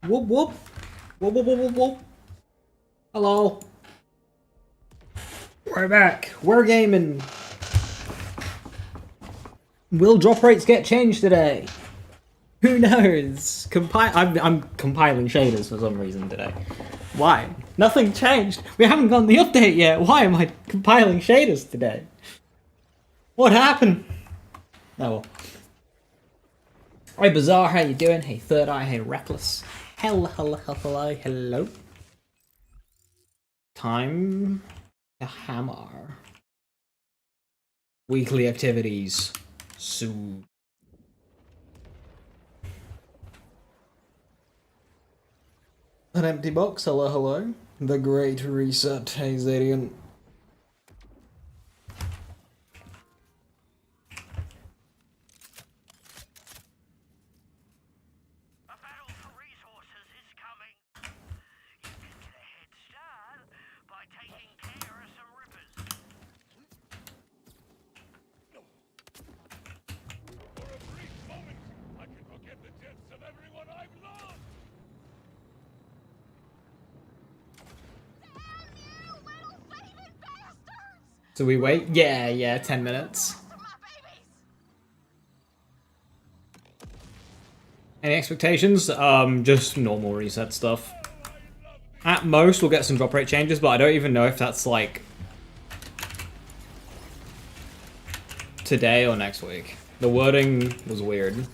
Whoop whoop. Whoop whoop whoop whoop whoop. Hello. We're back. We're gaming. Will drop rates get changed today? Who knows? I'm compiling shaders for some reason today. Why? Nothing changed. We haven't gotten the update yet. Why am I compiling shaders today? What happened? Oh well. Hey Bizarre, how you doing? Hey Third Eye, hey Reckless. Hello. Time to hammer. Weekly activities. Soon. An empty box, hello. The Great Reset, hey Zadian. So we wait? Yeah, 10 minutes. Any expectations? Just normal reset stuff. At most, we'll get some drop rate changes, but I don't even know if that's, like, today or next week. The wording was weird.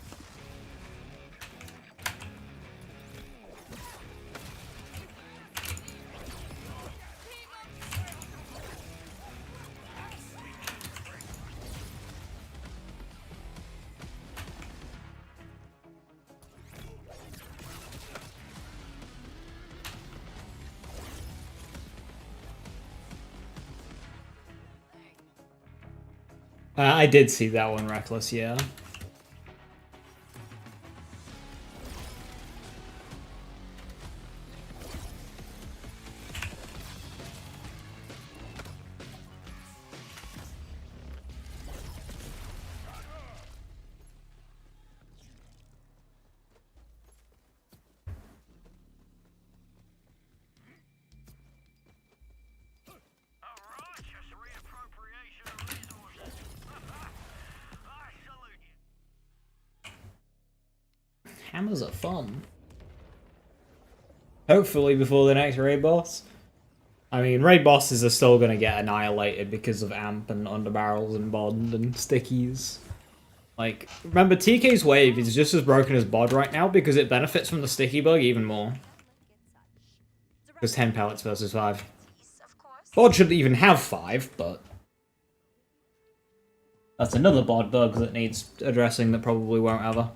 I did see that one, Reckless, yeah. Hammers are fun. Hopefully before the next raid boss. I mean, raid bosses are still gonna get annihilated because of amp and underbarrels and bond and stickies. Like, remember, TK's wave is just as broken as bod right now because it benefits from the sticky bug even more. Because 10 pellets versus 5. Bod shouldn't even have 5, but that's another bod bug that needs addressing that probably won't ever.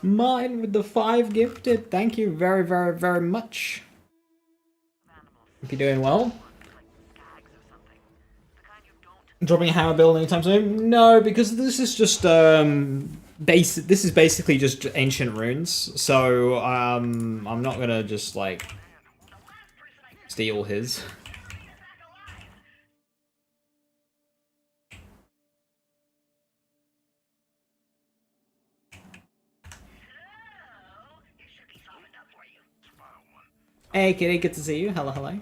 Mine with the 5 gifted. Thank you very much. Hope you're doing well. Dropping a hammer build anytime soon? No, because this is just this is basically just ancient runes. So I'm not gonna just like steal his. Hey kitty, good to see you. Hello.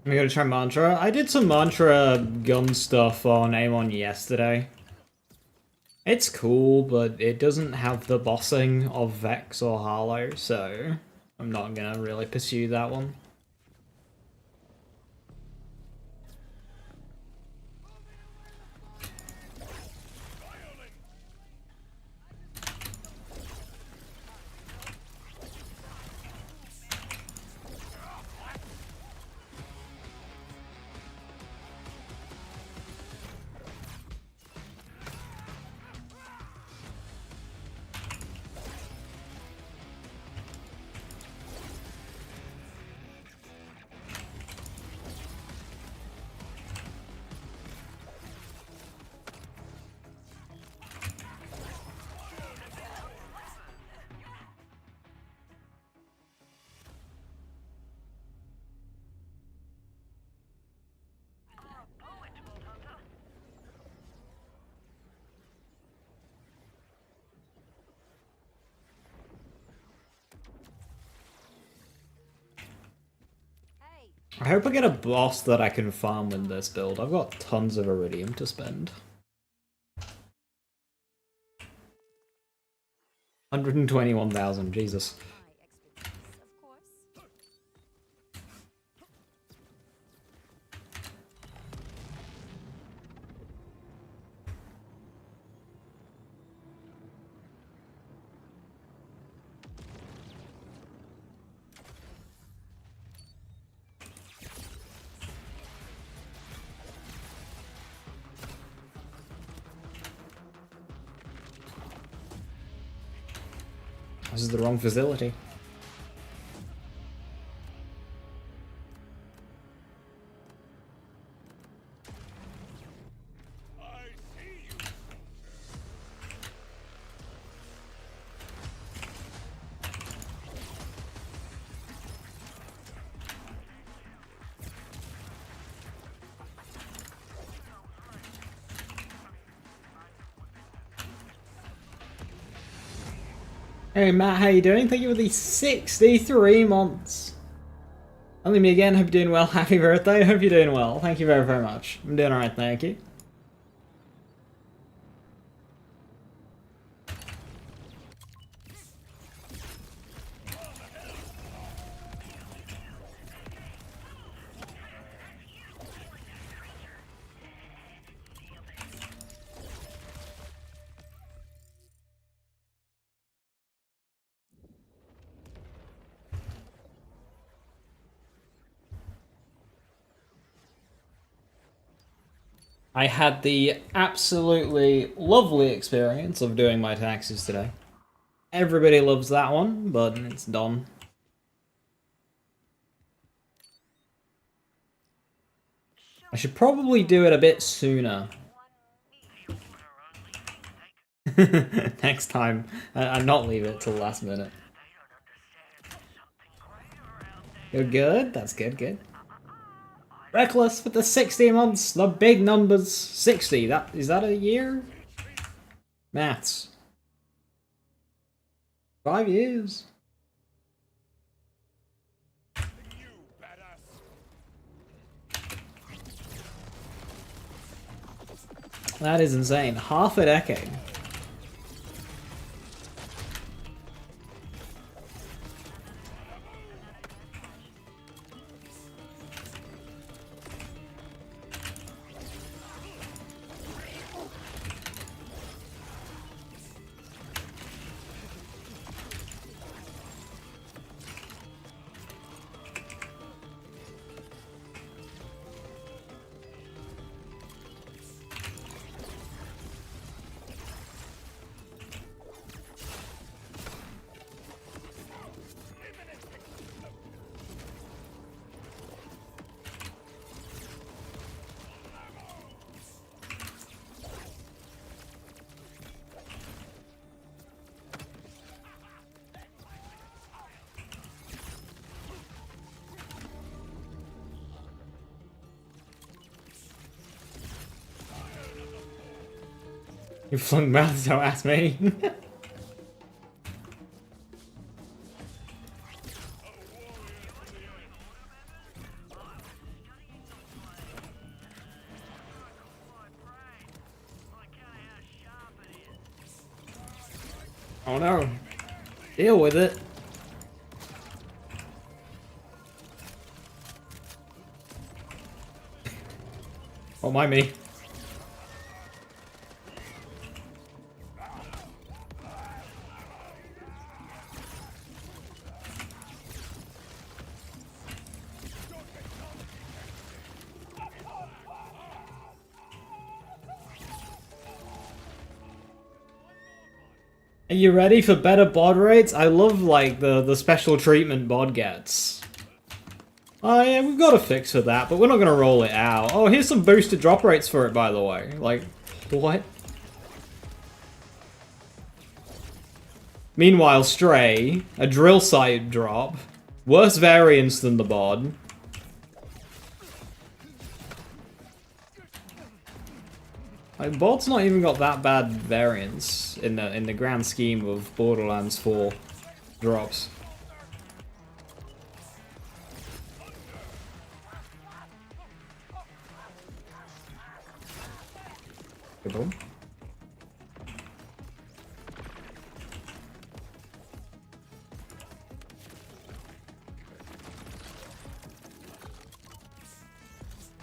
I'm gonna try Mantra. I did some Mantra gun stuff on Amon yesterday. It's cool, but it doesn't have the bossing of Vex or Harlow, so I'm not gonna really pursue that one. I hope I get a boss that I can farm with this build. I've got tons of iridium to spend. 121,000, Jesus. This is the wrong facility. Hey Matt, how you doing? Thank you for the 63 months. Only me again, hope you're doing well. Happy birthday, hope you're doing well. Thank you very, very much. I'm doing alright, thank you. I had the absolutely lovely experience of doing my taxes today. Everybody loves that one, but it's done. I should probably do it a bit sooner. Next time, and not leave it till last minute. You're good? That's good, good. Reckless with the 60 months, the big numbers. 60, is that a year? Maths. 5 years. That is insane. Half a decade. You flung mouths, don't ask me. Oh no. Deal with it. Oh, mind me. Are you ready for better bod rates? I love, like, the special treatment bod gets. Oh yeah, we've got a fix for that, but we're not gonna roll it out. Oh, here's some boosted drop rates for it, by the way. Like, what? Meanwhile, Stray, a drill site drop. Worse variance than the bod. Like, bod's not even got that bad variance in the grand scheme of Borderlands 4 drops. Good boom.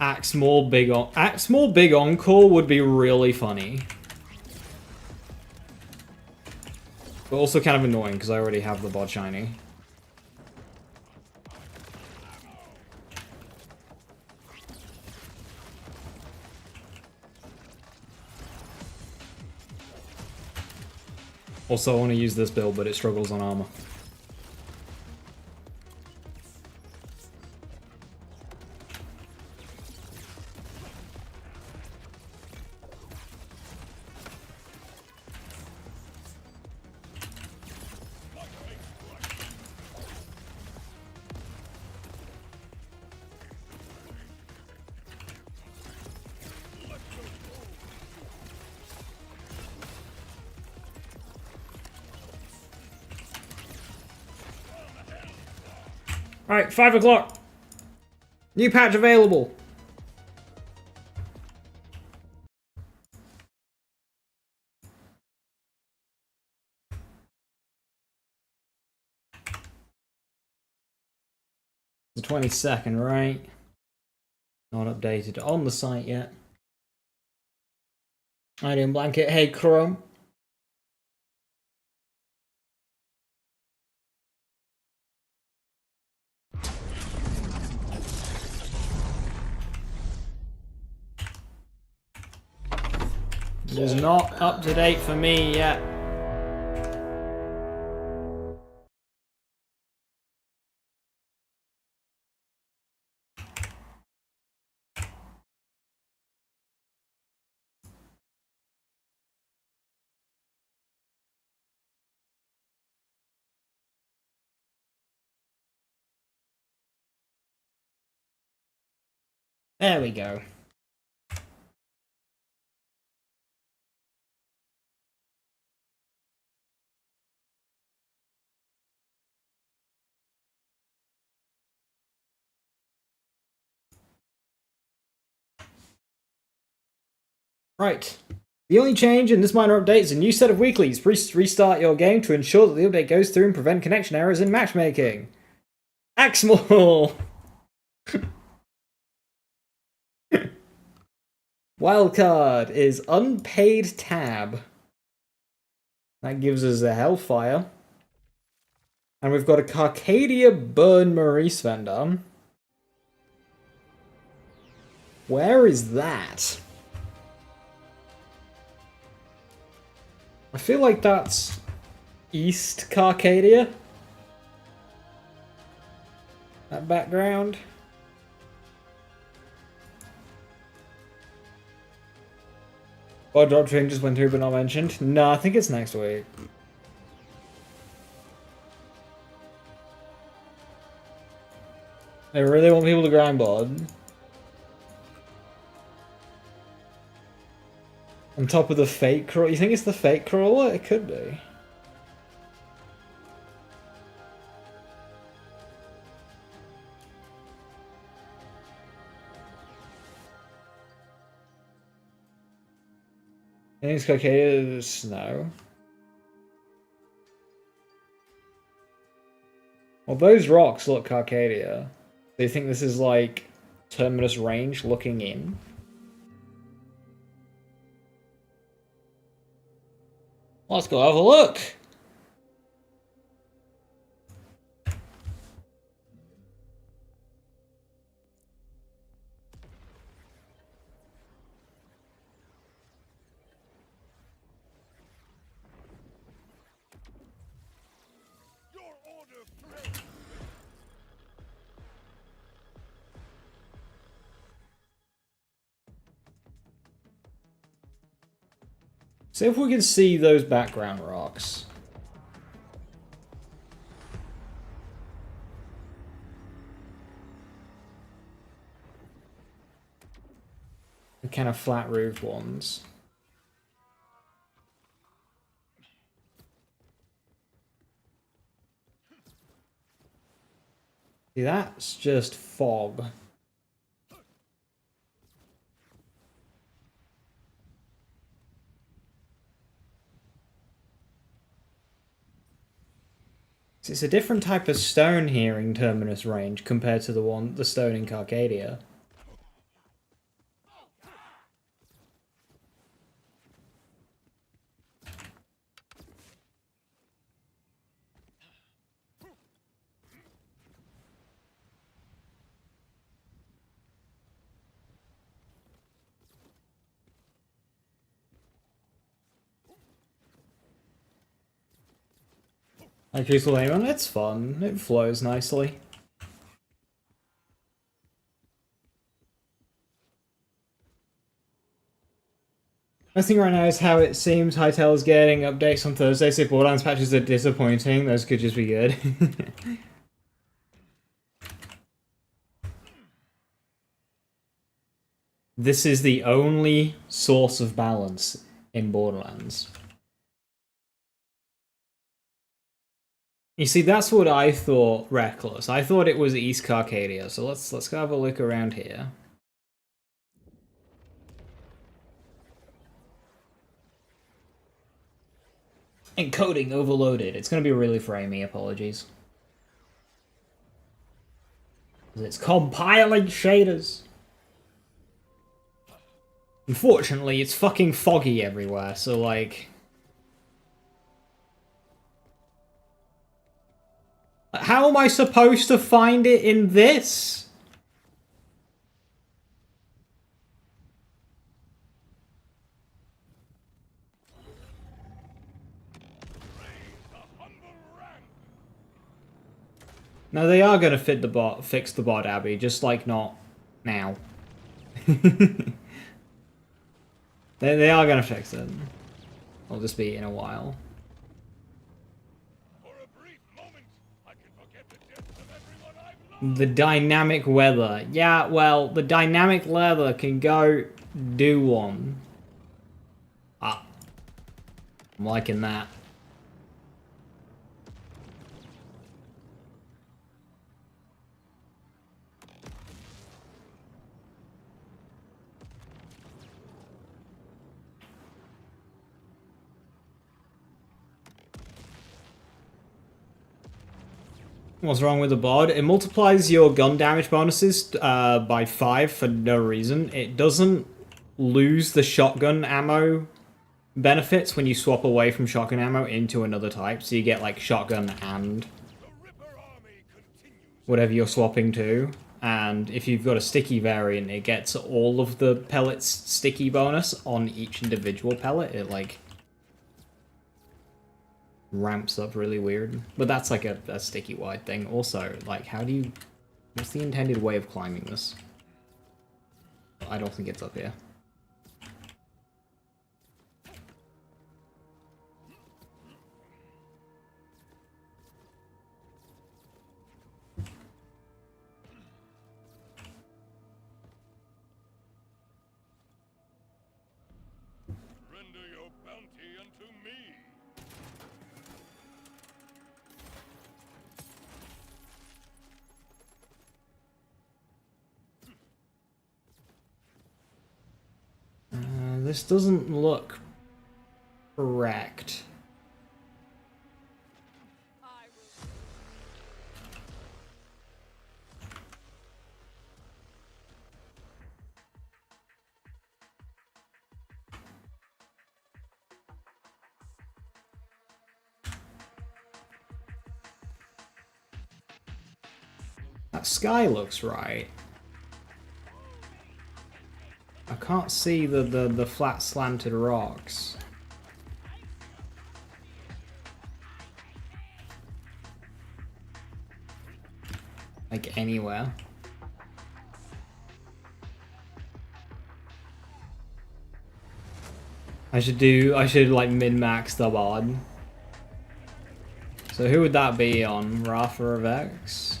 Axe more big encore would be really funny. But also kind of annoying because I already have the bod shiny. Also, I want to use this build, but it struggles on armor. Alright, 5 o'clock. New patch available. The 22nd, right? Not updated on the site yet. I didn't blanket. Hey, Chrome. It is not up to date for me yet. There we go. Right. The only change in this minor update is a new set of weeklies. Restart your game to ensure that the update goes through and prevent connection errors in matchmaking. Axmal! Wildcard is unpaid tab. That gives us a Hellfire. And we've got a Carcadia Burn Maurice vendor. Where is that? I feel like that's East Carcadia. That background. Oh, drop changes went through but not mentioned. No, I think it's next week. I really want people to grind bod. On top of the fake crawler. You think it's the fake crawler? It could be. I think it's Carcadia Snow. Well, those rocks look Carcadia. Do you think this is like Terminus Range looking in? Let's go have a look. See if we can see those background rocks. The kind of flat roofed ones. See, that's just fog. It's a different type of stone here in Terminus Range compared to the stone in Carcadia. Like Crystal Aemon, it's fun. It flows nicely. The thing right now is how it seems Hytale is getting updates on Thursday, so if Borderlands patches are disappointing, those could just be good. This is the only source of balance in Borderlands. You see, that's what I thought, Reckless. I thought it was East Carcadia, so let's go have a look around here. Encoding overloaded. It's going to be really framey, apologies. It's compiling shaders. Unfortunately, it's fucking foggy everywhere, so like... How am I supposed to find it in this? No, they are gonna fix the bot, Abby, just like not now. they are gonna fix it. It'll just be in a while. The dynamic weather. Yeah, well, the dynamic weather can go do one. Ah. I'm liking that. What's wrong with the bod? It multiplies your gun damage bonuses by 5 for no reason. It doesn't lose the shotgun ammo benefits when you swap away from shotgun ammo into another type. So you get like shotgun and whatever you're swapping to. And if you've got a sticky variant, it gets all of the pellets sticky bonus on each individual pellet. It like ramps up really weird, but that's like a sticky wide thing. Also, like, what's the intended way of climbing this? I don't think it's up here. Render your bounty unto me. This doesn't look correct. That sky looks right. I can't see the flat slanted rocks. Like anywhere. I should like min-max the bod. So who would that be on? Rafa or Vex?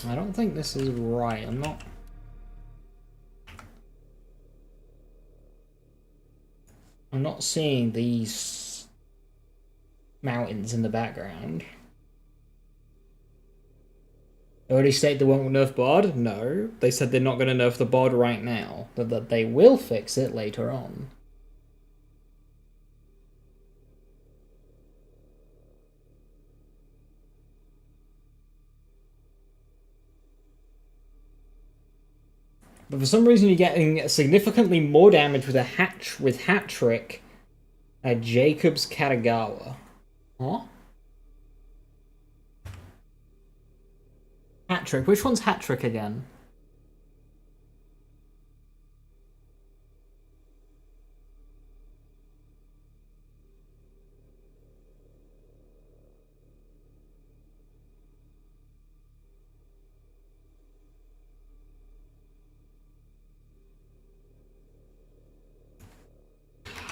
I don't think this is right. I'm not seeing these mountains in the background. They already stated they won't nerf bod? No. They said they're not going to nerf the bod right now. That they will fix it later on. But for some reason, you're getting significantly more damage with hat trick at Jacob's Katagawa. Huh? Hat trick. Which one's hat trick again?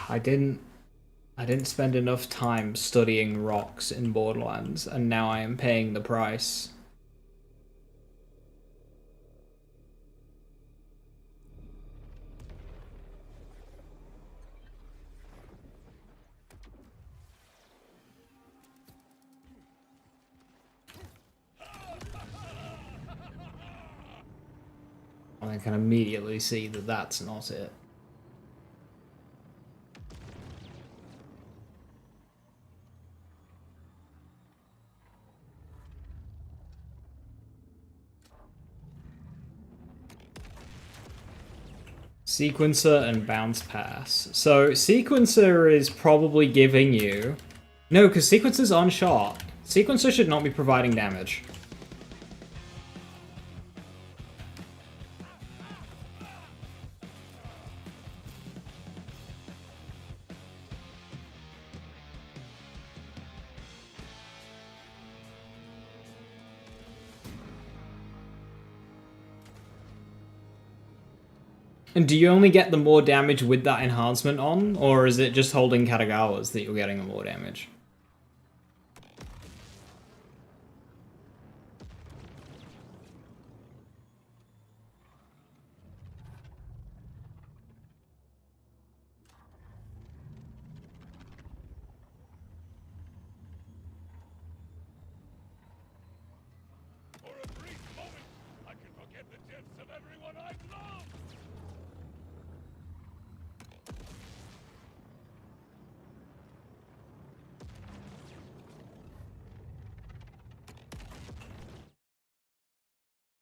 I didn't spend enough time studying rocks in Borderlands, and now I am paying the price. I can immediately see that that's not it. Sequencer and bounce pass. So Sequencer is probably giving you... No, because Sequencer's on shot. Sequencer should not be providing damage. And do you only get the more damage with that enhancement on, or is it just holding Katagawa's that you're getting the more damage? For a brief moment, I can forget the deaths of everyone I've loved!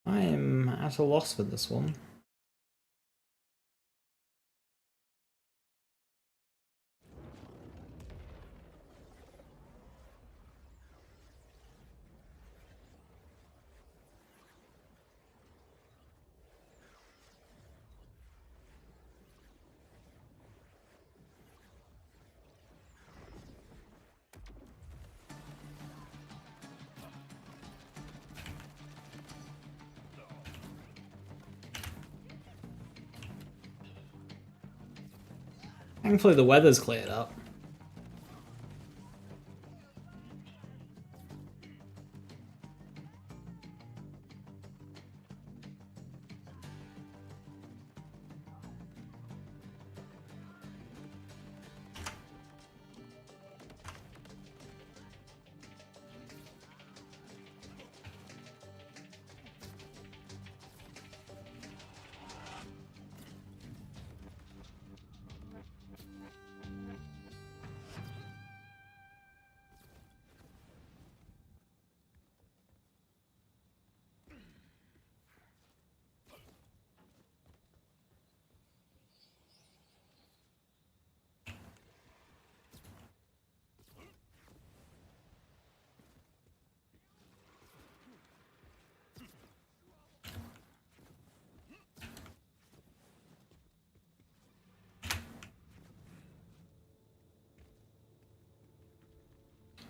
I am at a loss for this one. Thankfully the weather's cleared up.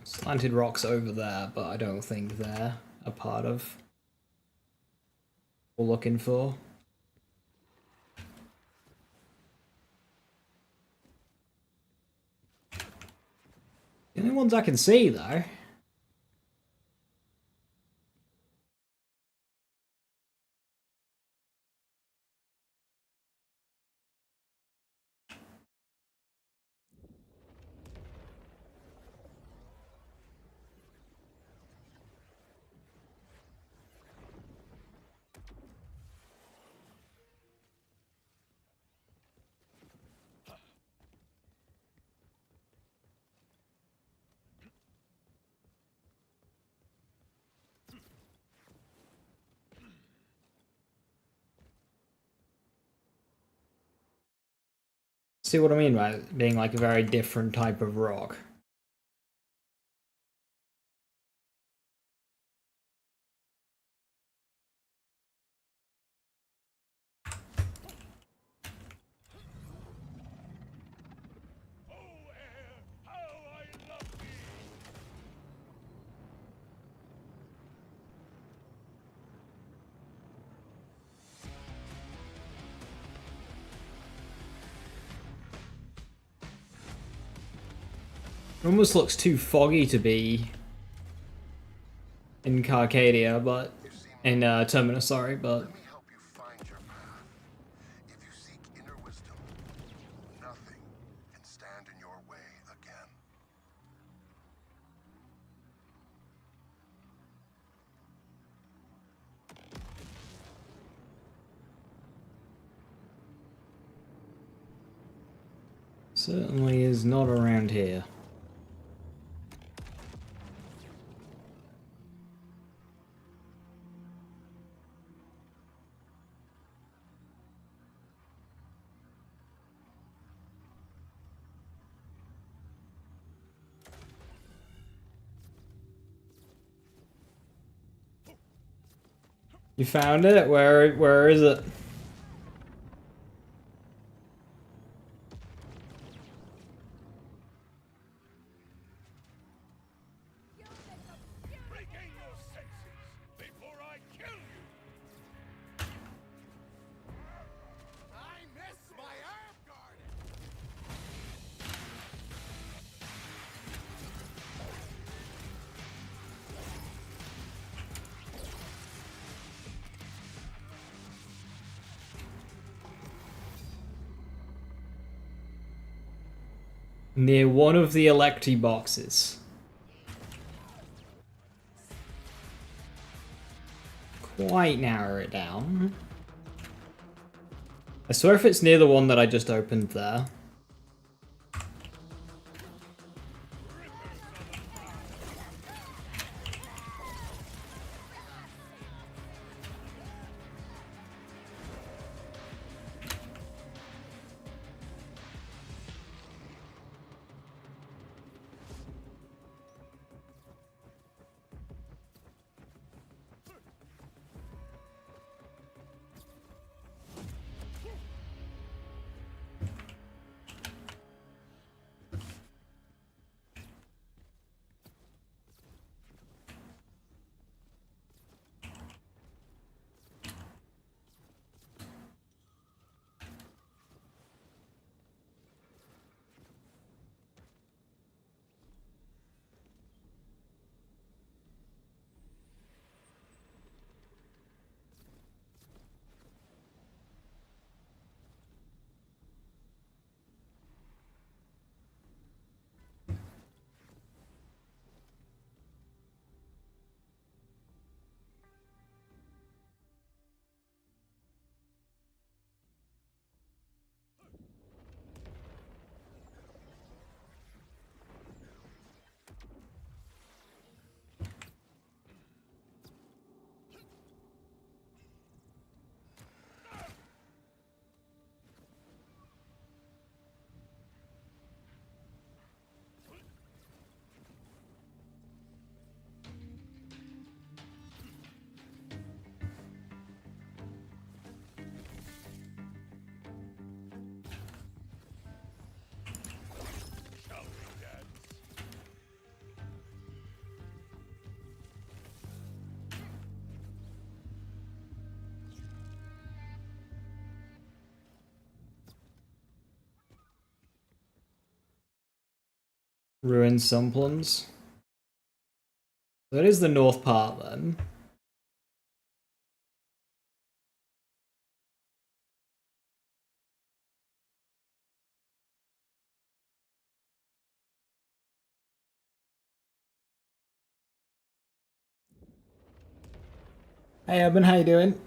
Slanted rocks over there, but I don't think they're a part of what we're looking for. The only ones I can see, though, see what I mean by it being like a very different type of rock. Oh, air, how I love thee! It almost looks too foggy to be in Carcadia, but in Terminus, sorry, but Let me help you find your path. If you seek inner wisdom, nothing can stand in your way again. certainly is not around here. You found it? Where is it? Regain your senses before I kill you! I miss my herb garden! Near one of the Electi boxes. Quite narrow it down. I swear if it's near the one that I just opened there. Shall we dance? Ruined Sumplans. That is the north part then. Hey Evan, how you doing?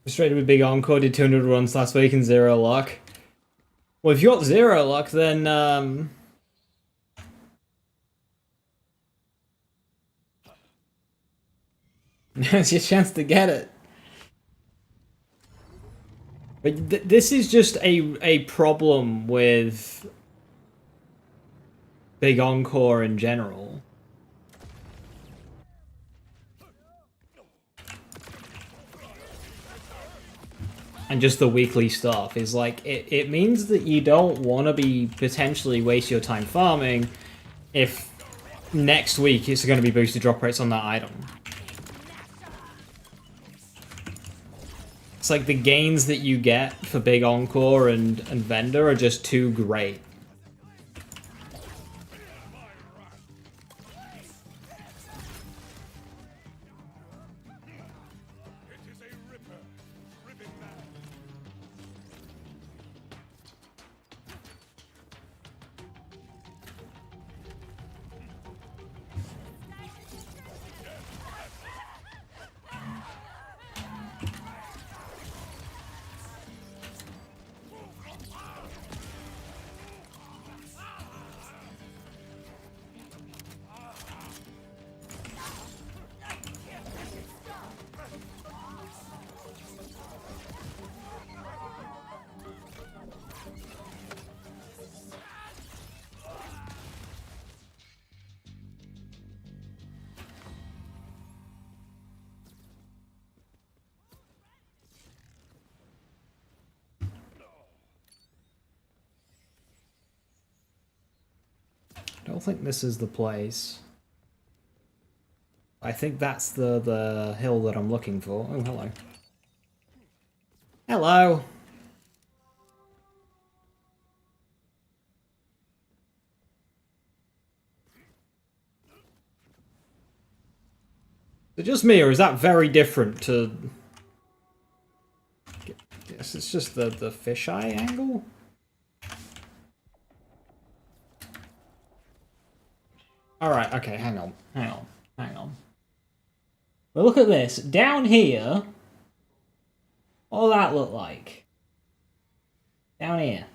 Frustrated with Big Encore, did 200 runs last week and 0 luck. Well, if you got 0 luck, then, now's your chance to get it. But this is just a problem with Big Encore in general. And just the weekly stuff is like, it means that you don't want to be potentially waste your time farming if next week it's going to be boosted drop rates on that item. It's like the gains that you get for Big Encore and Vendor are just too great. I don't think this is the place. I think that's the hill that I'm looking for. Oh, hello. Hello! Is it just me, or is that very different to... Guess it's just the fisheye angle? Alright, okay, hang on. Well, look at this. Down here, what will that look like? Down here.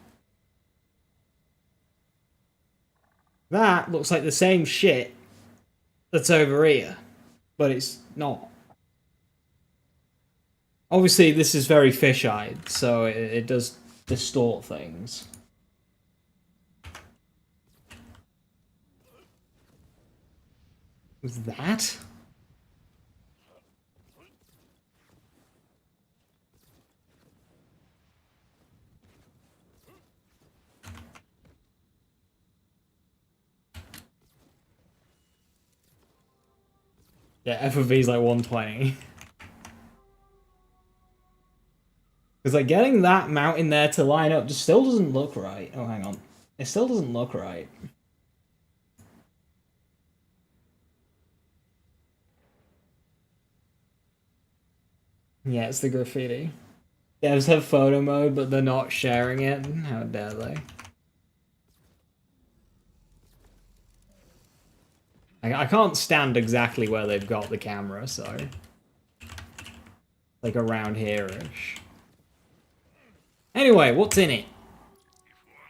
That looks like the same shit that's over here, but it's not. Obviously, this is very fish-eyed, so it does distort things. Was that? Yeah, FOV is like 120. Because like getting that mountain there to line up just still doesn't look right. Oh, hang on. It still doesn't look right. Yeah, it's the graffiti. Devs have photo mode, but they're not sharing it. How dare they? I can't stand exactly where they've got the camera, so... like around here-ish. Anyway, what's in it?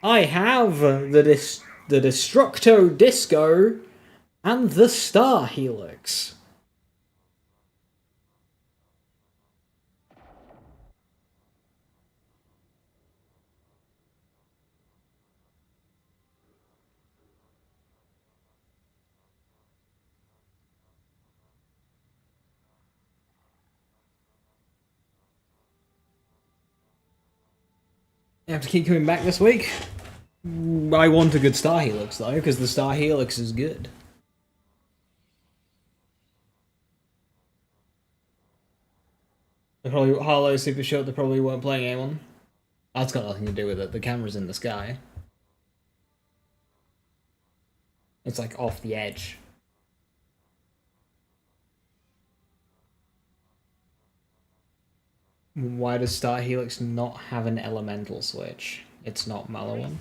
I have the Destructo Disco and the Star Helix. You have to keep coming back this week? I want a good Star Helix, though, because the Star Helix is good. They probably, Harlow Super Short, they probably weren't playing A1. That's got nothing to do with it. The camera's in the sky. It's like off the edge. Why does Star Helix not have an elemental switch? It's not Malawan.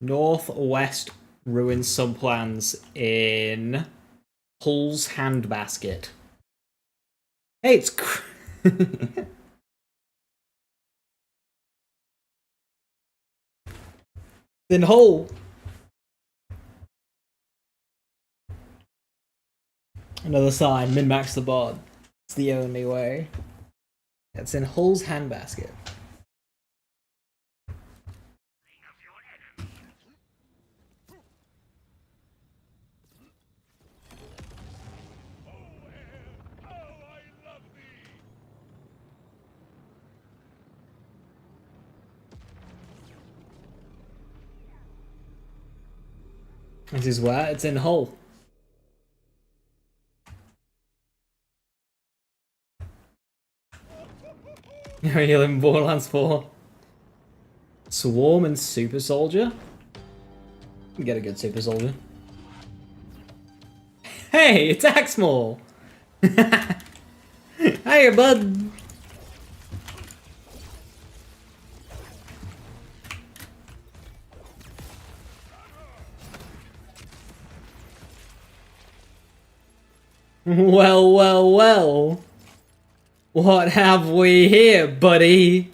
Northwest ruin subplans in Hull's Handbasket. Hey, it's in hole. Another sign, min-max the bod. It's the only way. It's in Hull's handbasket. Oh, I love thee! This is where? It's in Hull. Are you in Borderlands 4? Swarm and Super Soldier? Get a good Super Soldier. Hey, it's Axmore! Hey, bud! Well, well, well. What have we here, buddy?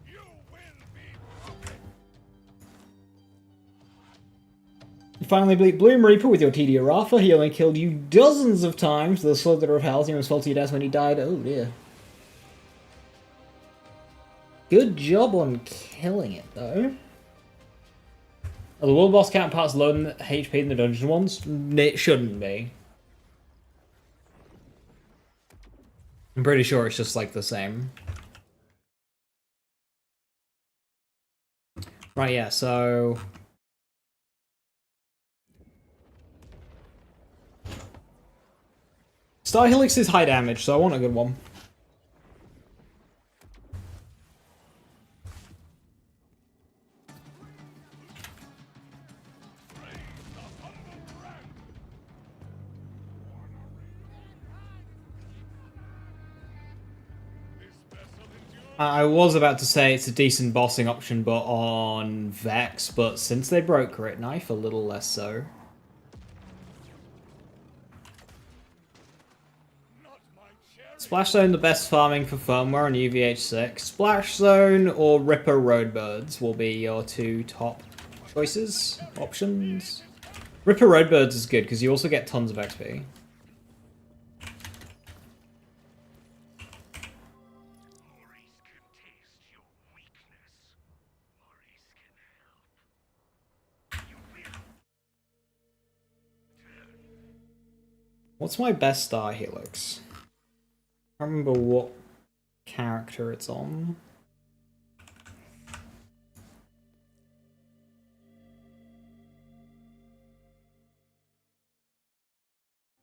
You will be broken! You finally beat Bloom Reaper with your TD Rafa. He only killed you dozens of times. The Slither of Hell almost fell to your death when he died. Oh dear. Good job on killing it, though. Are the world boss counterparts low in HP in the dungeon ones? It shouldn't be. I'm pretty sure it's just like the same. Right, yeah, so... Star Helix is high damage, so I want a good one. I was about to say it's a decent bossing option, but on Vex, but since they broke Crit Knife, a little less so. Splash Zone the best farming for firmware on UVH6. Splash Zone or Ripper Roadbirds will be your two top choices, options. Ripper Roadbirds is good because you also get tons of XP. What's my best Star Helix? I can't remember what character it's on.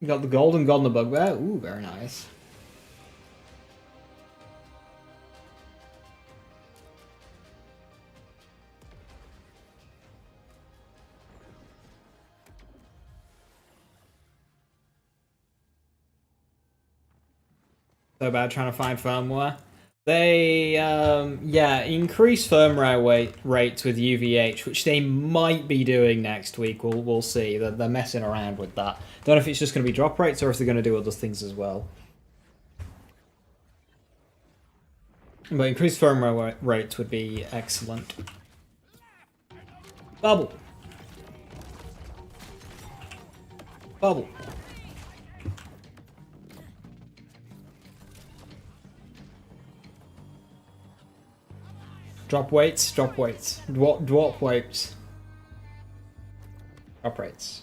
You got the Golden God and the Bugbear. Ooh, very nice. So bad trying to find firmware. They, yeah, increase firmware rates with UVH, which they might be doing next week. We'll see. They're messing around with that. Don't know if it's just going to be drop rates or if they're going to do other things as well. But increased firmware rates would be excellent. Bubble. Bubble. Drop weights, drop weights. Drop weights. Drop rates.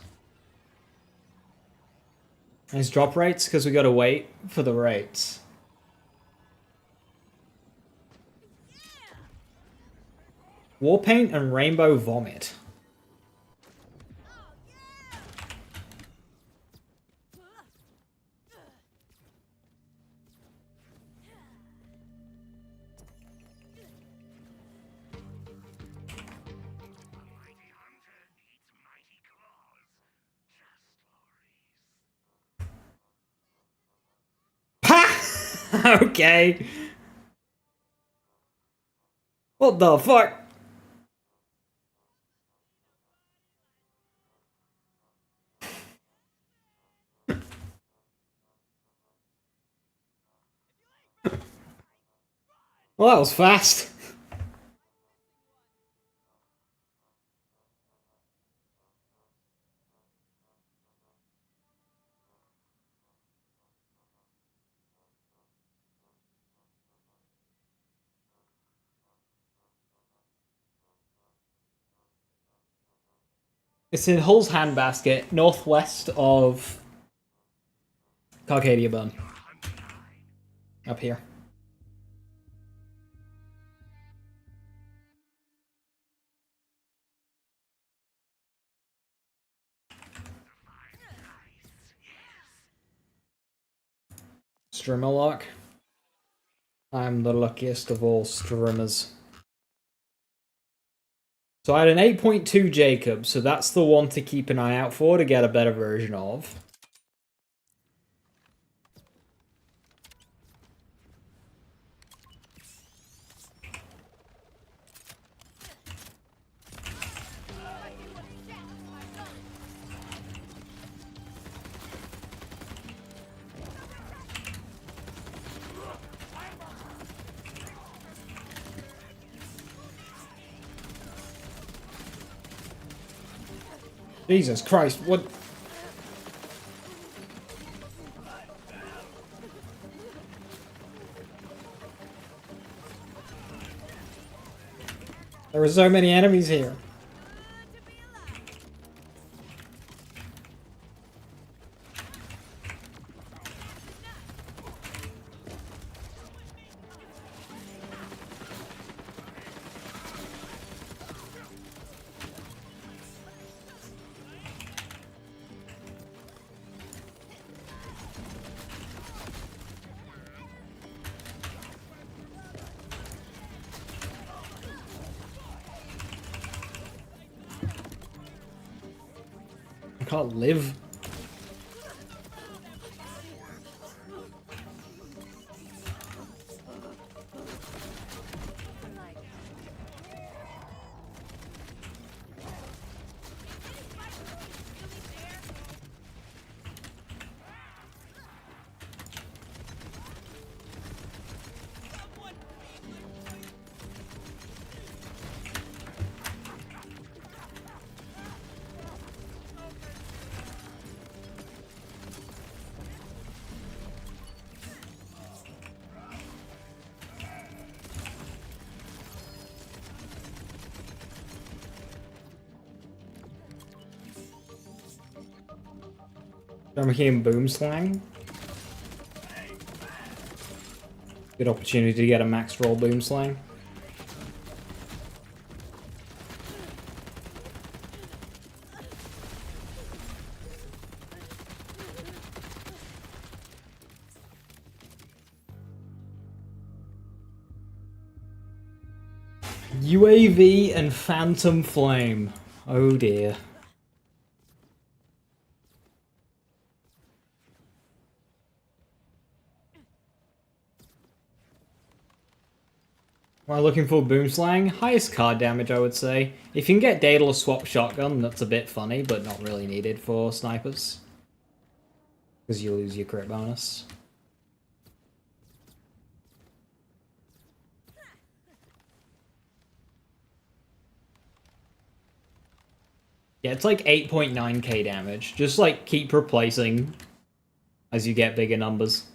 It's drop rates because we gotta wait for the rates. Warpaint and Rainbow Vomit. Ha! Okay. What the fuck? Well, that was fast. It's in Hull's handbasket, northwest of Carcadia Burn. Up here. Strimmer lock. I'm the luckiest of all strimmers. So I had an 8.2 Jacob, so that's the one to keep an eye out for to get a better version of. Jesus Christ, what? There are so many enemies here. I can't live. I'm hearing boom slang. Good opportunity to get a max roll boom slang. UAV and Phantom Flame. Oh dear. While looking for Boomslang, highest card damage I would say. If you can get Daedalus swap shotgun, that's a bit funny, but not really needed for snipers. Because you lose your crit bonus. Yeah, it's like 8.9k damage. Just like keep replacing as you get bigger numbers.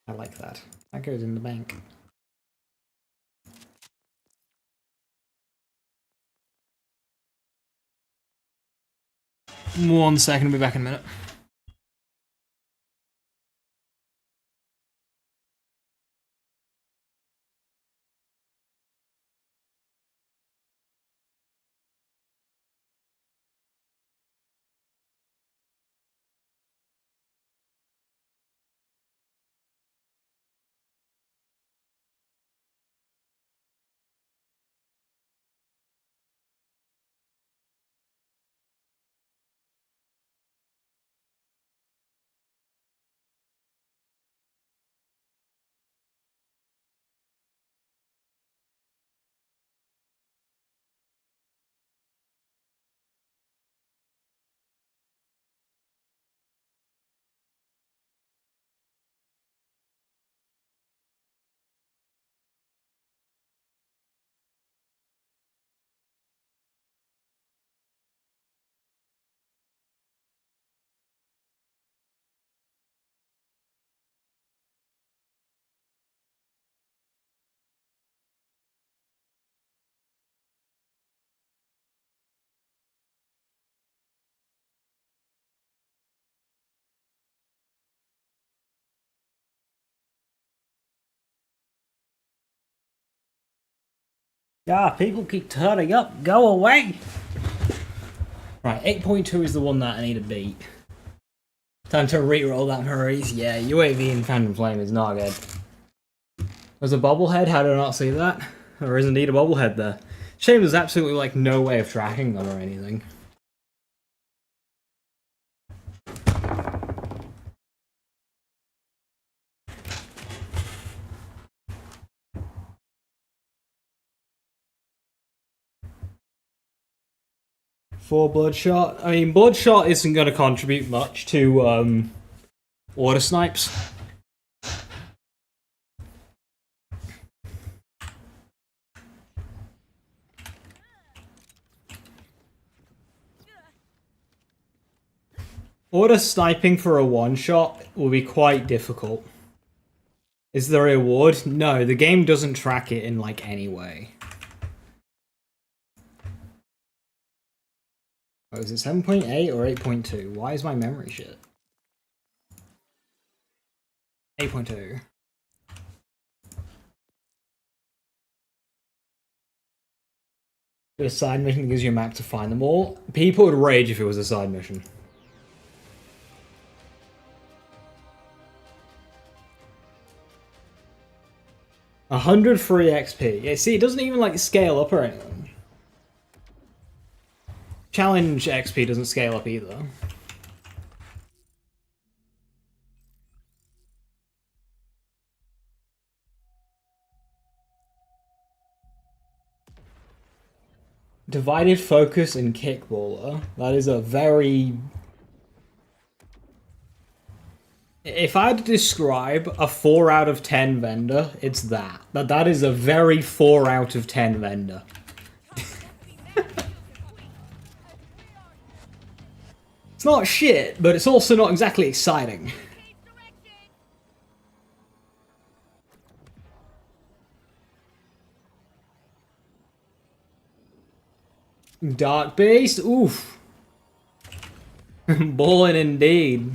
I like that. That goes in the bank. One second, I'll be back in a minute. Yeah, people keep turning up. Go away! Right, 8.2 is the one that I need to beat. Time to re-roll that Maurice. Yeah, UAV and Phantom Flame is not good. There's a bobblehead, how did I not see that? There is indeed a bobblehead there. Shame there's absolutely like no way of tracking them or anything. For Bloodshot, I mean, Bloodshot isn't going to contribute much to Order Snipes. Order sniping for a one-shot will be quite difficult. Is there a reward? No, the game doesn't track it in like any way. Oh, is it 7.8 or 8.2? Why is my memory shit? 8.2. A side mission that gives you a map to find them all. People would rage if it was a side mission. $100 free XP. Yeah, see, it doesn't even like scale up or anything. Challenge XP doesn't scale up either. Divided focus and kickballer. That is a very... If I had to describe a 4 out of 10 vendor, it's that. That is a very 4 out of 10 vendor. It's not shit, but it's also not exactly exciting. Dark Beast? Oof. Ballin' indeed.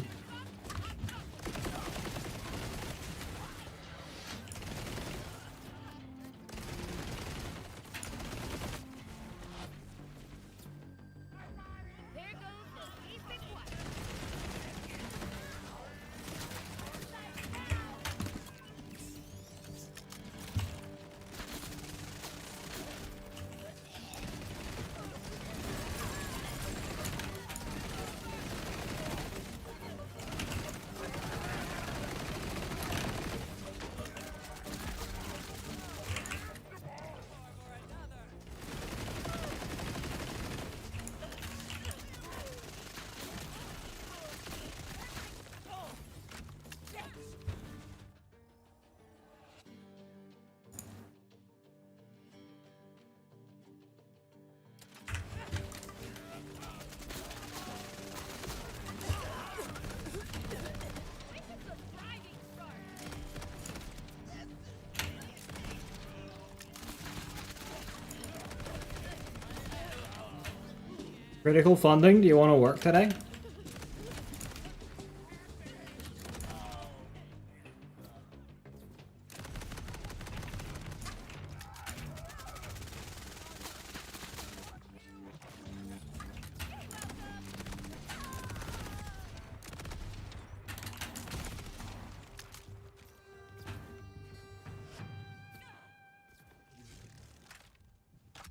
Critical funding, do you want to work today?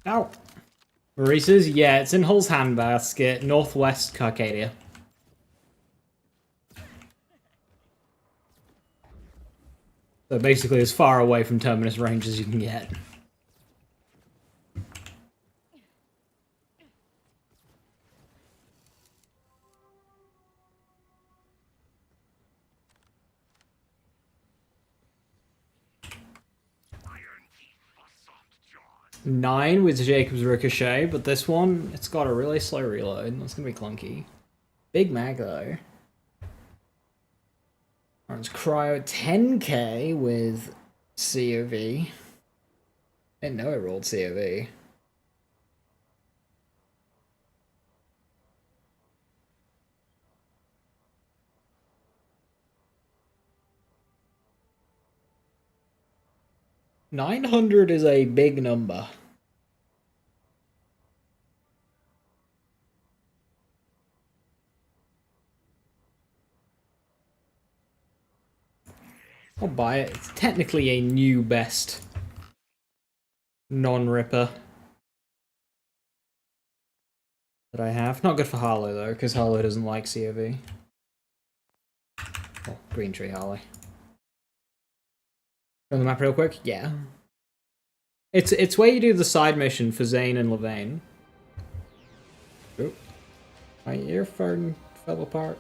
Ow. Maurice's? Yeah, it's in Hull's handbasket, northwest Carcadia. So basically as far away from Terminus range as you can get. Nine with Jacob's Ricochet, but this one, it's got a really slow reload. That's gonna be clunky. Big mag though. Orange Cryo 10k with COV. Didn't know it rolled COV. $900 is a big number. I'll buy it. It's technically a new best non-ripper that I have. Not good for Harlow though, because Harlow doesn't like COV. Oh, Green Tree Harley. On the map real quick? Yeah. It's where you do the side mission for Zane and Levain. Oop. My earphone fell apart.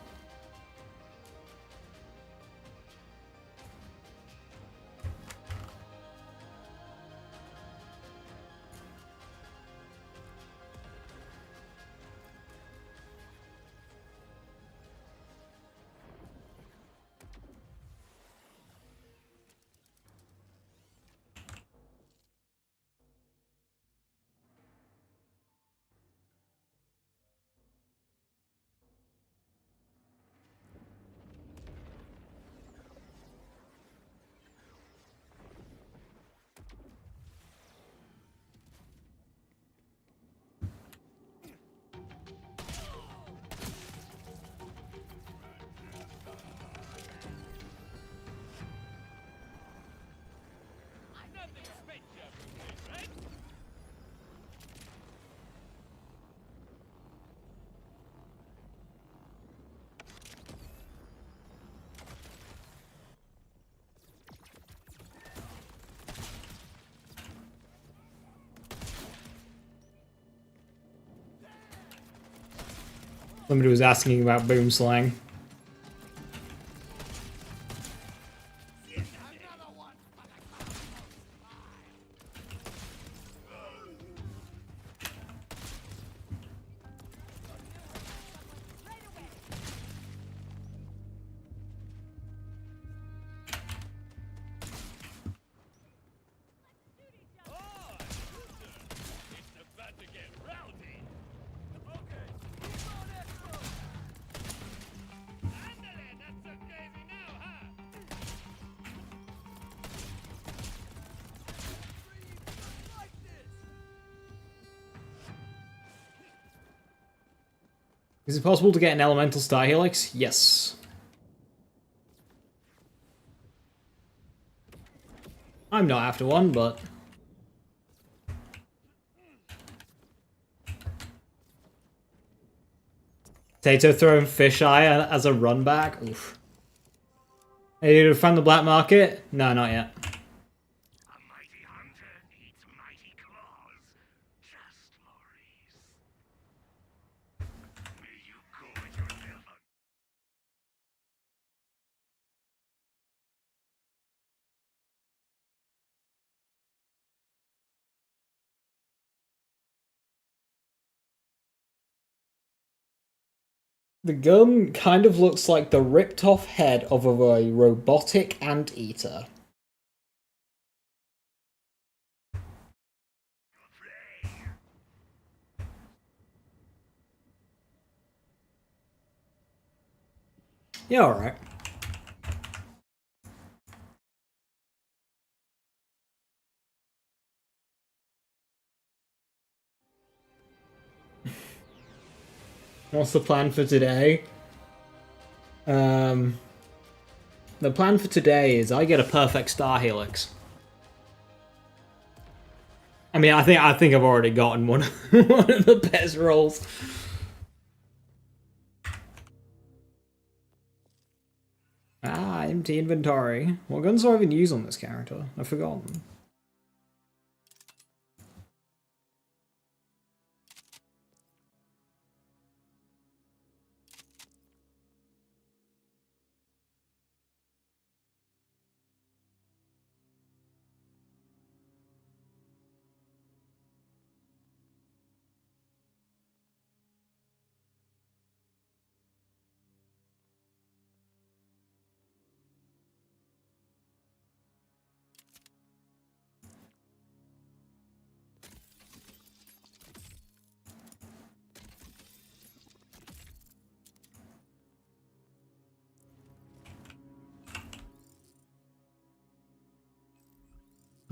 Somebody was asking about boom slang. Is it possible to get an elemental star helix? Yes. I'm not after one, but... Tato throwing fisheye as a run back? Oof. Hey, did you find the black market? No, not yet. A mighty hunter needs mighty claws. Just Maurice. Will you gorge yourself on? The gun kind of looks like the ripped off head of a robotic anteater. Yeah, alright. What's the plan for today? The plan for today is I get a perfect star helix. I mean, I think I've already gotten one of the best rolls. Ah, empty inventory. What guns do I even use on this character? I've forgotten.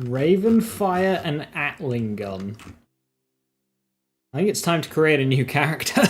Ravenfire and Atling gun. I think it's time to create a new character.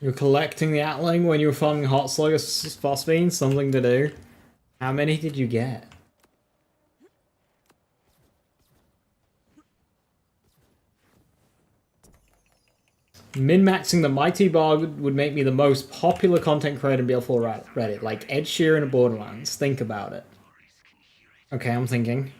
You're collecting the Atling when you were farming Hot Slug as phosphine? Something to do. How many did you get? Min-maxing the Mighty Bog would make me the most popular content creator on BL4 Reddit, like Ed Sheeran of Borderlands. Think about it. Okay, I'm thinking.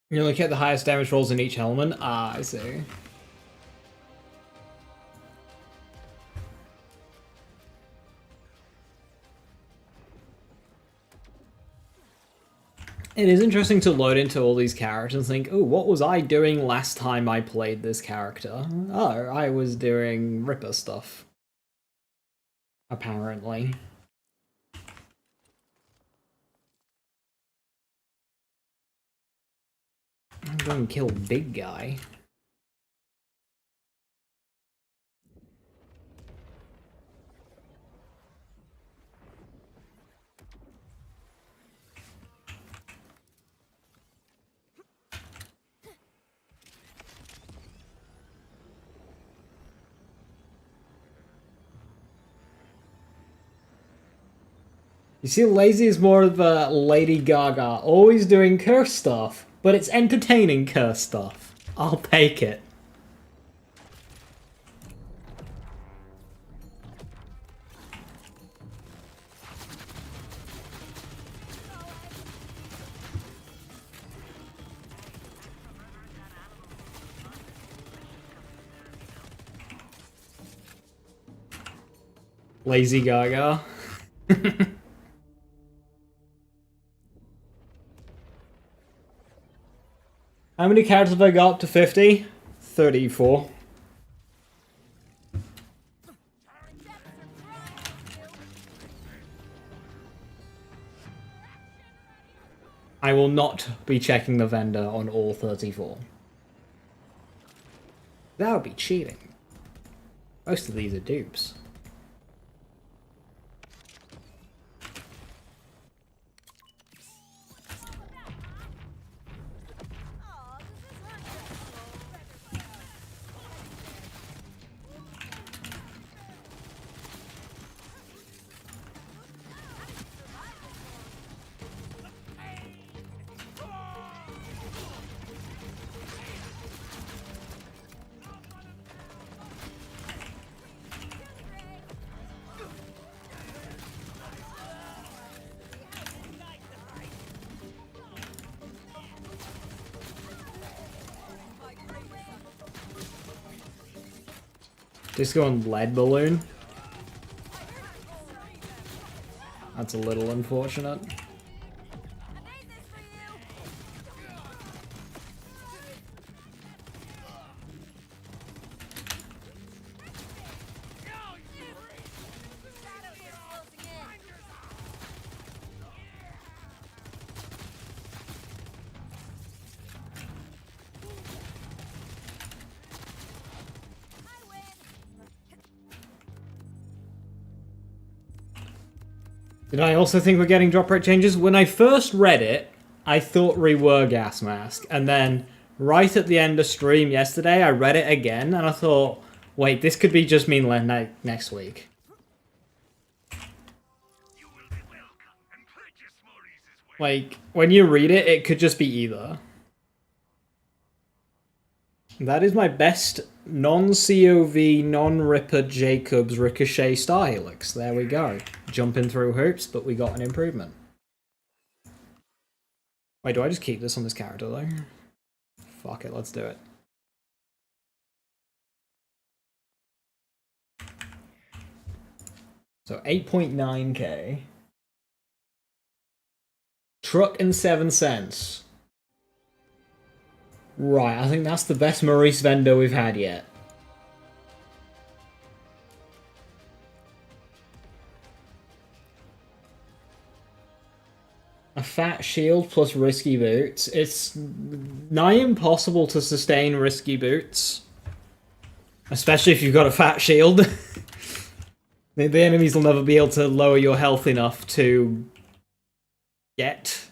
You look at the highest damage rolls in each element? Ah, I see. It is interesting to load into all these characters and think, oh, what was I doing last time I played this character? Oh, I was doing Ripper stuff. Apparently. I'm going to kill big guy. You see, Lazy is more of a Lady Gaga, always doing curse stuff, but it's entertaining curse stuff. I'll take it. Lazy Gaga. How many characters have I got up to 50? 34. I will not be checking the vendor on all 34. That would be cheating. Most of these are dupes. Just going lead balloon. That's a little unfortunate. Did I also think we're getting drop rate changes? When I first read it, I thought we were gas mask. And then right at the end of stream yesterday, I read it again and I thought, wait, this could be just mean next week. Like, when you read it, it could just be either. That is my best non-COV, non-Ripper Jacobs Ricochet Star Helix. There we go. Jumping through hoops, but we got an improvement. Wait, do I just keep this on this character though? Fuck it, let's do it. So 8.9k. truck and 7 cents. Right, I think that's the best Maurice vendor we've had yet. A fat shield plus risky boots. It's nigh impossible to sustain risky boots. Especially if you've got a fat shield. The enemies will never be able to lower your health enough to get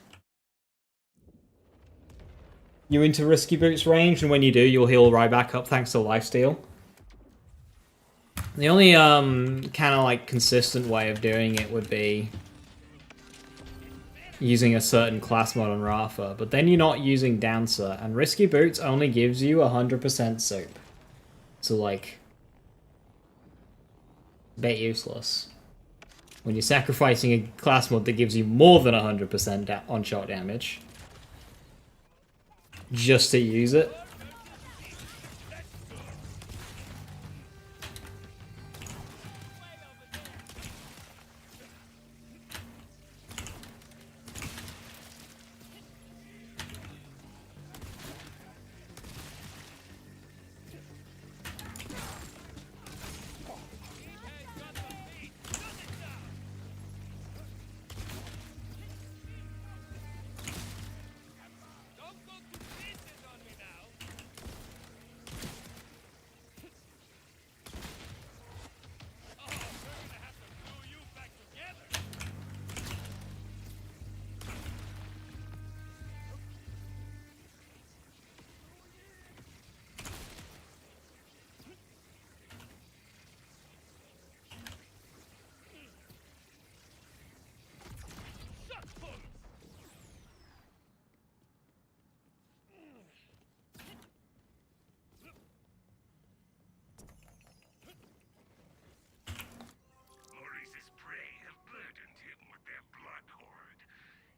you into risky boots range, and when you do, you'll heal right back up thanks to lifesteal. The only kind of like consistent way of doing it would be using a certain class mod on Rafa, but then you're not using Dancer, and risky boots only gives you 100% soap. So like, a bit useless. When you're sacrificing a class mod that gives you more than 100% on-shot damage, just to use it.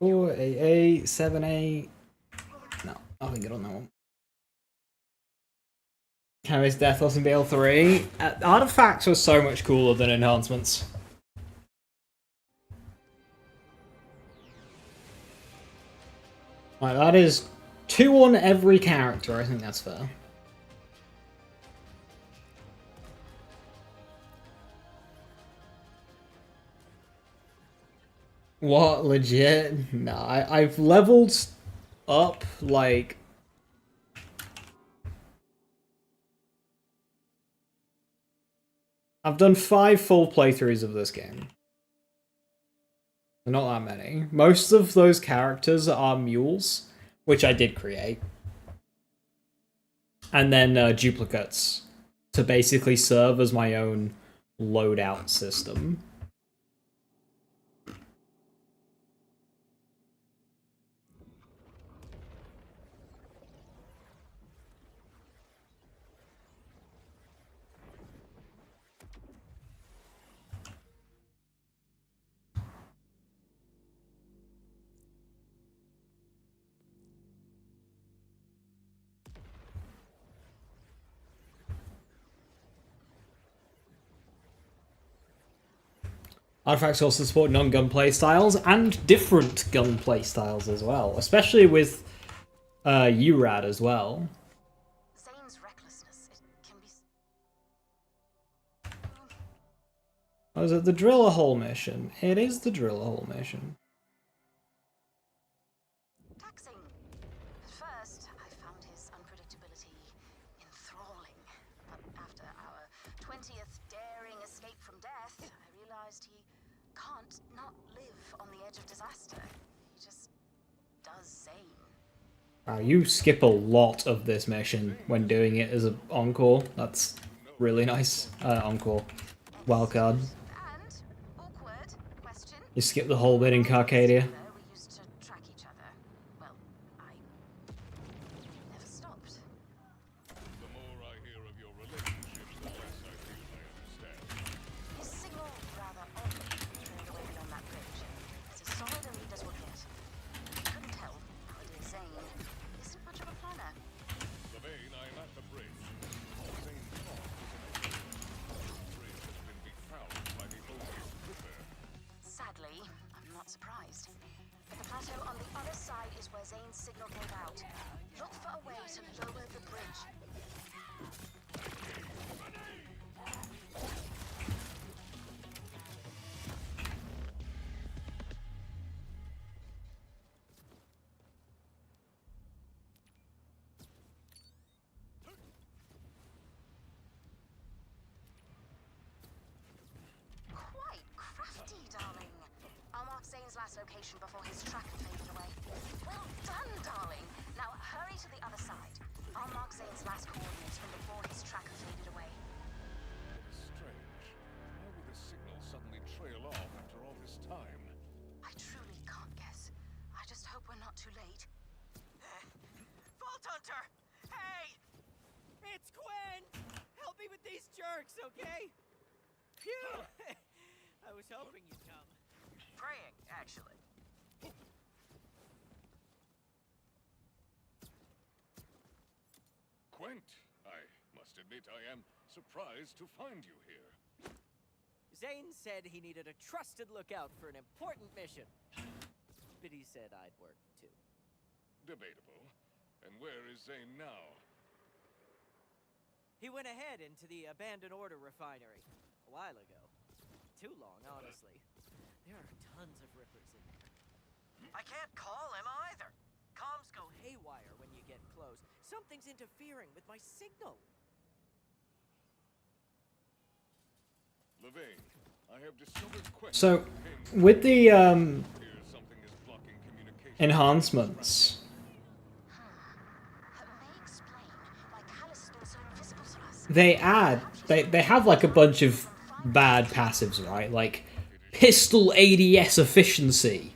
Ooh, AA, 7A. No, nothing good on that one. Canvas Deathless in BL3. Artifacts were so much cooler than enhancements. Like, that is 2 on every character, I think that's fair. What, legit? No, I've leveled up, like... I've done 5 full playthroughs of this game. Not that many. Most of those characters are mules, which I did create. And then duplicates to basically serve as my own loadout system. Artifacts also support non-gun playstyles and different gun playstyles as well, especially with URAD as well. Zane's recklessness, it can be... Oh, is it the drill a hole mission? It is the drill a hole mission. taxing. At first, I found his unpredictability enthralling. But after our 20th daring escape from death, I realized he can't not live on the edge of disaster. He just does Zane. Wow, you skip a lot of this mission when doing it as an encore. That's really nice. Encore. Wildcard. And awkward question. You skip the whole bit in Carcadia. We used to track each other. Well, I never stopped. The more I hear of your relationships, the less I feel I understand. His signal rather oddly trailed away beyond that bridge. It's as solid a lead as we'll get. I couldn't tell how it is Zane isn't much of a planner. Levine, I'm at the bridge. Same thought, isn't it? The bridge has been befouled by the odious Ripper. Sadly, I'm not surprised. signal gave out. Look for a way to lower the bridge. Quite crafty, darling. I'll mark Zane's last location before his tracker faded away. Well done, darling. Now hurry to the other side. I'll mark Zane's last coordinates from before his tracker faded away. It is strange. Why would the signal suddenly trail off after all this time? I truly can't guess. I just hope we're not too late. Vault Hunter! Hey! It's Gwen! Help me with these jerks, okay? Phew! I was hoping you'd come. Praying, actually. Quint, I must admit I am surprised to find you here. Zane said he needed a trusted lookout for an important mission. But he said I'd work, too. Debatable. And where is Zane now? He went ahead into the abandoned order refinery a while ago. Too long, honestly. There are tons of rippers in there. I can't call him either. Comms go haywire when you get close. Something's interfering with my signal. Levain, I have discovered Quint. So, with the Here something is blocking communication. enhancements, That may explain why Callus has been so invisible to us. they have like a bunch of bad passives, right? Like pistol ADS efficiency.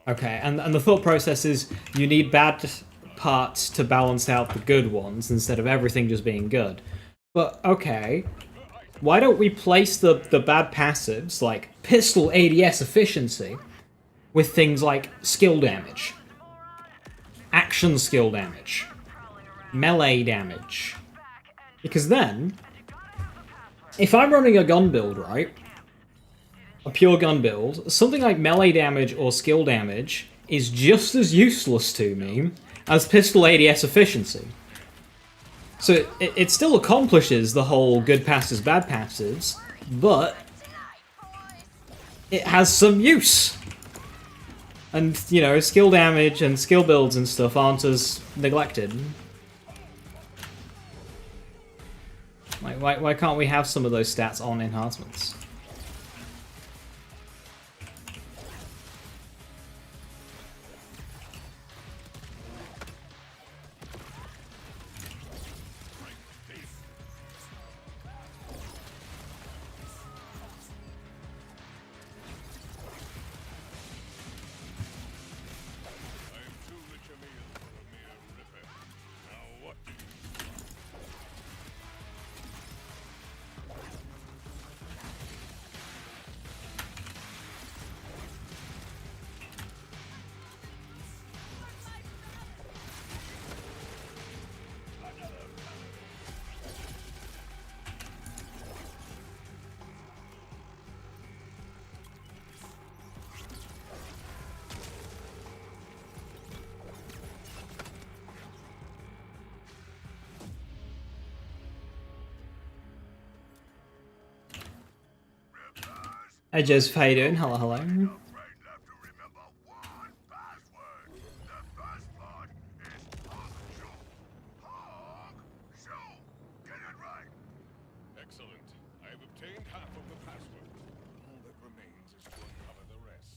Okay, and the thought process is you need bad parts to balance out the good ones instead of everything just being good. But okay, why don't we place the bad passives like pistol ADS efficiency with things like skill damage, action skill damage, melee damage? Because then, if I'm running a gun build, right, a pure gun build, something like melee damage or skill damage is just as useless to me as pistol ADS efficiency. So it still accomplishes the whole good passes, bad passes, but it has some use. And, you know, skill damage and skill builds and stuff aren't as neglected. Like, why can't we have some of those stats on enhancements? I am too rich a meal for a mere ripper. Now what? Hey Jez, how you doing? Hello, hello. Brain left to remember one password. The first part is honk show. Honk show. Get it right. Excellent. I have obtained half of the password. All that remains is to uncover the rest.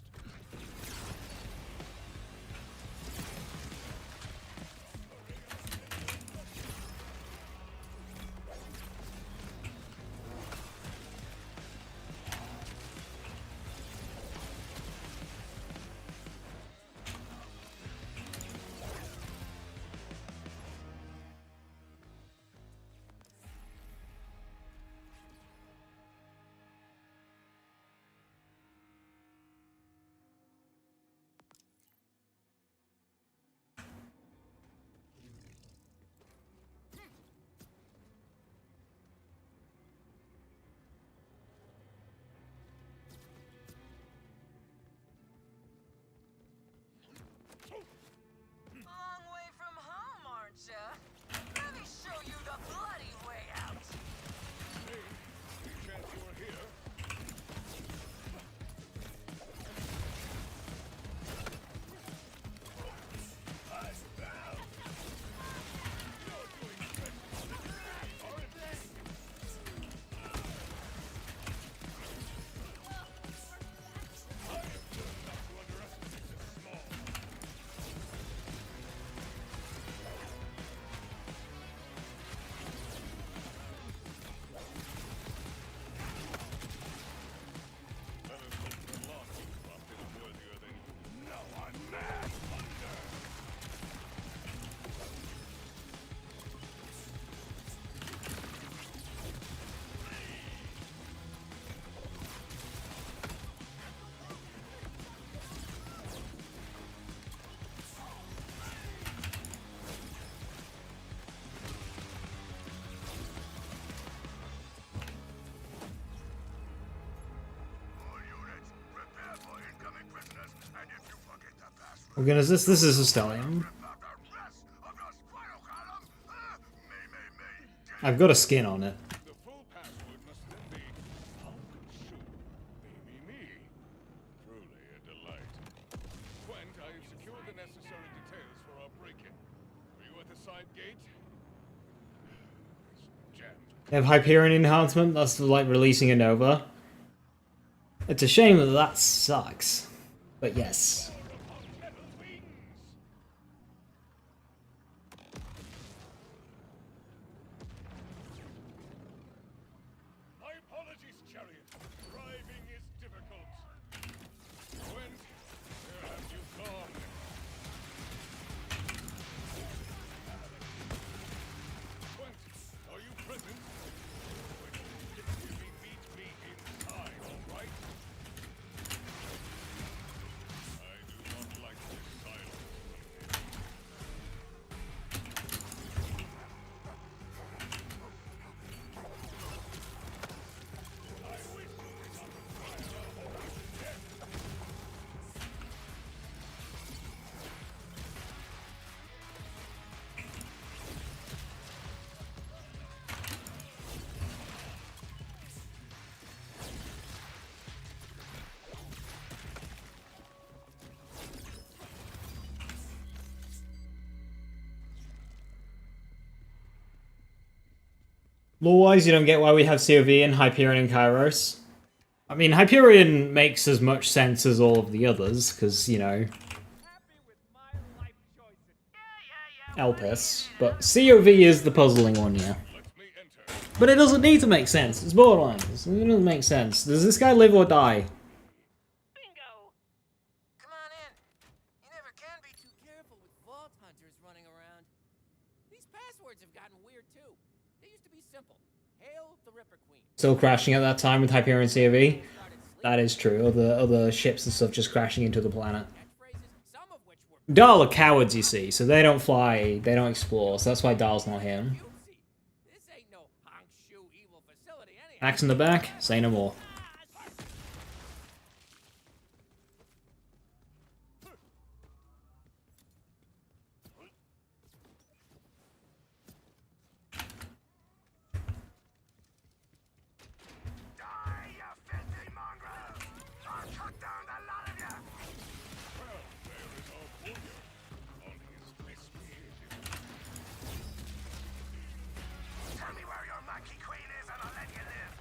We're gonna this is a stallion. About the rest of the spinal column. Me. I've got a skin on it. The full password must then be honk, shoot, me. Truly a delight. Gwent, I have secured the necessary details for our break-in. Are you at the side gate? It's jammed. They have Hyperion enhancement. That's like releasing a Nova. It's a shame that that sucks, but yes. My apologies, Chariot. Driving is difficult. Gwent, where have you gone? Gwent, are you present? You meet me inside, all right? I do not like this silence. Lore-wise, you don't get why we have COV and Hyperion and Kairos. I mean, Hyperion makes as much sense as all of the others, because, you know, Elpis. But COV is the puzzling one, yeah. Let me enter. But it doesn't need to make sense. It's Borderlands. It doesn't make sense. Does this guy live or die? Bingo! Come on in. You never can be too careful with vault hunters running around. These passwords have gotten weird too. They used to be simple. Hail the Ripper Queen. Still crashing at that time with Hyperion COV? That is true. Other ships and stuff just crashing into the planet. Catchphrases, some of which were Dahl are cowards, you see, so they don't fly, they don't explore, so that's why Dahl's not here. cutesy. This ain't no honk shoe evil facility anyhow. Axe in the back, say no more. Die, you filthy mongrel! I'll cut down the lot of you! Well, there is our warrior on his best behavior. Tell me where your monkey queen is and I'll let you live.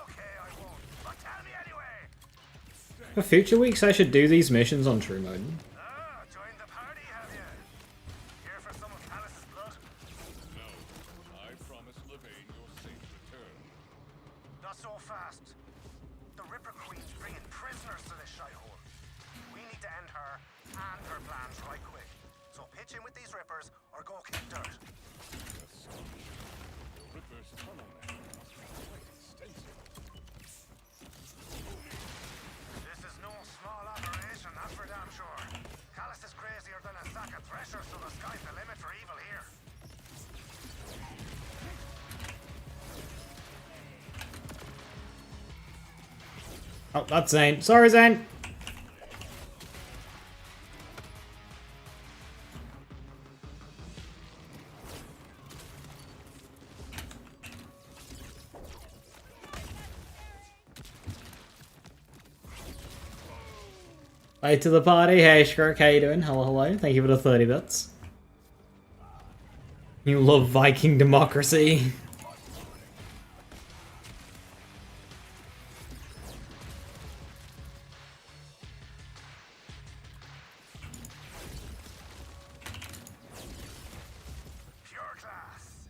Okay, I won't, but tell me anyway. For future weeks, I should do these missions on true mode. Ah, joined the party, have you? Here for some of Callus' blood? No, I promise Levane your safe return. Not so fast. The Ripper Queen's bringing prisoners to this shithole. We need to end her and her plans right quick. So pitch in with these Rippers or go kick dirt. Astonishing. The Ripper's tunnel network must be quite extensive. This is no small operation, that's for damn sure. Callus is crazier than a sack of threshers, so the sky's the limit for evil here. Oh, that's Zane. Sorry, Zane. Late to the party. Hey, Shirk, how you doing? Hello, hello. Thank you for the 30 bits. You love Viking democracy. Pure class.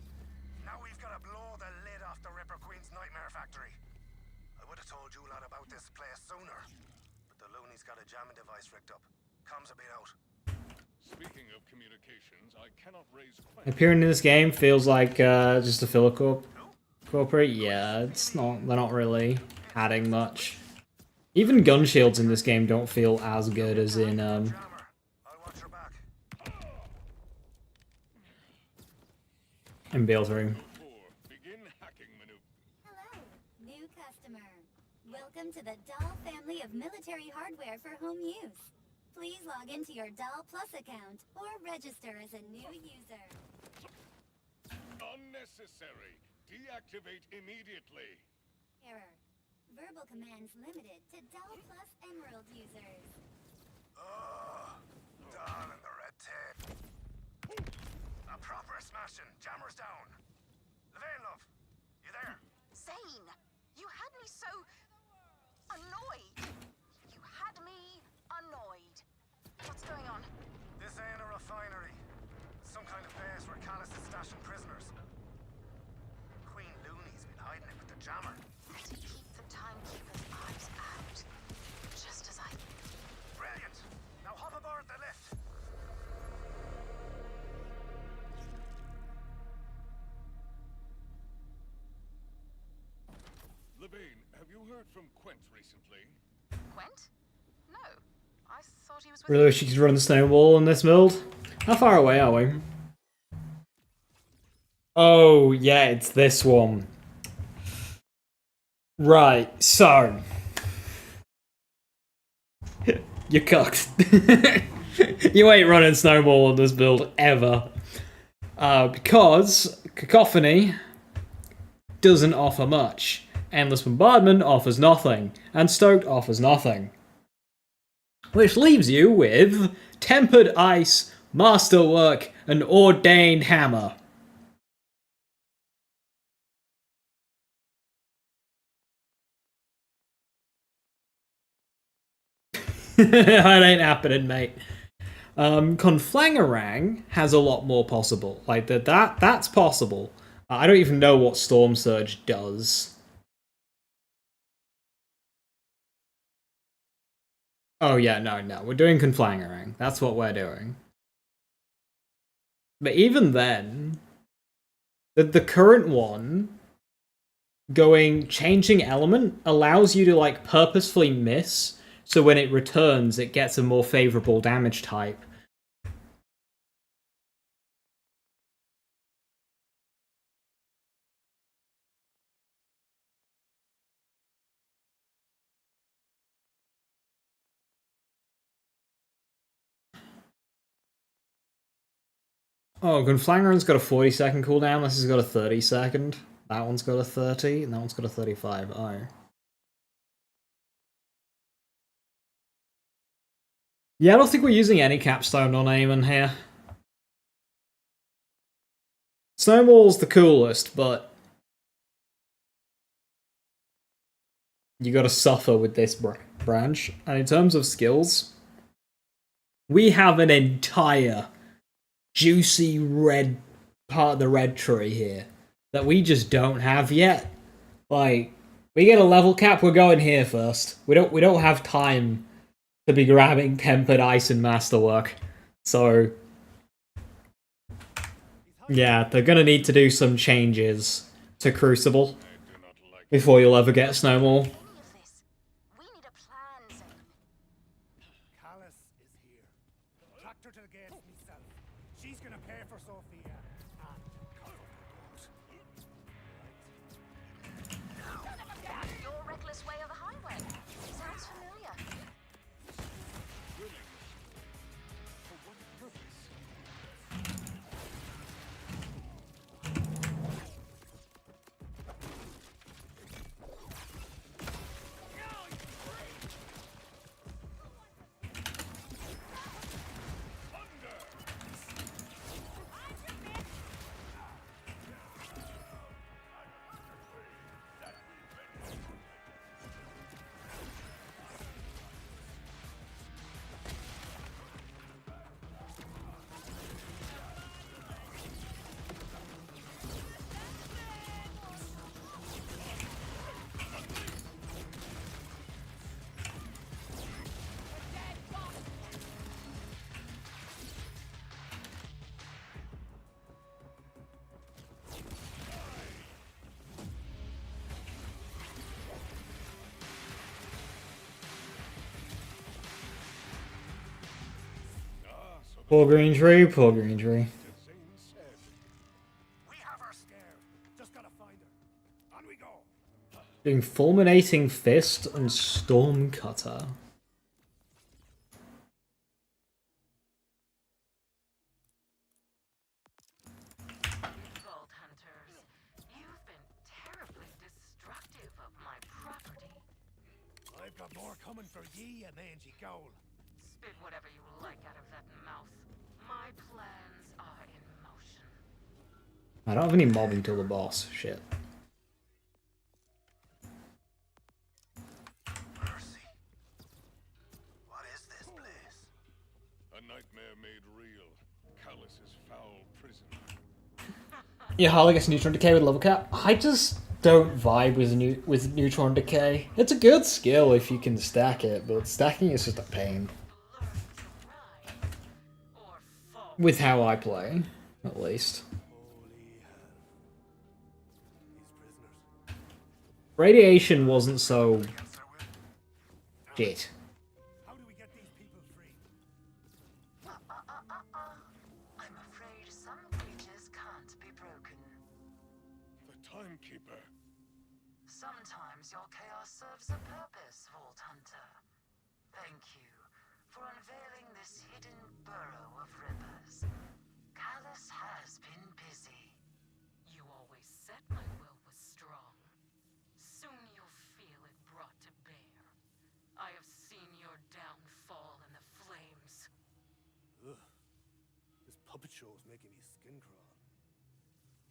Now we've got to blow the lid off the Ripper Queen's nightmare factory. I would have told you lot about this place sooner, but the loony's got a jamming device rigged up. Comms a bit out. Speaking of communications, I cannot raise questions. Appearing in this game feels like just a filler corporate. Yeah, it's not. They're not really adding much. Even gun shields in this game don't feel as good as in Jammer, I'll watch your back. in Bale's room. Begin hacking maneuver. Hello, new customer. Welcome to the Doll family of military hardware for home use. Please log into your Dell Plus account or register as a new user. Unnecessary. Deactivate immediately. Error. Verbal commands limited to Dell Plus Emerald users. Oh, down in the red tape. A proper smashing. Jammers down. Levain, love. You there? Zane, you had me so annoyed. You had me annoyed. What's going on? This ain't a refinery. Some kind of base where Callus is stashing prisoners. Queen Looney's been hiding it with the jammer. To keep the timekeeper's eyes out. Just as I... Brilliant. Now hop aboard the lift. Levain, have you heard from Quent recently? Quent? No. I thought he was with... Really wish you could run snowball in this build. How far away are we? Oh, yeah, it's this one. Right, so... You're cooked. You ain't running snowball in this build, ever. Because Cacophony doesn't offer much. Endless Bombardment offers nothing. And Stoked offers nothing. Which leaves you with Tempered Ice, Masterwork, and Ordained Hammer. That ain't happening, mate. Conflangerang has a lot more possible. Like that's possible. I don't even know what Storm Surge does. Oh yeah, no, we're doing Conflangerang. That's what we're doing. But even then, the current one changing element allows you to like purposefully miss. So when it returns, it gets a more favorable damage type. Oh, Gunflanger's got a 40-second cooldown. This has got a 30-second. That one's got a 30, and that one's got a 35. Oh. Yeah, I don't think we're using any capstone on Eamon here. Snowball's the coolest, but you gotta suffer with this branch. And in terms of skills, we have an entire juicy red part of the red tree here that we just don't have yet. Like, we get a level cap, we're going here first. We don't have time to be grabbing Tempered Ice and Masterwork. So yeah, they're gonna need to do some changes to Crucible before you'll ever get Snowball. Any of this. We need a plan, Zane. Callus is here. Tracked her to the gates myself. She's gonna pay for Sophia and cover the Your reckless way of the highway. Sounds familiar. For what purpose? Poor green tree, poor green tree. We have her scared. Just gotta find her. On we go. Doing Fulminating Fist and Storm Cutter. I've got more coming for ye, you mangy goal. Spit whatever you like out of that mouth. My plans are in motion. I don't have any mobbing till the boss. Shit. Mercy. What is this place? A nightmare made real. Callus's foul prison. Yeah, Harley gets neutron decay with level cap. I just don't vibe with neutron decay. It's a good skill if you can stack it, but stacking is just a pain. Learn to ride or fall. With how I play, at least. Holy hell. These prisoners. Radiation wasn't so Against their will. shit. How do we get these people free? I'm afraid some creatures can't be broken. The Timekeeper. Sometimes your chaos serves a purpose, Vault Hunter. Thank you for unveiling this hidden burrow of rivers. Callus has been busy. You always said my will was strong. Soon you'll feel it brought to bear. I have seen your downfall in the flames. Ugh. This puppet show is making me skin crawl.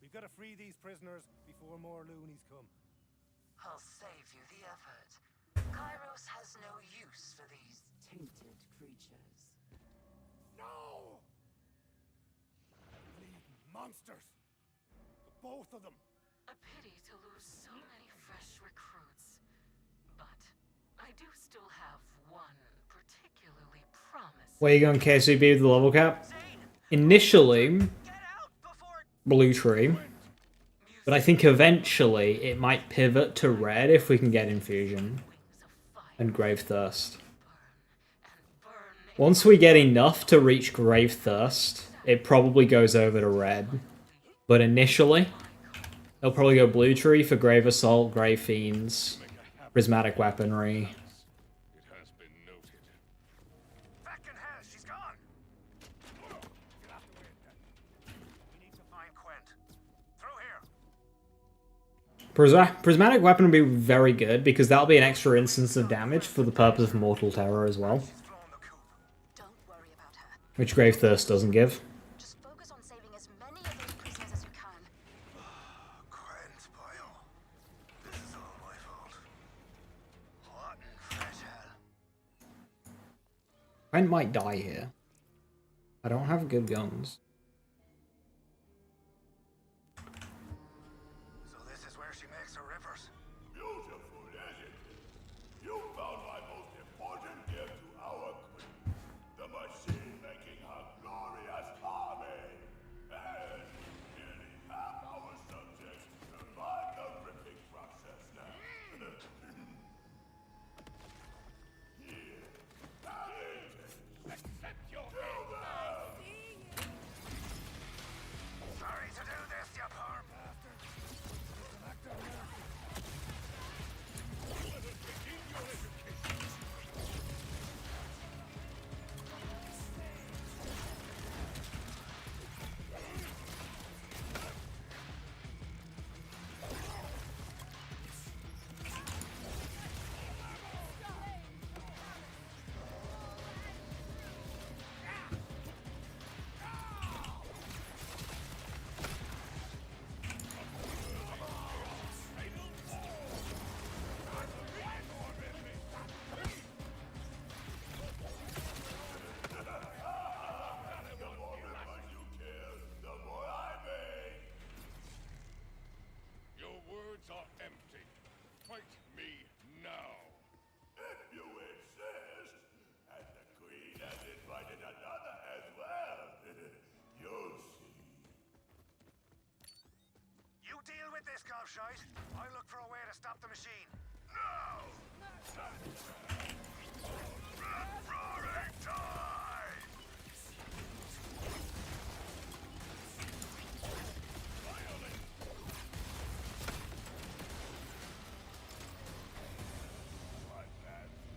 We've got to free these prisoners before more loonies come. I'll save you the effort. Kairos has no use for these tainted creatures. No! Bleeding monsters! The both of them! A pity to lose so many fresh recruits. But I do still have one particularly promising. Where you going, KCB, with the level cap? Initially, blue tree. But I think eventually it might pivot to red if we can get infusion and grave thirst. Once we get enough to reach grave thirst, it probably goes over to red. But initially, it'll probably go blue tree for grave assault, grave fiends, prismatic weaponry. It has been noted. Back in hell, she's gone! Get out the way then. We need to find Quent. Through here! Prismatic weapon would be very good because that'll be an extra instance of damage for the purpose of mortal terror as well, She's flown the coop. Don't worry about her. which grave thirst doesn't give. Just focus on saving as many of those prisoners as you can. Quent, boyo. This is all my fault. What in fresh hell? Brent might die here. I don't have good guns. So this is where she makes her rippers. Beautiful, isn't it? You found my most important gift to our queen. The machine making her glorious army. And nearly half our subjects survive the ripping process now. Here, have it. Accept your Sorry to do this, you poor bastard. It's an act of mercy. Your words are empty. Fight me now. If you insist, and the queen has invited another as well. You'll see. You deal with this, gobshite. I'll look for a way to stop the machine. No! Roaring tide!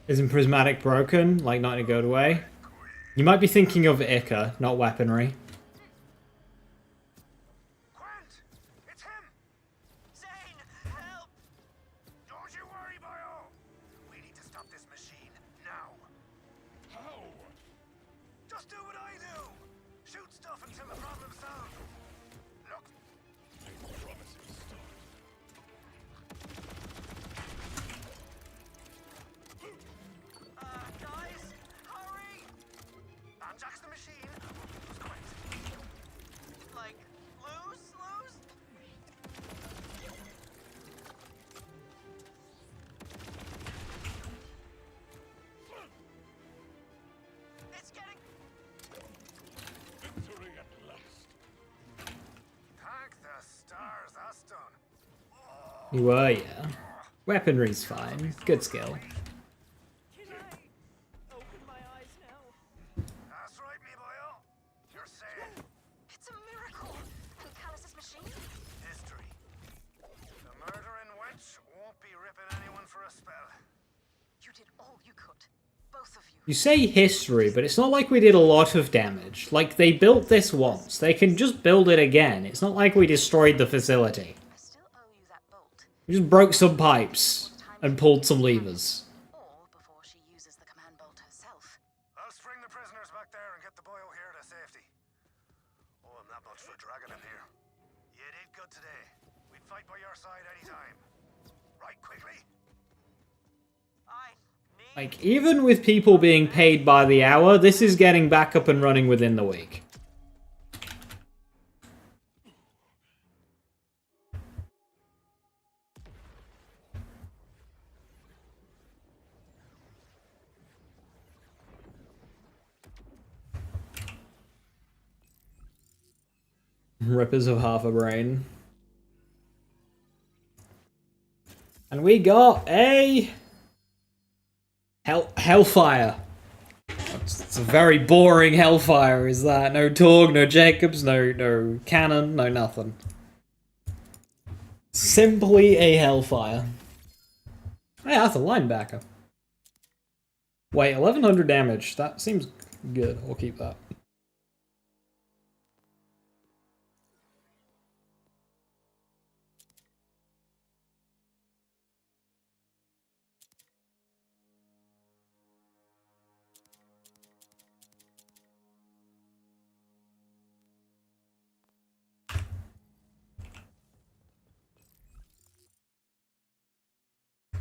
Isn't prismatic broken? Like not in a good way? You might be thinking of Ica, not weaponry. Quent! It's him! Zane, help! Don't you worry, boyo! We need to stop You were, yeah. Weaponry's fine. Good skill. Can I open my eyes now? That's right, me boyo. You're safe. It's a miracle. And Callus's machine? History. The murdering wench won't be ripping anyone for a spell. You did all you could. Both of you. You say history, but it's not like we did a lot of damage. Like, they built this once. They can just build it again. It's not like we destroyed the facility. I still owe you that bolt. We just broke some pipes and pulled some levers. Or before she uses the command bolt herself. I'll string the prisoners back there and get the boyo here to safety. Oh, I'm not much for dragging him here. You did good today. We'd fight by your side anytime. Right, quickly. I need Like, even with people being paid by the hour, this is getting back up and running within the week. Rippers of half a brain. And we got a Hellfire. It's a very boring Hellfire, is that? No Torg, no Jacobs, no cannon, no nothing. Simply a Hellfire. Yeah, that's a linebacker. Wait, 1100 damage. That seems good. I'll keep that.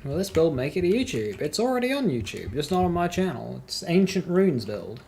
Will this build make it to YouTube? It's already on YouTube, just not on my channel. It's Ancient Runes build.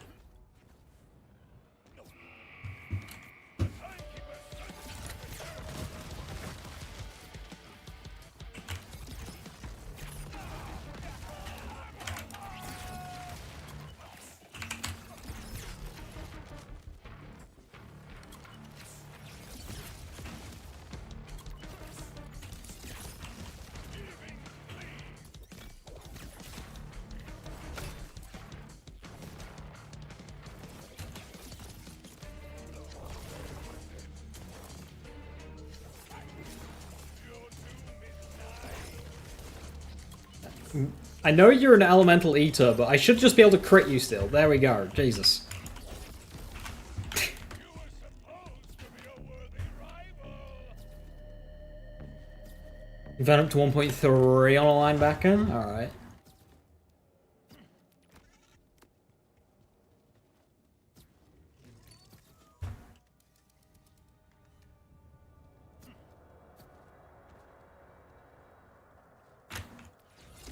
I know you're an elemental eater, but I should just be able to crit you still. There we go. Jesus. You've up to 1.3 on a linebacker? Alright.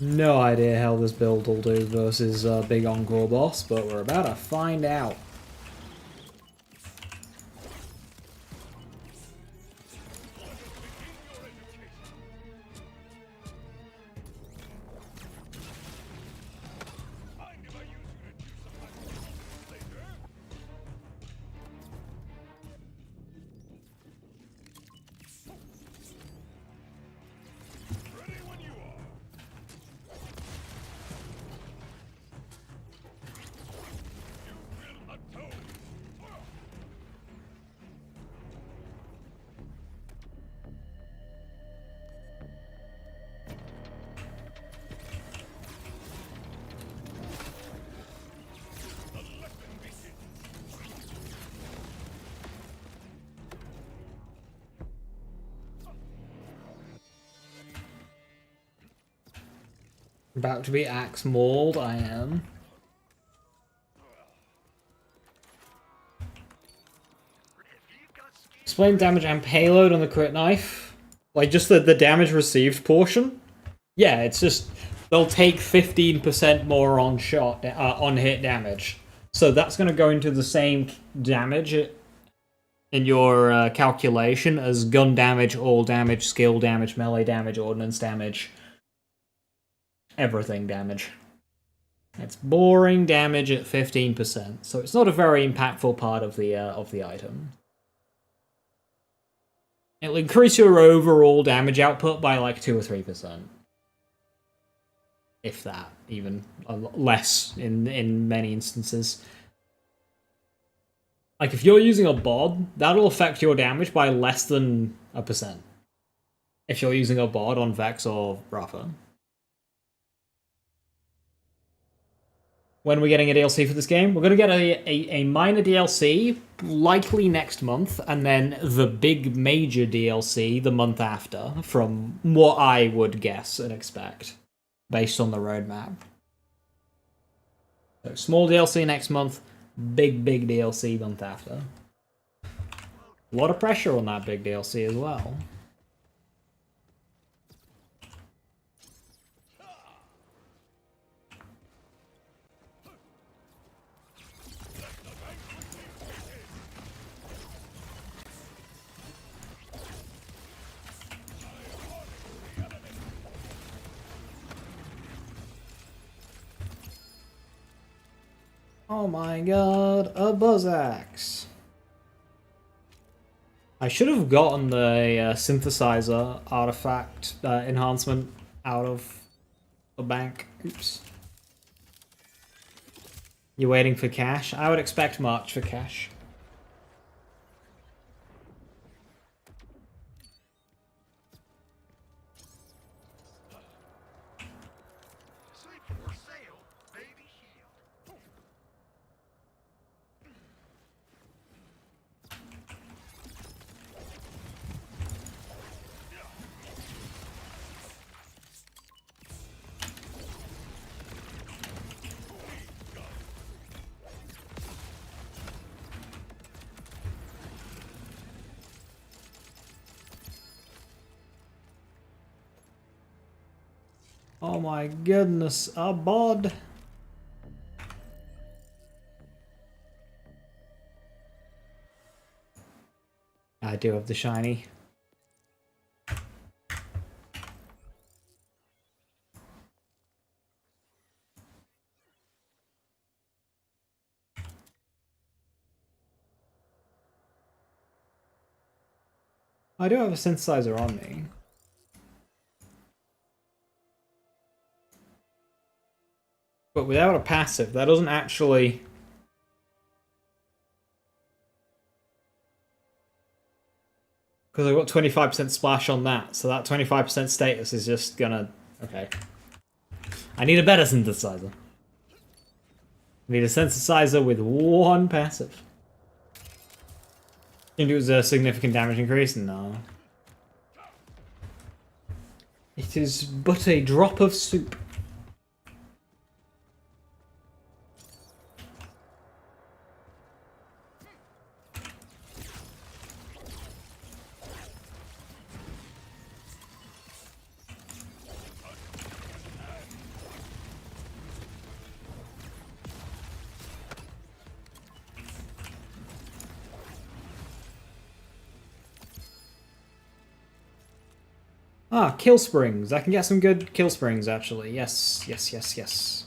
No idea how this build will do versus Big Encore Boss, but we're about to find out. About to be axe mauled, I am. Explain damage and payload on the crit knife. Like, just the damage received portion? Yeah, it's just, they'll take 15% more on shot, on hit damage. So that's going to go into the same damage in your calculation as gun damage, all damage, skill damage, melee damage, ordnance damage. Everything damage. It's boring damage at 15%, so it's not a very impactful part of the item. It'll increase your overall damage output by like 2 or 3%. If that, even less in many instances. Like, if you're using a bod, that'll affect your damage by less than 1%. If you're using a bod on Vex or Rafa. When are we getting a DLC for this game? We're going to get a minor DLC, likely next month, and then the big major DLC the month after, from what I would guess and expect, based on the roadmap. So, small DLC next month, big DLC month after. A lot of pressure on that big DLC as well. Oh my god, a buzz axe. I should have gotten the synthesizer artifact enhancement out of the bank. Oops. You're waiting for cash? I would expect March for cash. Oh my goodness, a bod. I do have the shiny. I do have a synthesizer on me. But without a passive, that doesn't actually... Because I've got 25% splash on that, so that 25% status is just gonna... Okay. I need a better synthesizer. I need a synthesizer with 1 passive. Think it was a significant damage increase? No. It is but a drop of soup. Ah, kill springs. I can get some good kill springs, actually. Yes, yes, yes, yes.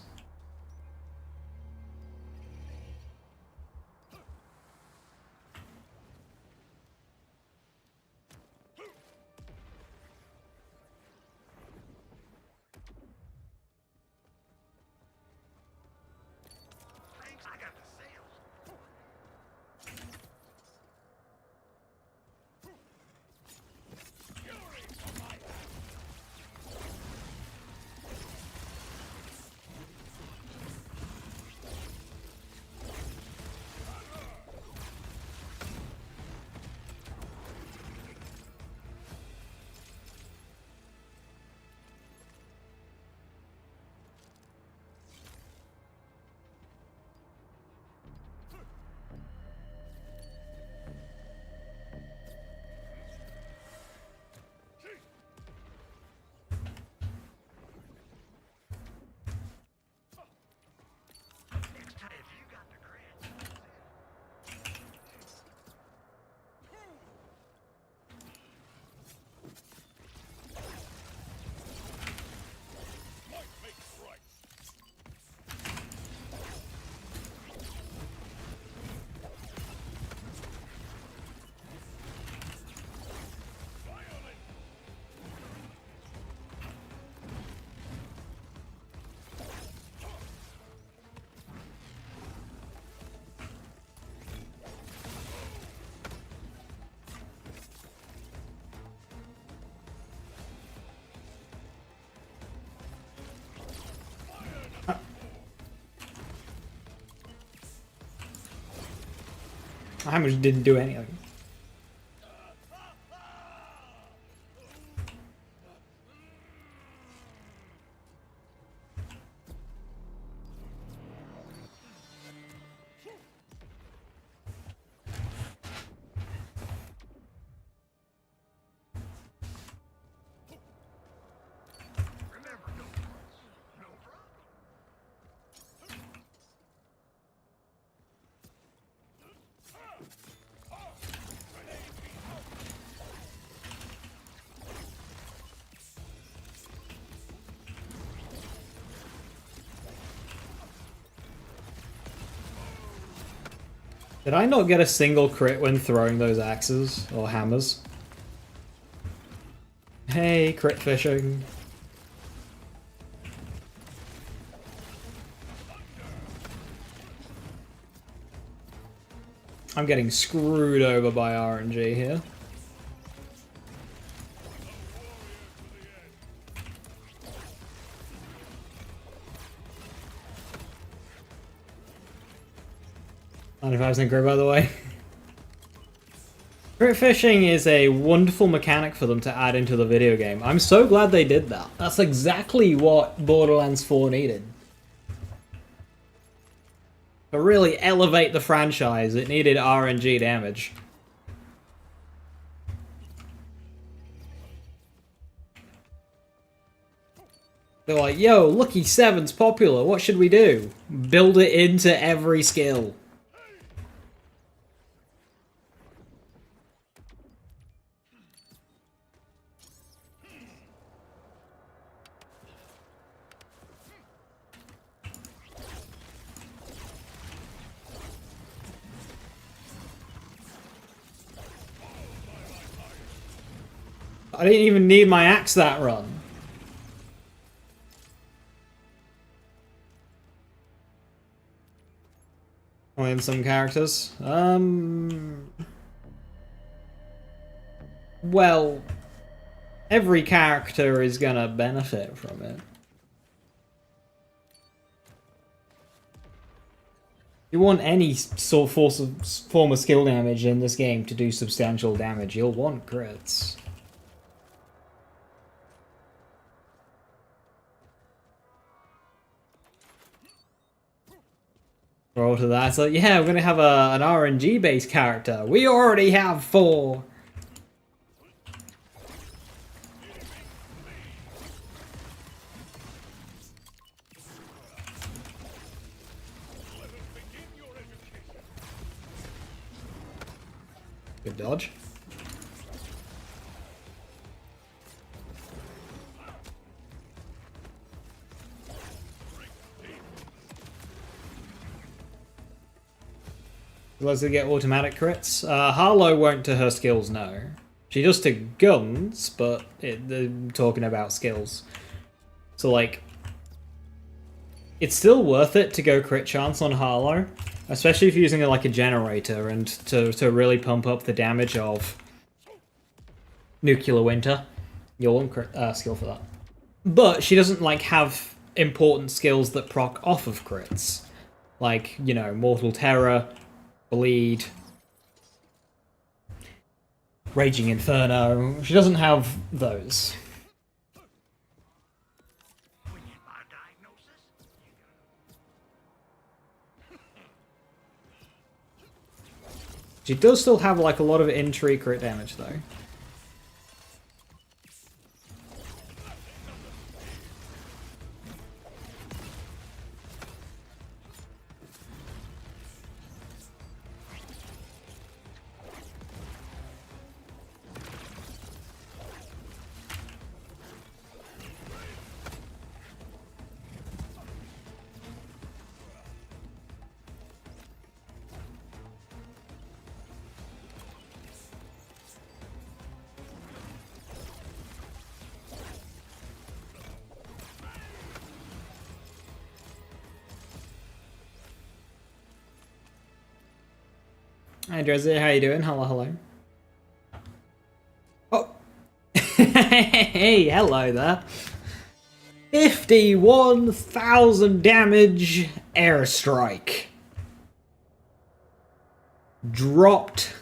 Hammer didn't do anything. Did I not get a single crit when throwing those axes or hammers? Hey, crit fishing. I'm getting screwed over by RNG here. $95 crit, by the way. Crit fishing is a wonderful mechanic for them to add into the video game. I'm so glad they did that. That's exactly what Borderlands 4 needed. To really elevate the franchise, it needed RNG damage. They're like, yo, Lucky 7's popular, what should we do? Build it into every skill. I didn't even need my axe that run. Only in some characters. Well, every character is gonna benefit from it. If you want any sort of form of skill damage in this game to do substantial damage, you'll want crits. Roll to that. So yeah, we're gonna have an RNG based character. We already have 4. Good dodge. Does it get automatic crits? Harlow won't to her skills, no. She does to guns, but they're talking about skills. So, like, it's still worth it to go crit chance on Harlow, especially if you're using it like a generator and to really pump up the damage of Nuclear Winter. You'll want crit, skill for that. But she doesn't, like, have important skills that proc off of crits. Like, you know, Mortal Terror, Bleed, Raging Inferno. She doesn't have those. She does still have like a lot of in-tree crit damage though. Hi Drizzy, how you doing? Hello, hello. Oh! Hey, hello there. 51,000 damage airstrike. dropped,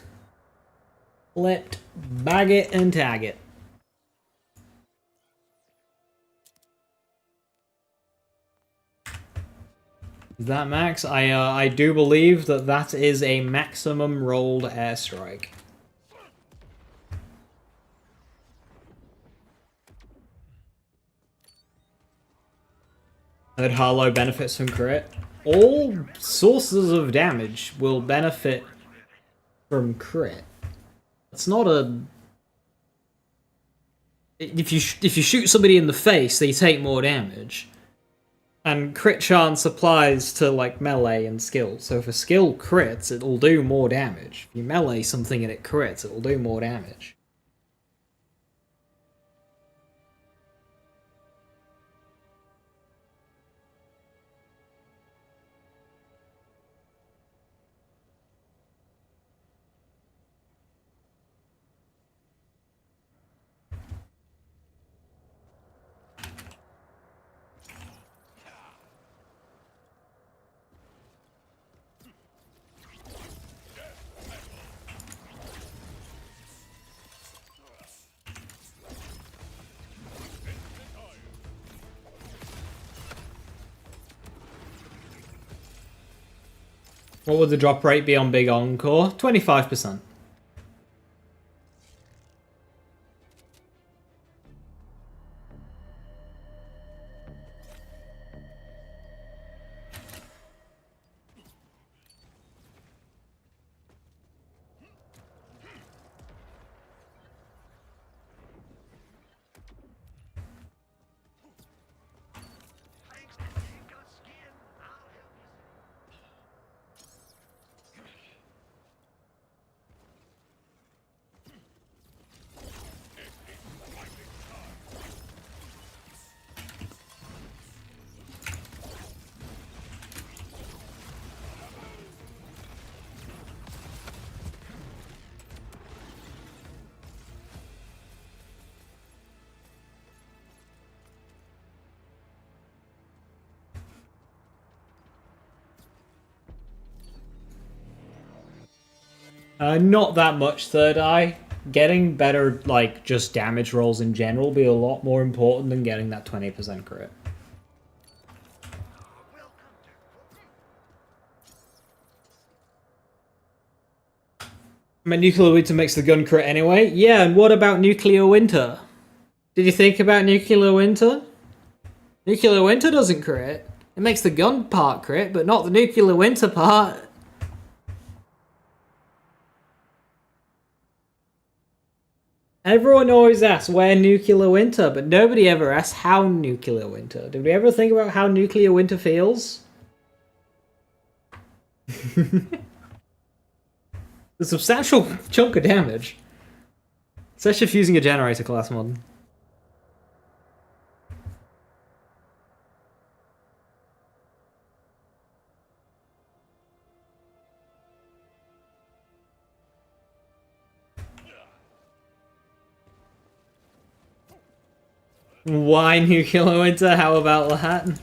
flipped, bag it, and tag it. Is that max? I do believe that that is a maximum rolled airstrike. Heard Harlow benefits from crit. All sources of damage will benefit from crit. It's not a... If you shoot somebody in the face, they take more damage. And crit chance applies to, like, melee and skill. So if a skill crits, it'll do more damage. If you melee something and it crits, it'll do more damage. What would the drop rate be on Big Encore? 25%. Not that much Third Eye. Getting better, like, just damage rolls in general will be a lot more important than getting that 20% crit. I mean, Nuclear Winter makes the gun crit anyway. Yeah, and what about Nuclear Winter? Did you think about Nuclear Winter? Nuclear Winter doesn't crit. It makes the gun part crit, but not the Nuclear Winter part. Everyone always asks where Nuclear Winter, but nobody ever asks how Nuclear Winter. Did we ever think about how Nuclear Winter feels? A substantial chunk of damage. Especially if using a generator class mod. Why Nuclear Winter? How about that?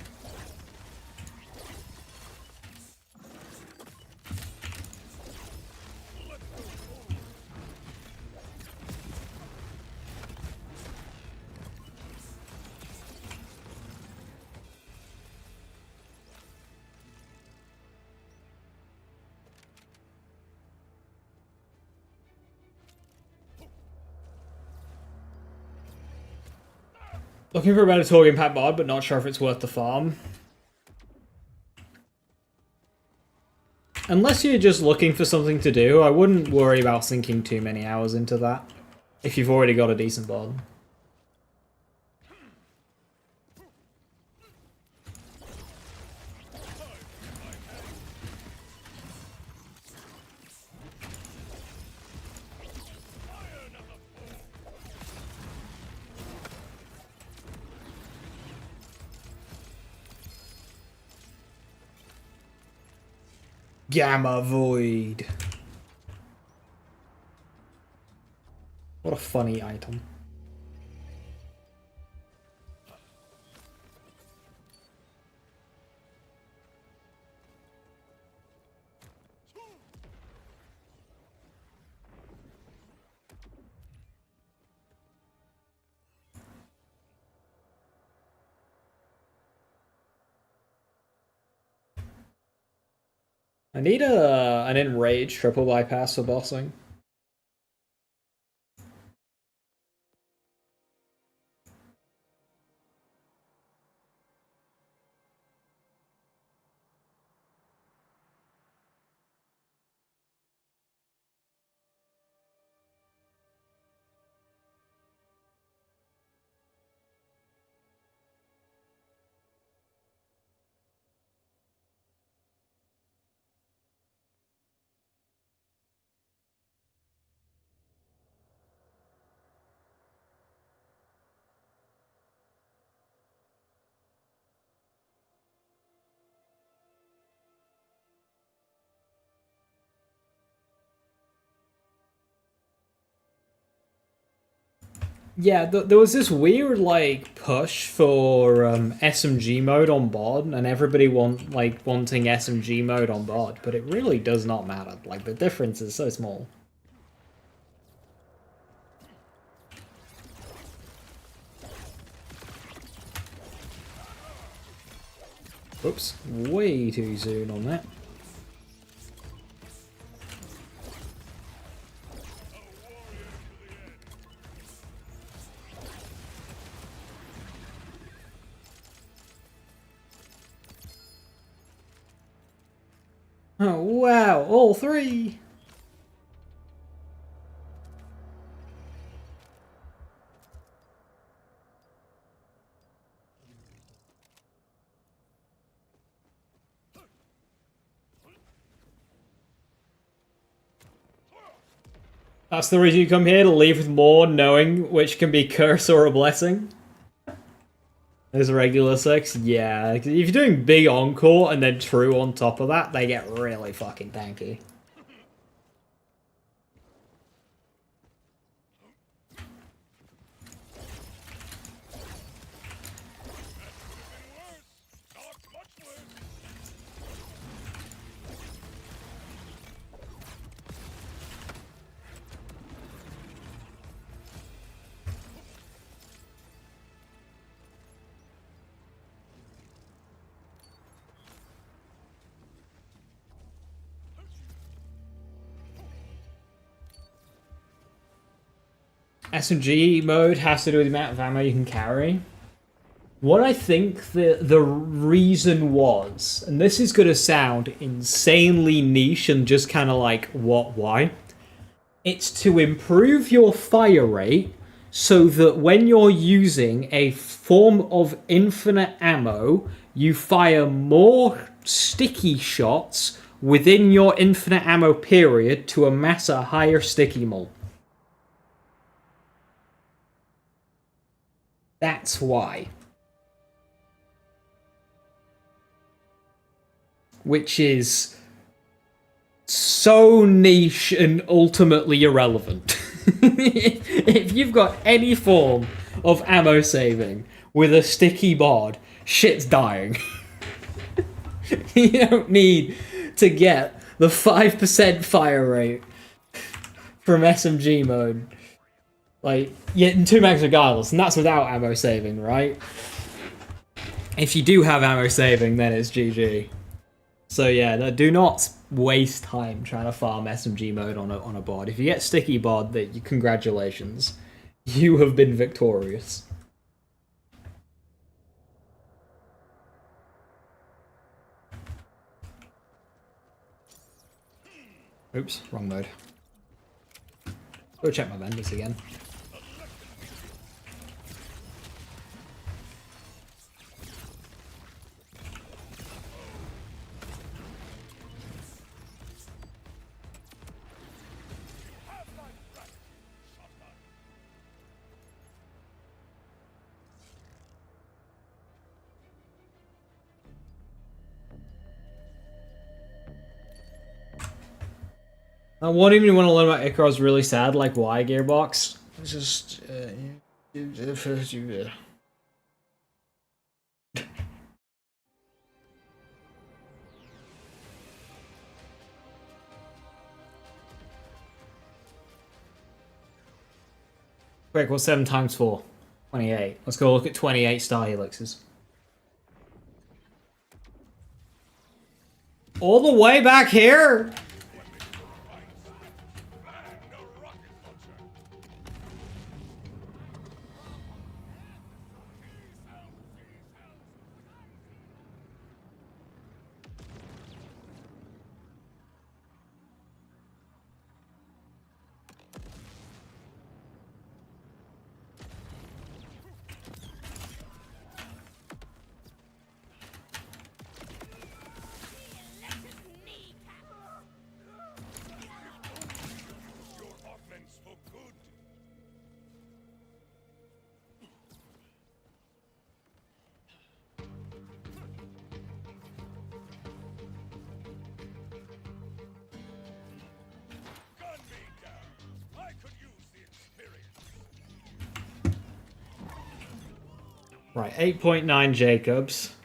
Looking for a better Torg Impact mod, but not sure if it's worth the farm. Unless you're just looking for something to do, I wouldn't worry about sinking too many hours into that. If you've already got a decent bod. Gamma Void. What a funny item. I need an enraged triple bypass for bossing. Yeah, there was this weird like push for SMG mode on bod, and everybody wanting SMG mode on bod, but it really does not matter. Like the difference is so small. Oops, way too soon on that. Oh wow, all three! That's the reason you come here, to leave with more, knowing which can be curse or a blessing. There's regular 6, yeah. If you're doing big encore and then true on top of that, they get really fucking tanky. SMG mode has to do with the amount of ammo you can carry. What I think the reason was, and this is going to sound insanely niche and just kind of like, why? It's to improve your fire rate so that when you're using a form of infinite ammo, you fire more sticky shots within your infinite ammo period to amass a higher sticky mult. That's why. Which is so niche and ultimately irrelevant. If you've got any form of ammo saving with a sticky bod, shit's dying. You don't need to get the 5% fire rate from SMG mode. Like, yeah, in 2 mags regardless, and that's without ammo saving, right? If you do have ammo saving, then it's GG. So yeah, do not waste time trying to farm SMG mode on a bod. If you get sticky bod, congratulations. You have been victorious. Oops, wrong mode. Go check my vendors again. I won't even want to learn about Icarus really sad, like why Gearbox? It's just Quick, what's 7 times 4? 28. Let's go look at 28 star helixes. All the way back here? Right, 8.9 Jacobs.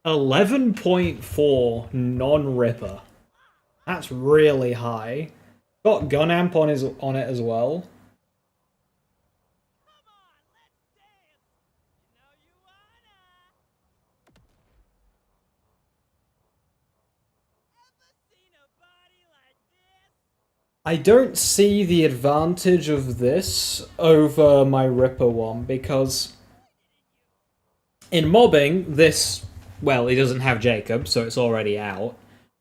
11.4 non-Ripper. That's really high. Got gun amp on it as well. I don't see the advantage of this over my Ripper one, because in mobbing, this, well, it doesn't have Jacob, so it's already out.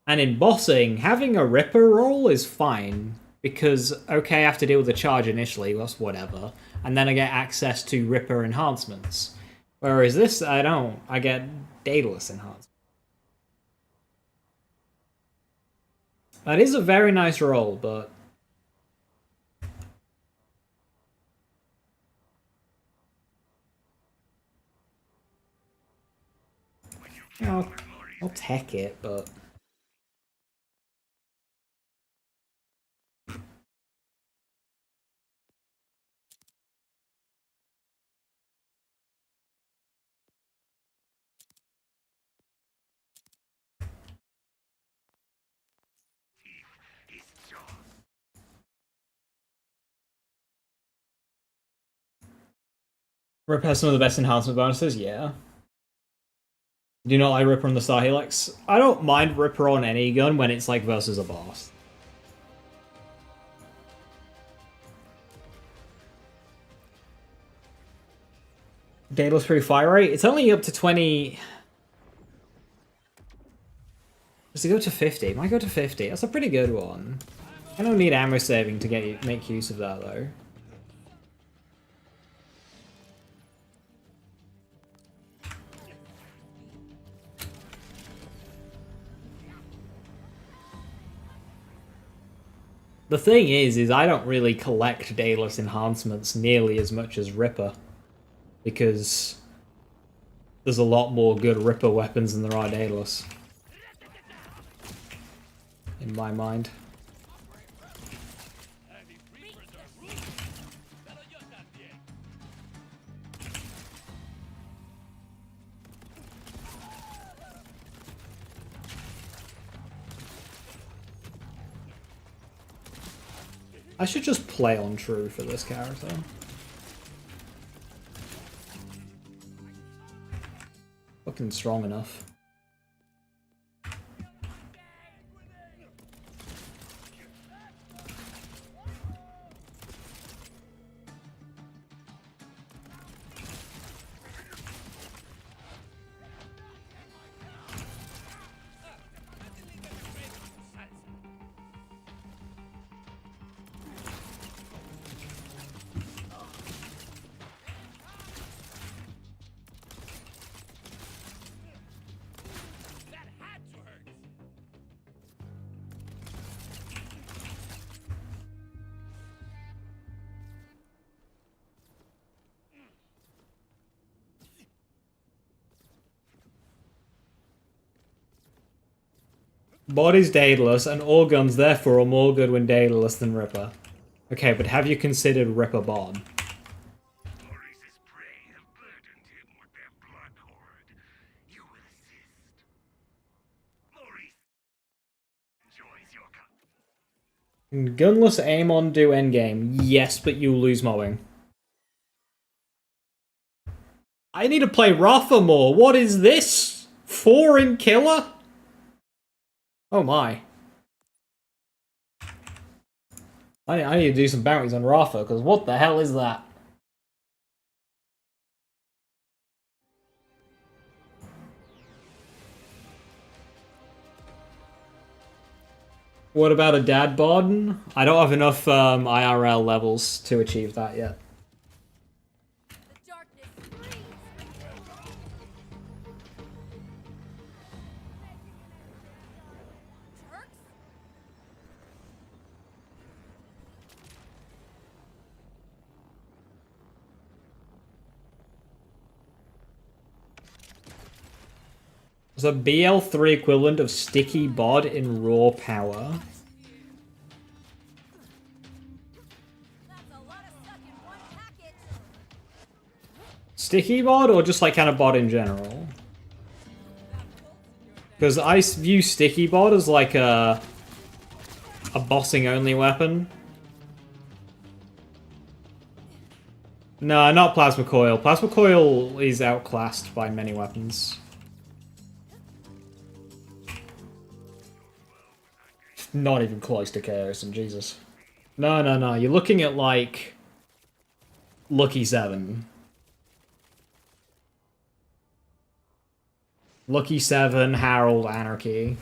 And in bossing, having a Ripper roll is fine, because, okay, I have to deal with the charge initially, that's whatever, and then I get access to Ripper enhancements. Whereas this, I don't. I get Daedalus enhancements. That is a very nice roll, but... I'll tech it, but... Ripper has some of the best enhancement bonuses, yeah. Do you not like Ripper on the Star Helix? I don't mind Ripper on any gun when it's like versus a boss. Daedalus free fire rate? It's only up to 20... Does it go to 50? It might go to 50. That's a pretty good one. I don't need ammo saving to make use of that, though. The thing is I don't really collect Daedalus enhancements nearly as much as Ripper, because there's a lot more good Ripper weapons than there are Daedalus, in my mind. I should just play on True for this character. Fucking strong enough. Body's Daedalus, and all guns therefore are more good when Daedalus than Ripper. Okay, but have you considered Ripper Bod? Maurice's prey have burdened him with their blood horde. You will assist. Maurice enjoys your company. Gunless aim on do endgame. Yes, but you lose mowing. I need to play Rafa more. What is this 4 in killer? Oh my. I need to do some bounties on Rafa, because what the hell is that? What about a dad bod? I don't have enough IRL levels to achieve that yet. Is a BL3 equivalent of sticky bod in raw power? Sticky bod or just like kind of bod in general? Because I view sticky bod as like a bossing only weapon. No, not plasma coil. Plasma coil is outclassed by many weapons. Not even close to Chaos and Jesus. No. You're looking at like Lucky 7. Lucky 7, Harold, Anarchy.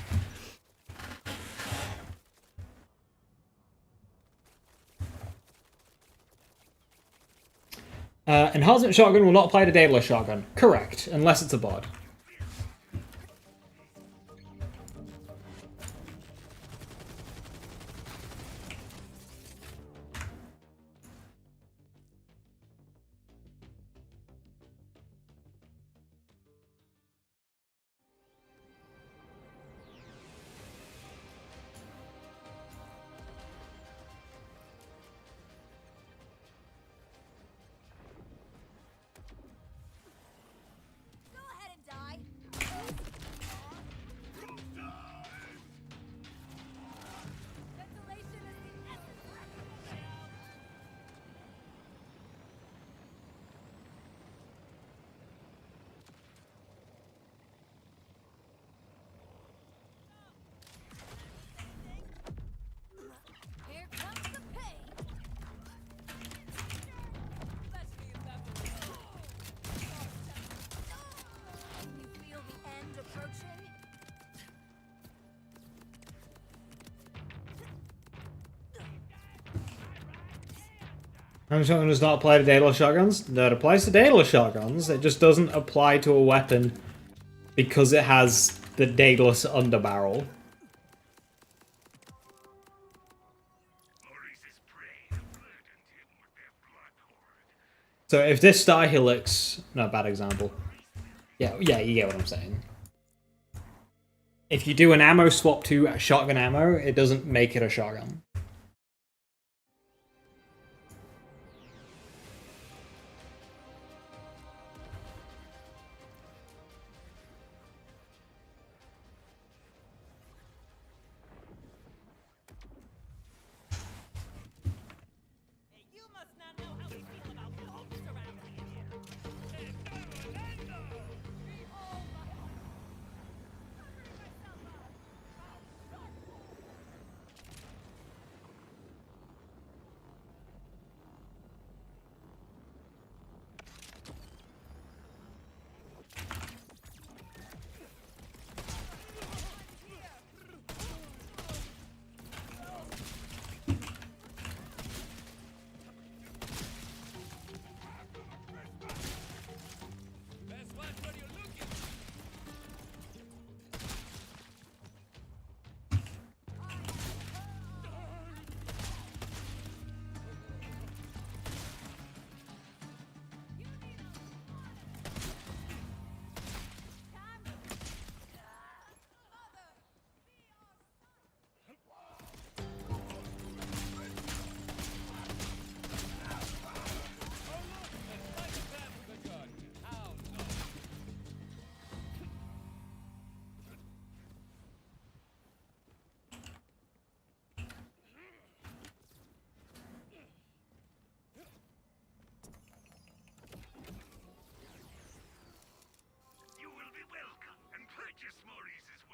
Enhancement shotgun will not apply to Daedalus shotgun. Correct, unless it's a bod. Shotgun does not apply to Daedalus shotguns. No, it applies to Daedalus shotguns. It just doesn't apply to a weapon because it has the Daedalus underbarrel. So if this Star Helix... No, bad example. Yeah, you get what I'm saying. If you do an ammo swap to shotgun ammo, it doesn't make it a shotgun.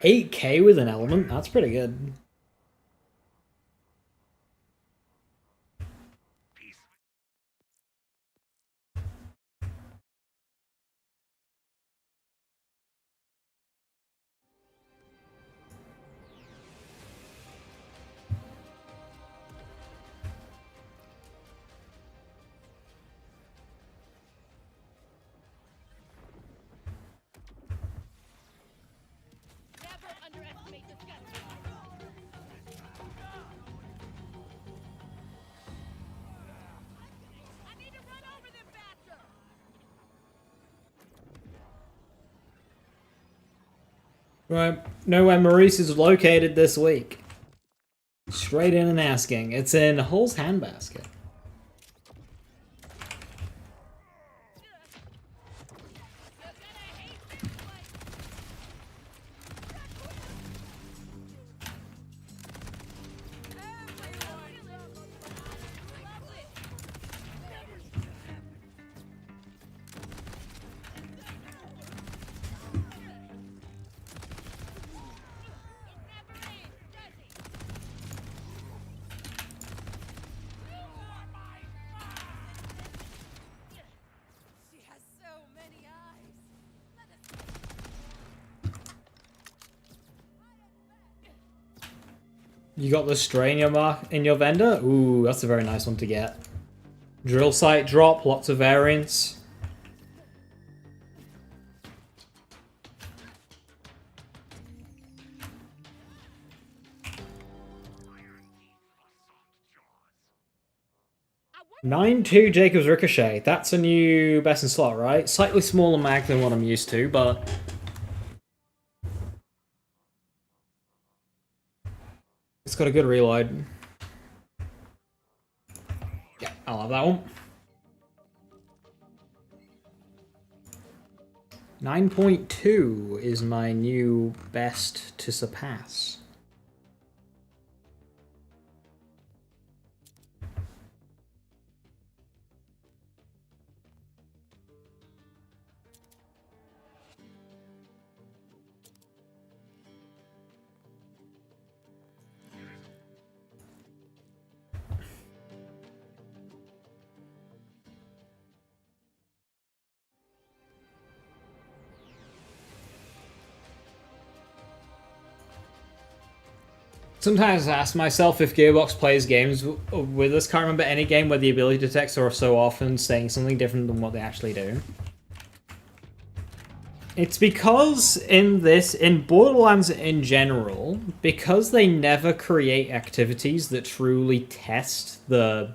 8K with an element? That's pretty good. Right, know where Maurice is located this week. Straight in and asking. It's in Hull's handbasket. You got the stray in your vendor? Ooh, that's a very nice one to get. Drill site drop, lots of variants. (9-2) Jacob's Ricochet. That's a new best in slot, right? Slightly smaller mag than what I'm used to, but it's got a good reload. Yeah, I'll have that one. 9.2 is my new best to surpass. Sometimes I ask myself if Gearbox plays games with us. Can't remember any game where the ability detects are so often saying something different than what they actually do. It's because in Borderlands in general, because they never create activities that truly test the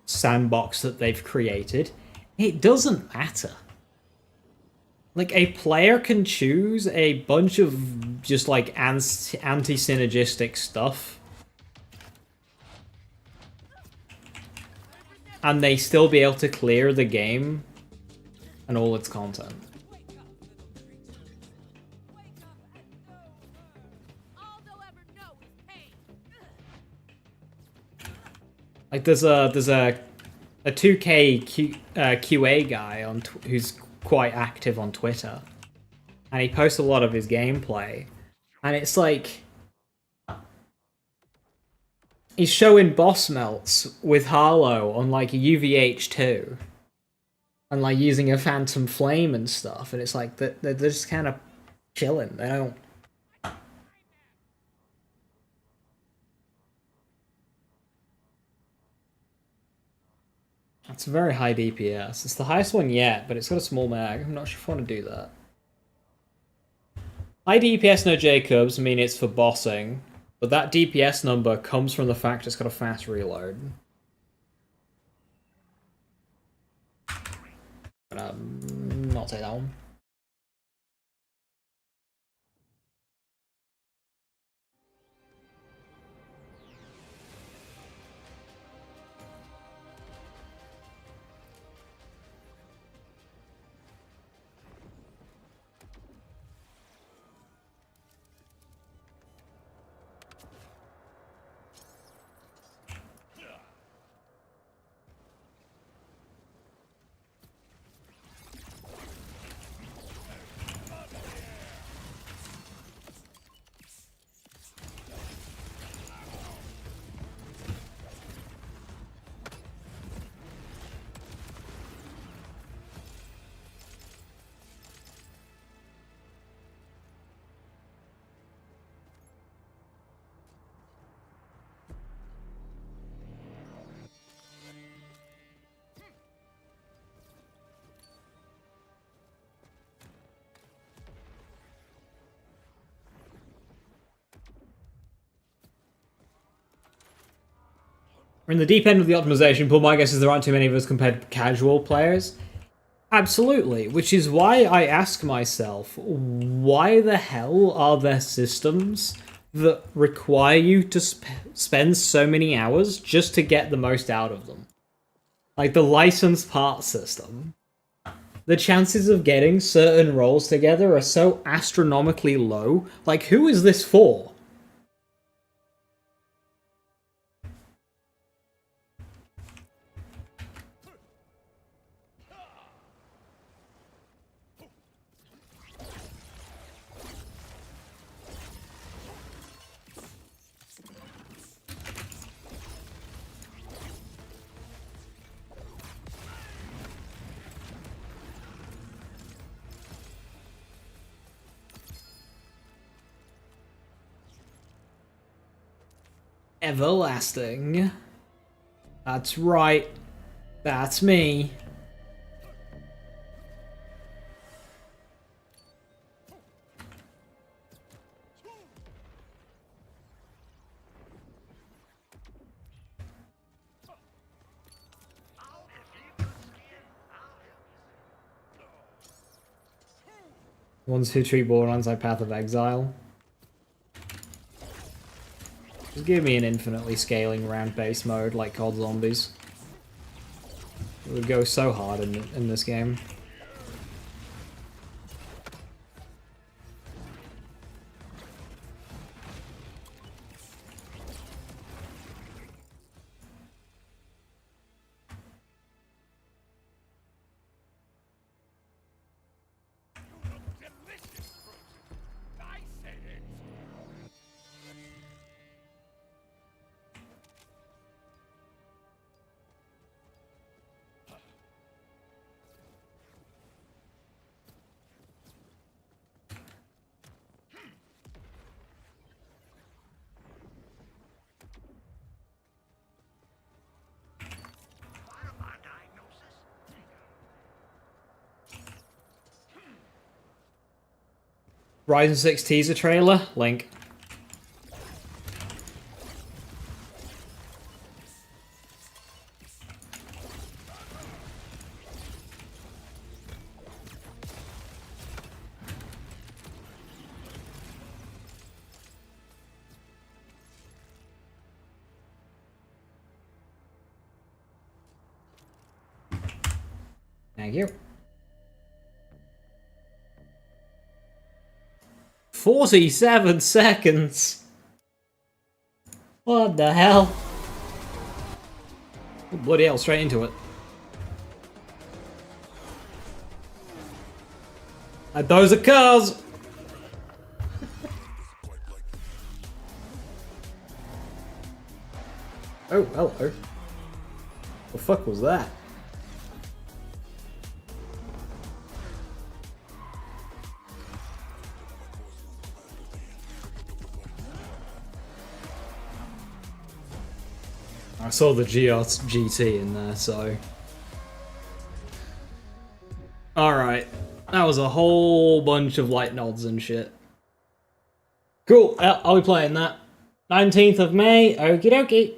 sandbox that they've created, it doesn't matter. Like, a player can choose a bunch of just, like, anti-synergistic stuff, and they still be able to clear the game and all its content. Like, there's a 2K QA guy on who's quite active on Twitter, and he posts a lot of his gameplay, and it's like he's showing boss melts with Harlow on like UVH2 and like using a phantom flame and stuff, and it's like they're just kind of chilling. They don't. It's a very high DPS. It's the highest one yet, but it's got a small mag. I'm not sure if I want to do that. High DPS no Jacobs mean it's for bossing, but that DPS number comes from the fact it's got a fast reload. But I'll take that one. We're in the deep end of the optimization pool. My guess is there aren't too many of us compared to casual players. Absolutely, which is why I ask myself, why the hell are there systems that require you to spend so many hours just to get the most out of them? Like the license part system. The chances of getting certain roles together are so astronomically low. Like, who is this for? Everlasting. That's right. That's me. Ones who treat Borderlands like Path of Exile. Just give me an infinitely scaling round base mode like COD Zombies. It would go so hard in this game. Ryzen 6 teaser trailer, link. Thank you. 47 seconds. What the hell? Oh, bloody hell, straight into it. Those are cars! Oh, hello. The fuck was that? I saw the GT in there, so... Alright. That was a whole bunch of light nods and shit. Cool, I'll be playing that. 19th of May, okie dokie.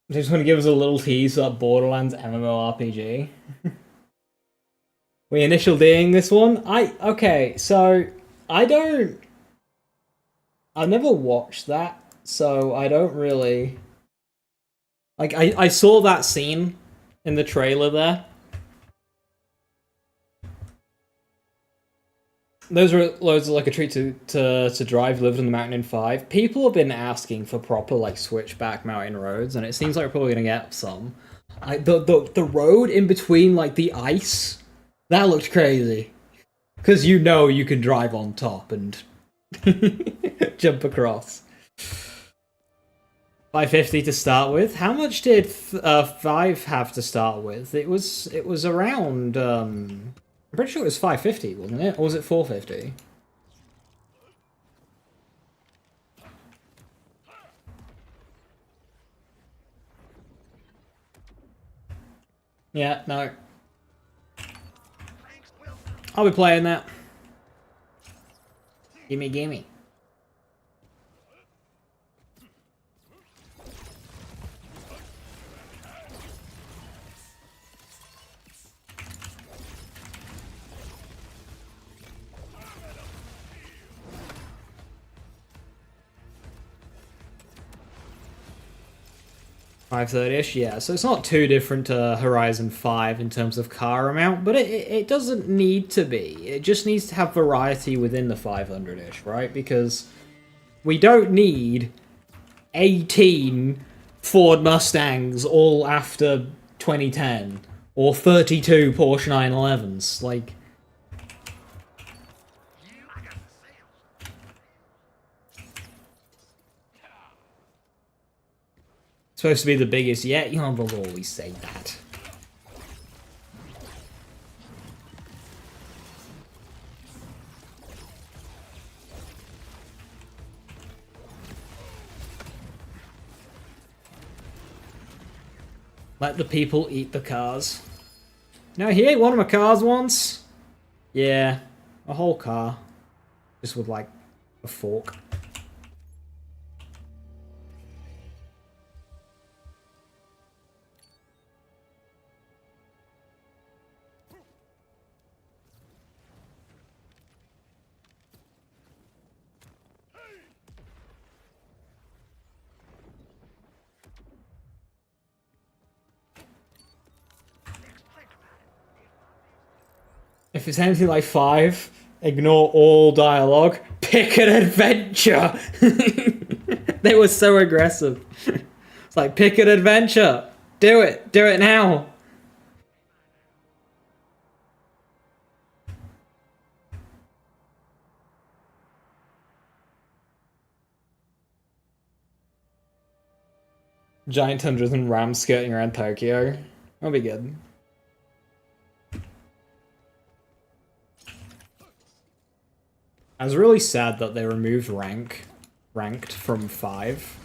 Just want to give us a little tease of Borderlands MMORPG. We initial D'ing this one? Okay, so I've never watched that, so I don't really... Like, I saw that scene in the trailer there. Those were loads of like a treat to drive, lived in the mountain in 5. People have been asking for proper like switchback mountain roads, and it seems like we're probably gonna get some. Like the road in between like the ice, that looked crazy. Cause you know you can drive on top and jump across. 550 to start with. How much did 5 have to start with? It was around I'm pretty sure it was 550, wasn't it? Or was it 450? Yeah, no. I'll be playing that. Gimme, gimme. $530-ish, yeah. So it's not too different to Horizon 5 in terms of car amount, but it doesn't need to be. It just needs to have variety within the 500-ish, right? Because we don't need 18 Ford Mustangs all after 2010, or 32 Porsche 911s. Like, supposed to be the biggest yet. You know, they'll always say that. Let the people eat the cars. No, he ate one of my cars once. Yeah, a whole car. Just with, like, a fork. If it's anything like 5, ignore all dialogue. Pick an adventure! They were so aggressive. It's like, pick an adventure! Do it! Do it now! Giant tundras and rams skirting around Tokyo. That'll be good. I was really sad that they removed ranked from 5.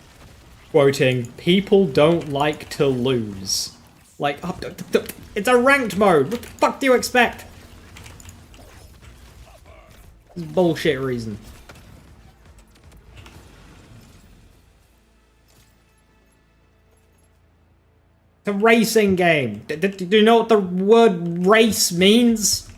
Quoting, people don't like to lose. Like, oh, it's a ranked mode! What the fuck do you expect? This is bullshit reason. It's a racing game. Do you know what the word race means?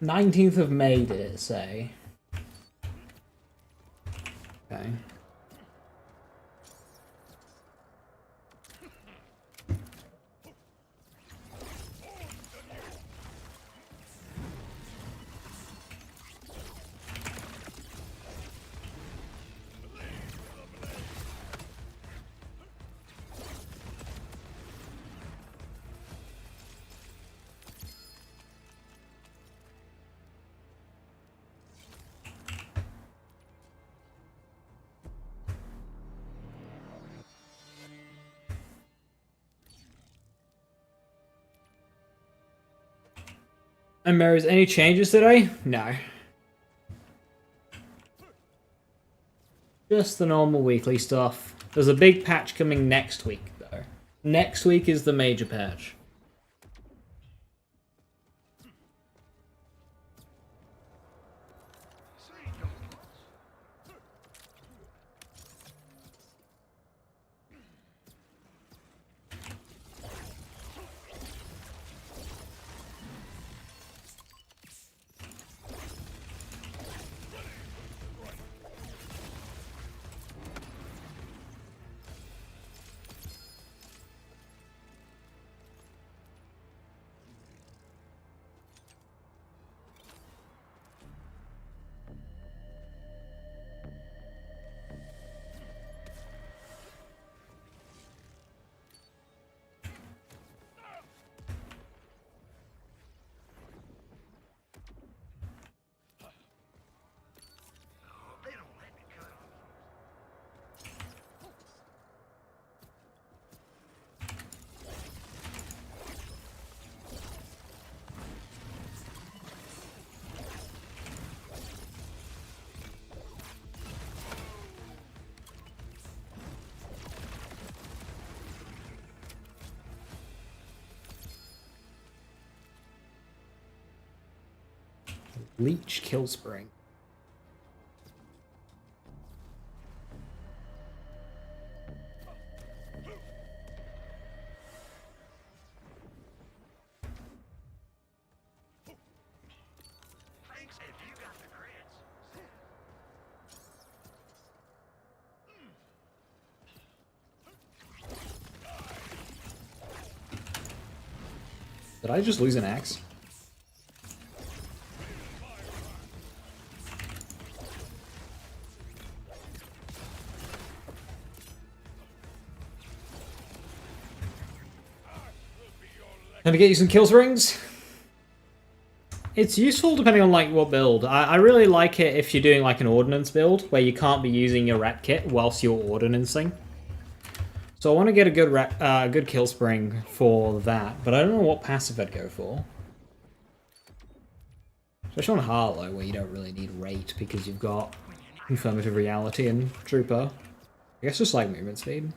"19th of May, did it say? Okay. And Mary's, any changes today? No. Just the normal weekly stuff. There's a big patch coming next week, though. Next week is the major patch. Leech Kill Spring. Thanks if you got the crits. Did I just lose an axe? Time to get you some kill springs. It's useful depending on like what build. I really like it if you're doing like an ordnance build where you can't be using your rat kit whilst you're ordnancing. So I want to get a good kill spring for that, but I don't know what passive I'd go for. Especially on Harlow, where you don't really need rate because you've got Confirmative Reality and Trooper. I guess just like movement speed.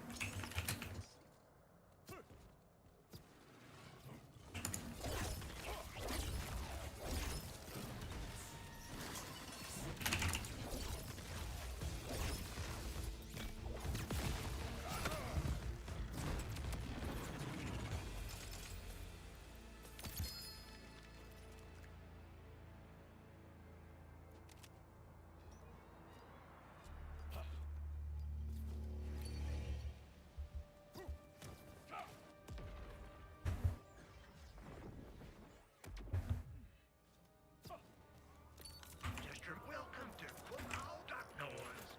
Welcome to loadout noise.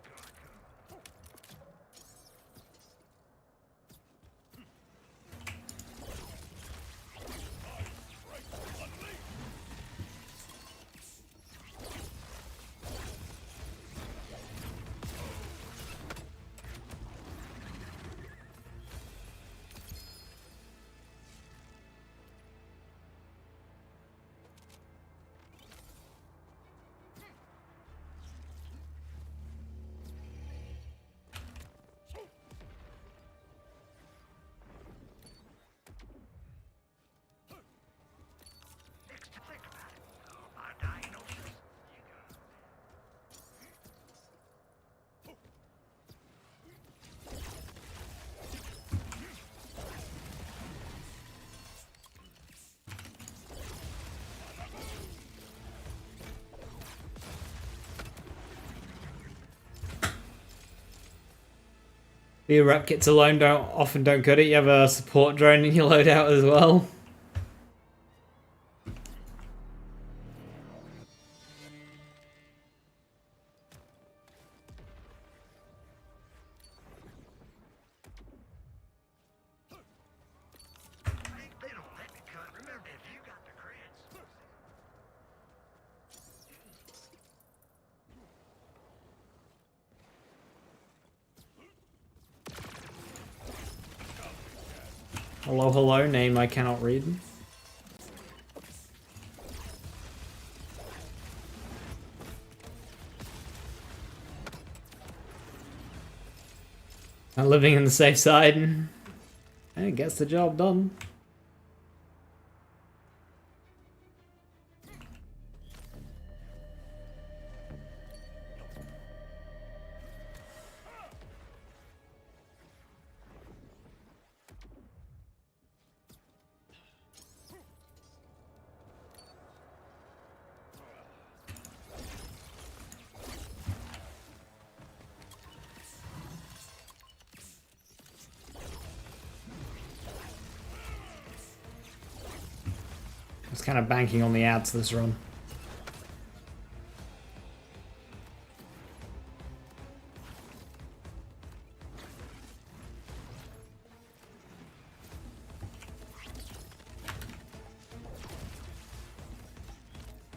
Next to think about it. My diagnosis. The rep kits alone often don't cut it. You have a support drone in your loadout as well. They don't let me cut. Remember, if you got the crits. Hello, hello, name I cannot read. Not living in the safe side. And it gets the job done. I was kind of banking on the ads this run.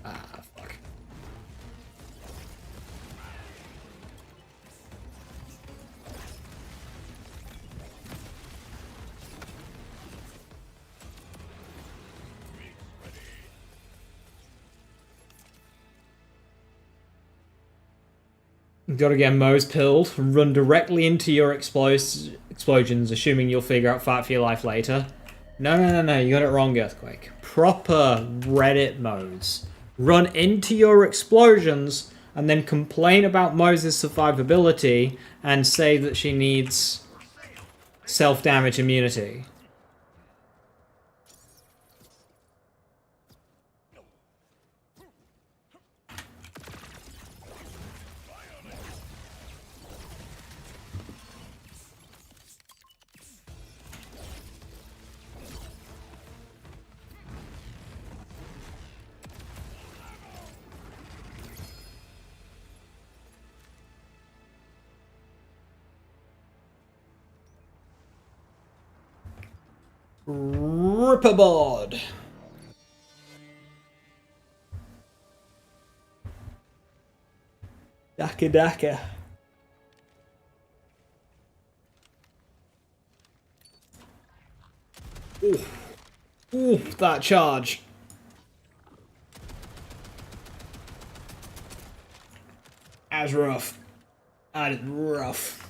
Ah, fuck. You gotta get Mo's pilled, run directly into your explosions, assuming you'll figure out fight for your life later. No, you got it wrong, Earthquake. Proper Reddit modes run into your explosions, and then complain about Moses' survivability and say that she needs self-damage immunity. Ripperboard. Daka Daka. Ooh. Ooh, that charge. That's rough. That is rough.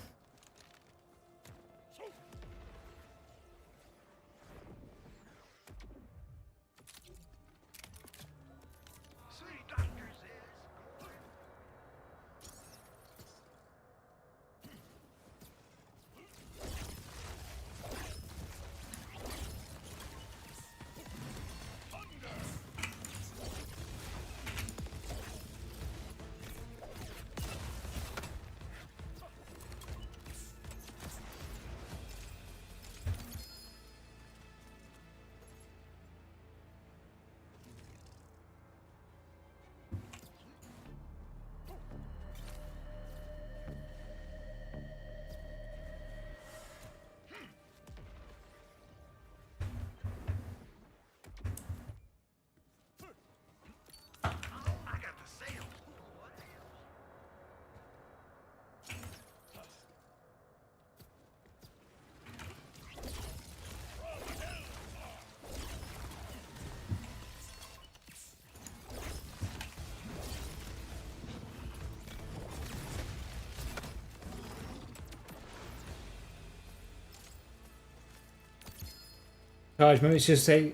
Charge, maybe it's just say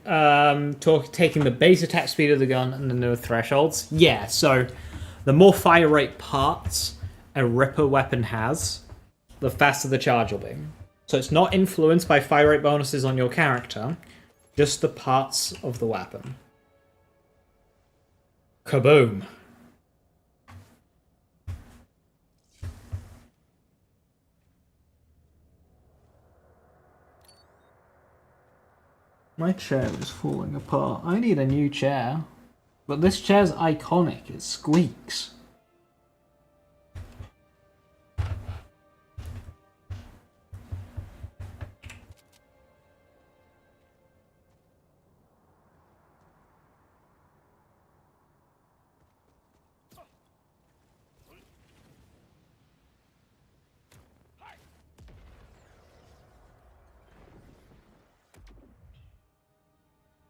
taking the base attack speed of the gun and then the thresholds. Yeah, so the more fire rate parts a Ripper weapon has, the faster the charge will be. So it's not influenced by fire rate bonuses on your character, just the parts of the weapon. Kaboom. My chair is falling apart. I need a new chair. But this chair's iconic. It squeaks.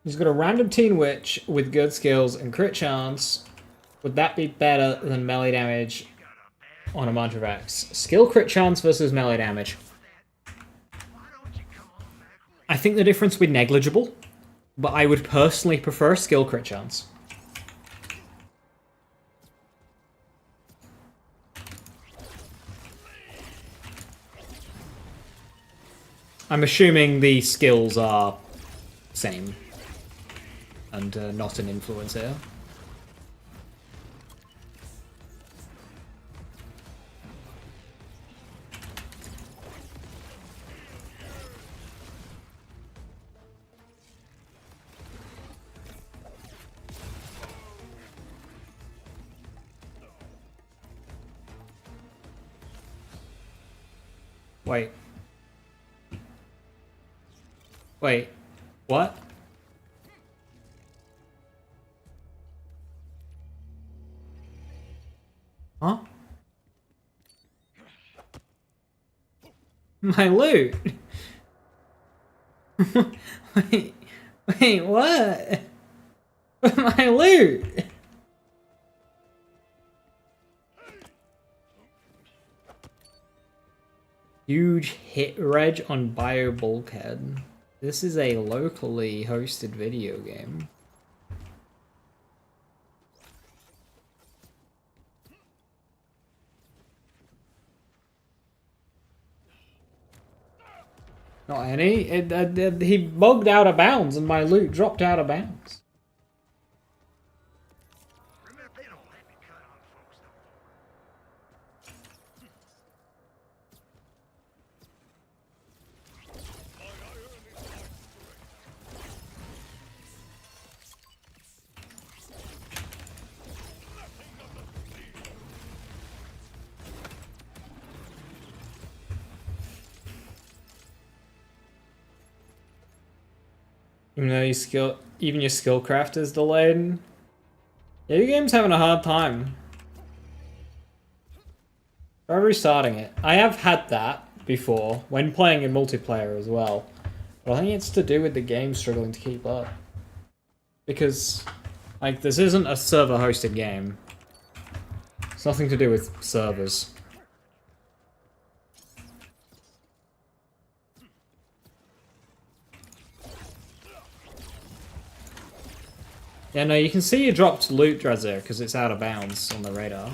He's got a random teen witch with good skills and crit chance. Would that be better than melee damage on a bunch of X? Skill crit chance versus melee damage. I think the difference would be negligible, but I would personally prefer skill crit chance. I'm assuming the skills are same and not an influence here. Wait. Wait. What? Huh? My loot? wait, wait, what? My loot? Huge hit reg on Bio Bulkhead. This is a locally hosted video game. Not any. He bugged out of bounds and my loot dropped out of bounds. Remember, they don't let me cut on folks no more. Even though even your skill craft is delayed. Yeah, your game's having a hard time. Try restarting it. I have had that before, when playing in multiplayer as well. But I think it's to do with the game struggling to keep up. Because, like, this isn't a server-hosted game. It's nothing to do with servers. Yeah, no, you can see you dropped loot, Drazir, because it's out of bounds on the radar.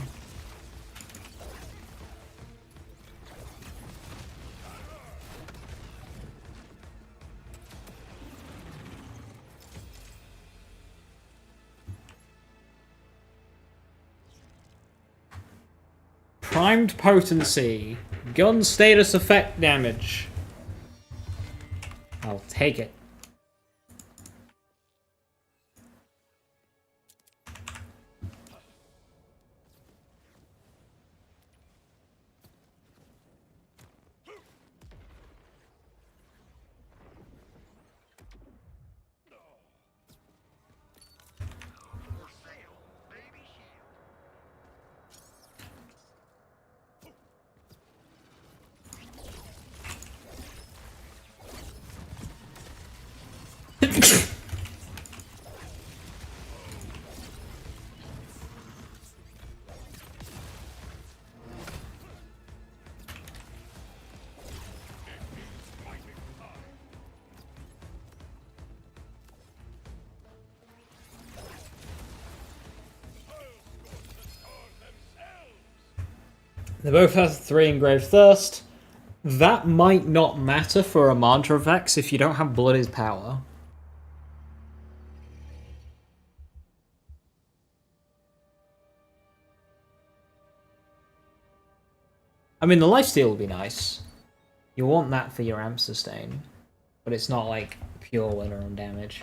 Primed potency. Gun status effect damage. I'll take it. For sale, baby shield. They both have 3 engraved thirst. That might not matter for a mantra Vex if you don't have Blood is Power. I mean, the lifesteal would be nice. You want that for your amp sustain. But it's not like pure winner on damage.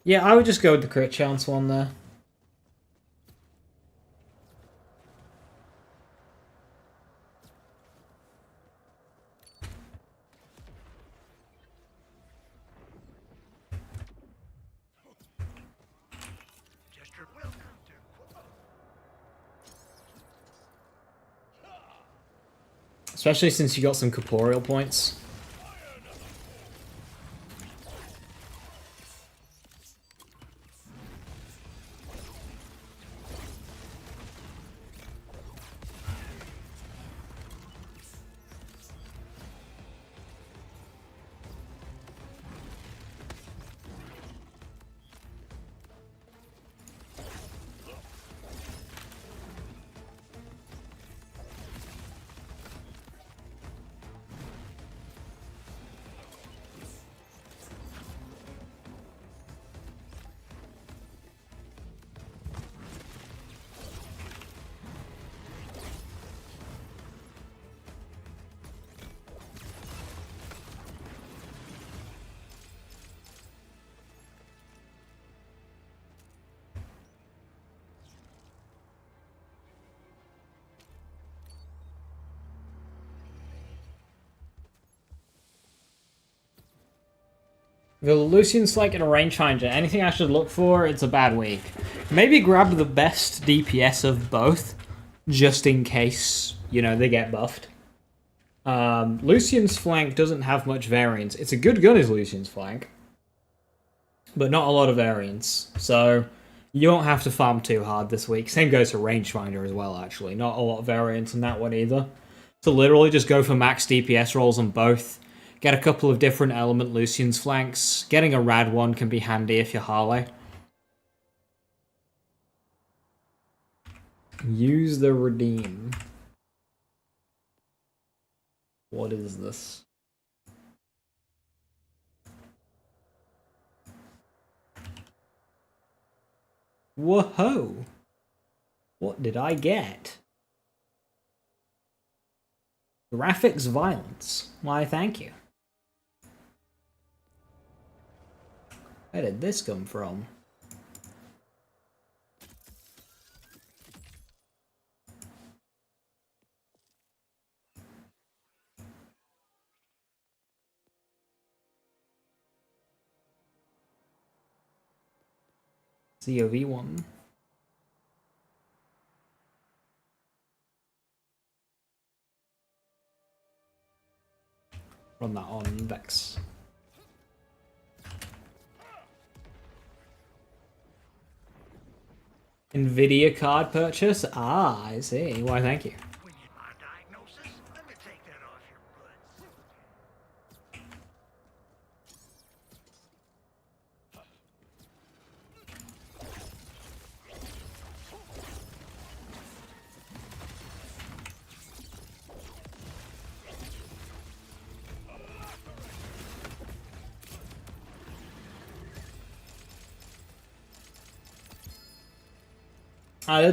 Yeah, I would just go with the crit chance one there. Just your welcome to. Especially since you got some corporeal points. The Lucian's like in a rangefinder. Anything I should look for? It's a bad week. Maybe grab the best DPS of both, just in case, you know, they get buffed. Lucian's flank doesn't have much variance. It's a good gun, is Lucian's flank, but not a lot of variance. So you don't have to farm too hard this week. Same goes for rangefinder as well, actually. Not a lot of variance in that one either. So literally just go for max DPS rolls on both. Get a couple of different element Lucian's flanks. Getting a rad one can be handy if you're Harley. Use the redeem. What is this? Whoa! What did I get? Graphics violence. Why, thank you. Where did this come from? COV1. Run that on Vex. Nvidia card purchase? Ah, I see. Why, thank you. We need my diagnosis. Let me take that off your butt.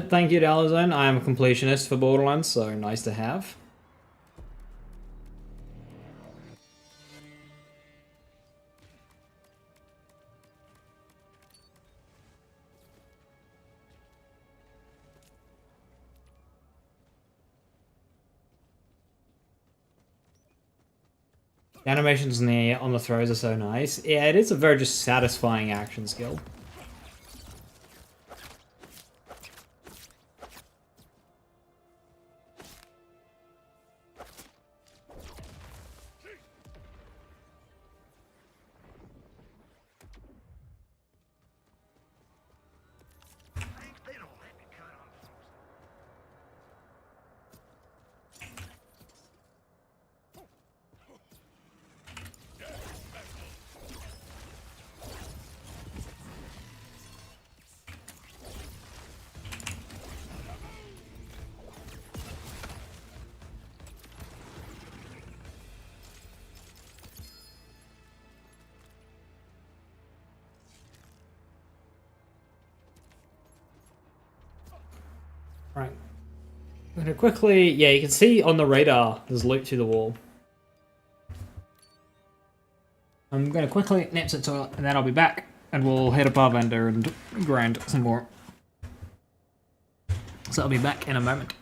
Thank you, Dalazone. I am a completionist for Borderlands, so nice to have. The animations on the throws are so nice. Yeah, it is a very just satisfying action skill. They don't let me cut on the Right. I'm gonna quickly... Yeah, you can see on the radar there's loot to the wall. I'm gonna quickly nip to the toilet, and then I'll be back, and we'll hit a bar vendor and grind some more. So I'll be back in a moment.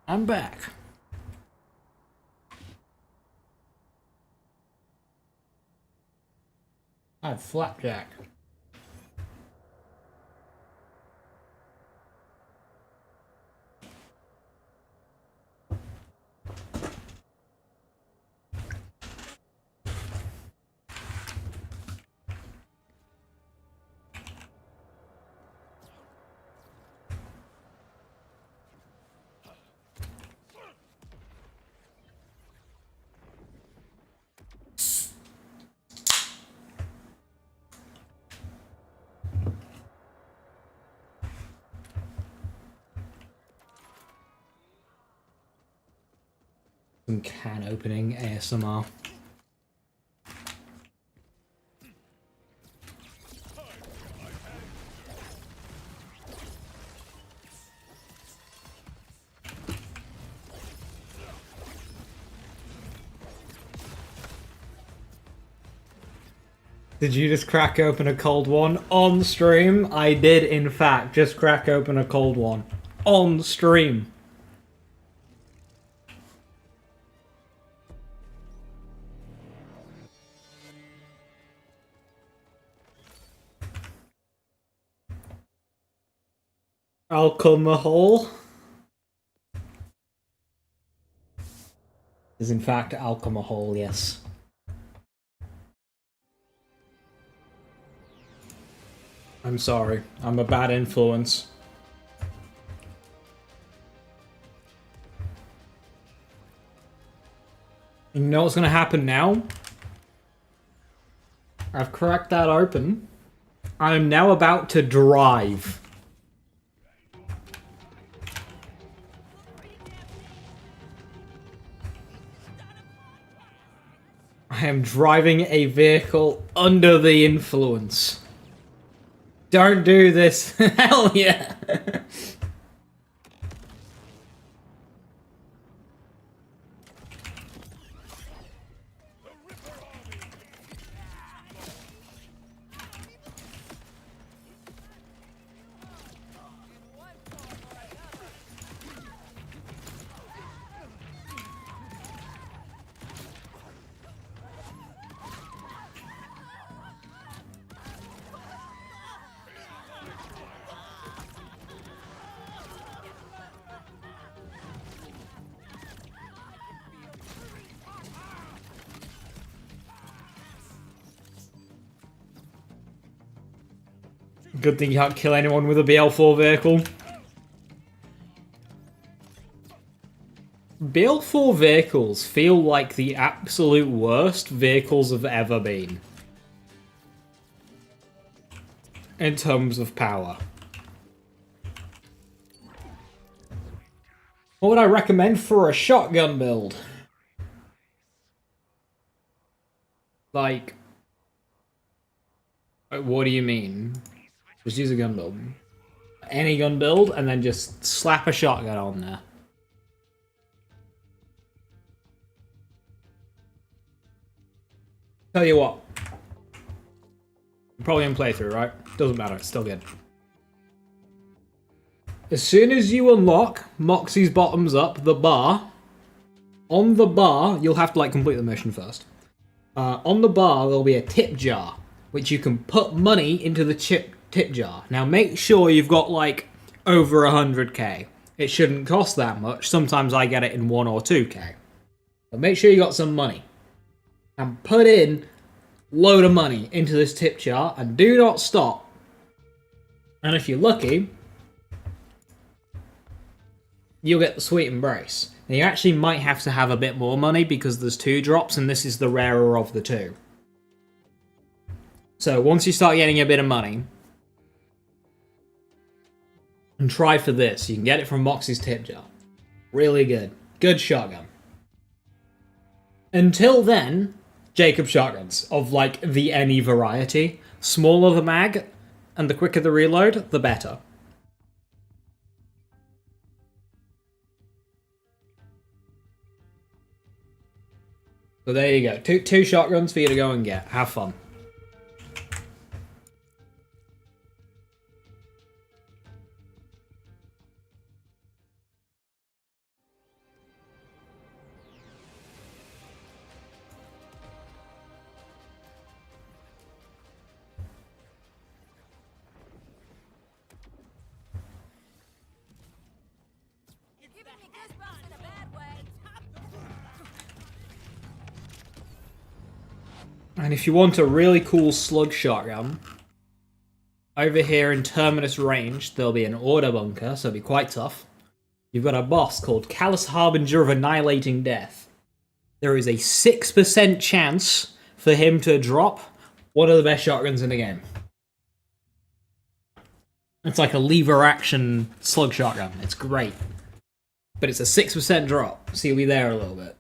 I'm back. I have flapjack. can opening ASMR. Did you just crack open a cold one on stream? I did, in fact, just crack open a cold one on stream. Alcohol is in fact alcohol, yes. I'm sorry, I'm a bad influence. You know what's gonna happen now? I've cracked that open. I'm now about to drive. I am driving a vehicle under the influence. Don't do this. Hell yeah. Good thing you can't kill anyone with a BL4 vehicle. BL4 vehicles feel like the absolute worst vehicles have ever been. In terms of power. What would I recommend for a shotgun build? Like... What do you mean? Just use a gun build. Any gun build, and then just slap a shotgun on there. Tell you what. Probably in playthrough, right? Doesn't matter, it's still good. As soon as you unlock Moxie's bottoms up, the bar, on the bar, you'll have to like complete the mission first. On the bar, there'll be a tip jar, which you can put money into the tip jar. Now make sure you've got like over 100k. It shouldn't cost that much. Sometimes I get it in 1 or 2k. But make sure you got some money. And put in load of money into this tip jar and do not stop. And if you're lucky, you'll get the sweet embrace. Now you actually might have to have a bit more money because there's 2 drops and this is the rarer of the 2. So once you start getting a bit of money, and try for this. You can get it from Moxie's tip jar. Really good. Good shotgun. Until then, Jacob shotguns of like the any variety. Smaller the mag, and the quicker the reload, the better. So there you go. Two shotguns for you to go and get. Have fun. And if you want a really cool slug shotgun, over here in Terminus range, there'll be an order bunker, so it'll be quite tough. You've got a boss called Callous Harbinger of Annihilating Death. There is a 6% chance for him to drop one of the best shotguns in the game. It's like a lever action slug shotgun. It's great. But it's a 6% drop, so you'll be there a little bit.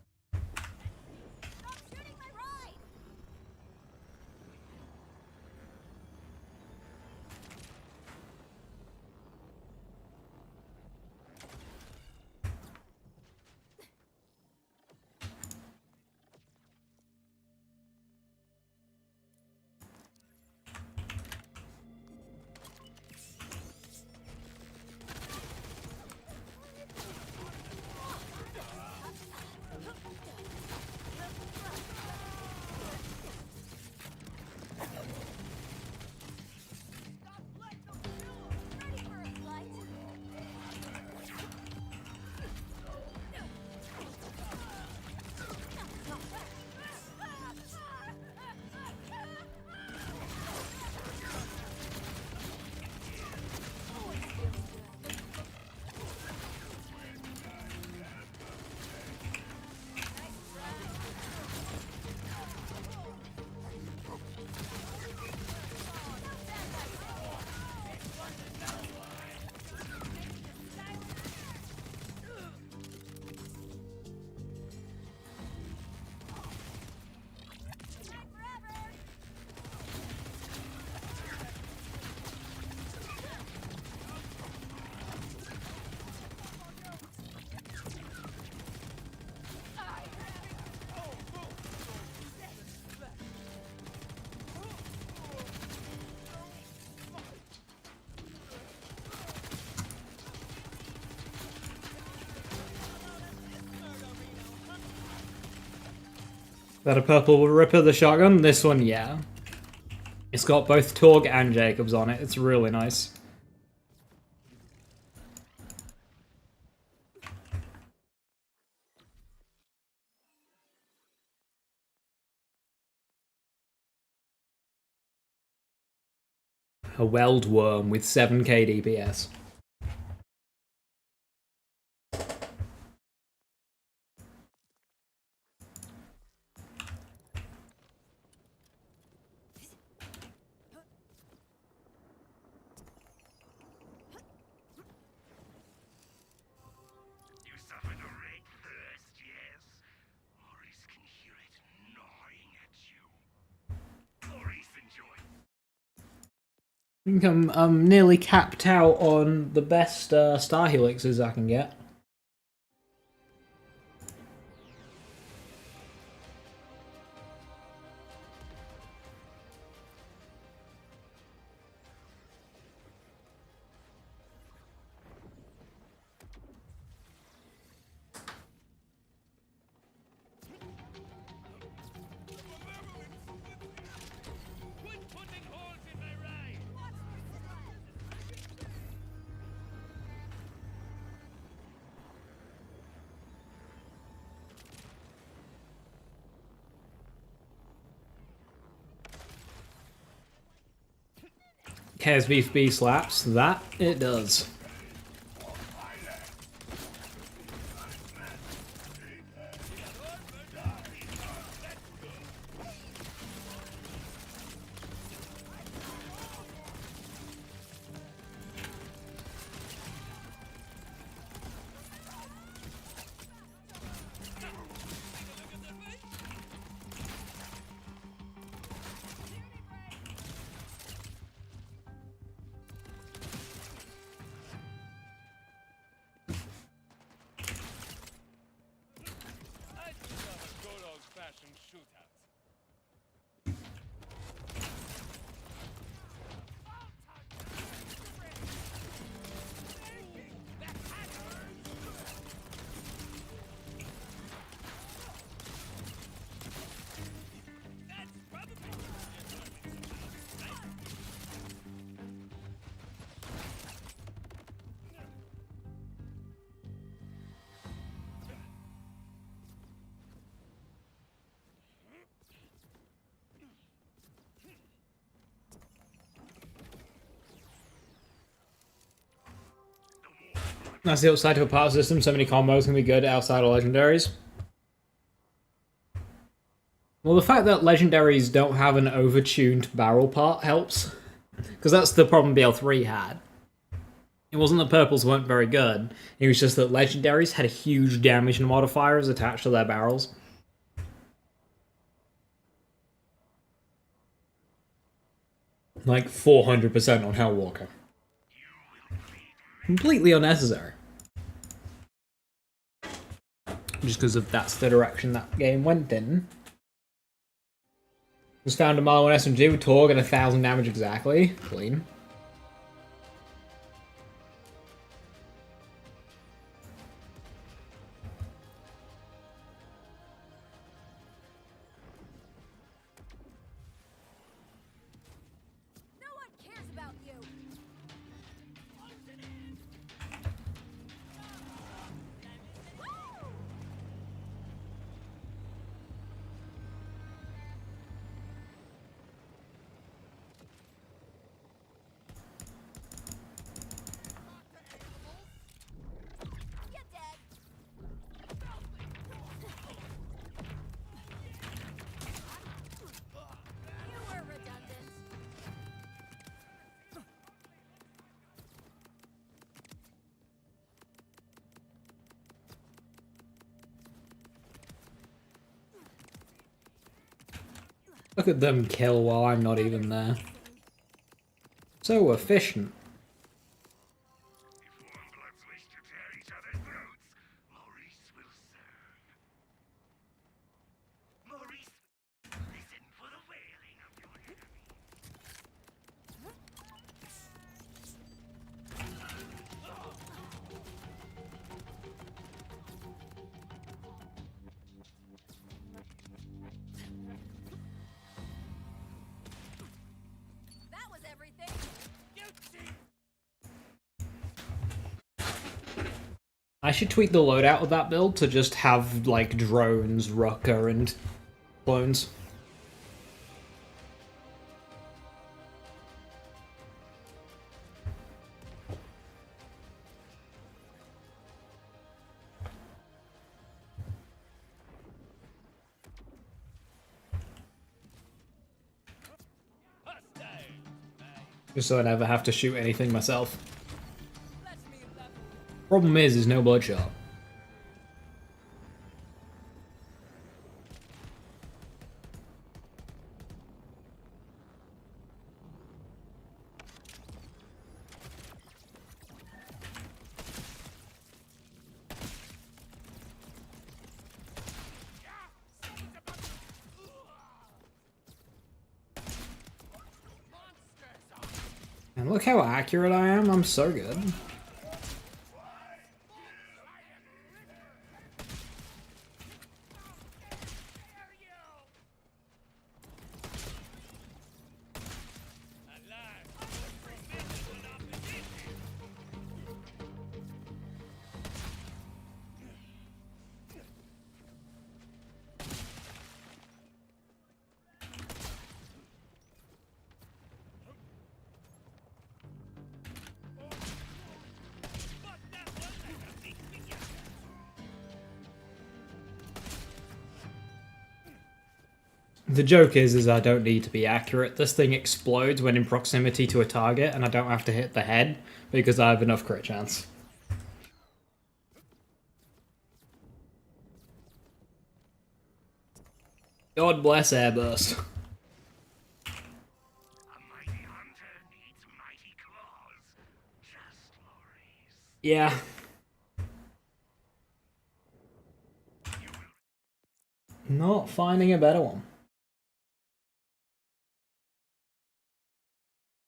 That a purple Ripper, the shotgun? This one, yeah. It's got both Torg and Jacobs on it. It's really nice. A weld worm with 7k DPS. You suffered a great thirst, yes? Maurice can hear it gnawing at you. Maurice, enjoy. I think I'm nearly capped out on the best star helixes I can get. Cares beef B slaps. That it does. That's the upside to a power system. So many combos can be good outside of legendaries. Well, the fact that legendaries don't have an overtuned barrel part helps. Because that's the problem BL3 had. It wasn't that purples weren't very good. It was just that legendaries had huge damage modifiers attached to their barrels. Like 400% on Hellwalker. Completely unnecessary. Just because of that's the direction that game went in. Just found a Marlin SMG with Torg and 1000 damage exactly. Clean. No one cares about you. You're dead. You were redundant. Look at them kill while I'm not even there. So efficient. If warm bloods wish to tear each other's throats, Maurice will serve. Maurice, listen for the wailing of your enemy. I should tweak the loadout of that build to just have, like, drones, rucker, and clones. Just so I never have to shoot anything myself. Problem is, there's no bloodshot. And look how accurate I am, I'm so good. The joke is I don't need to be accurate. This thing explodes when in proximity to a target, and I don't have to hit the head because I have enough crit chance. God bless Airburst. Yeah. Not finding a better one.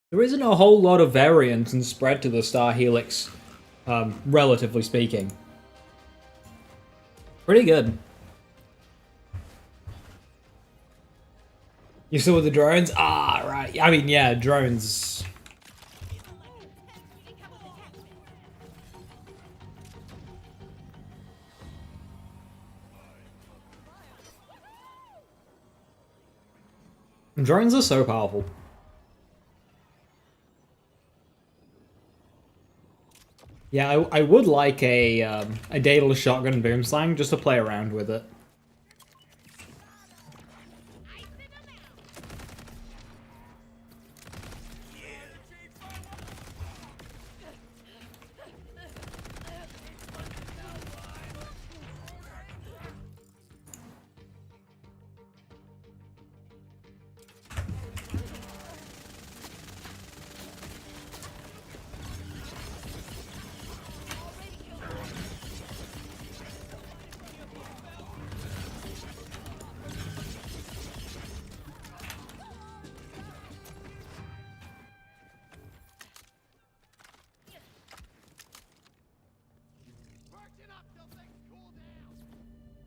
There isn't a whole lot of variance and spread to the Star Helix, relatively speaking. Pretty good. You saw the drones? Ah, right. I mean, yeah, drones. Drones are so powerful. Yeah, I would like a daedalus shotgun boom slang just to play around with it.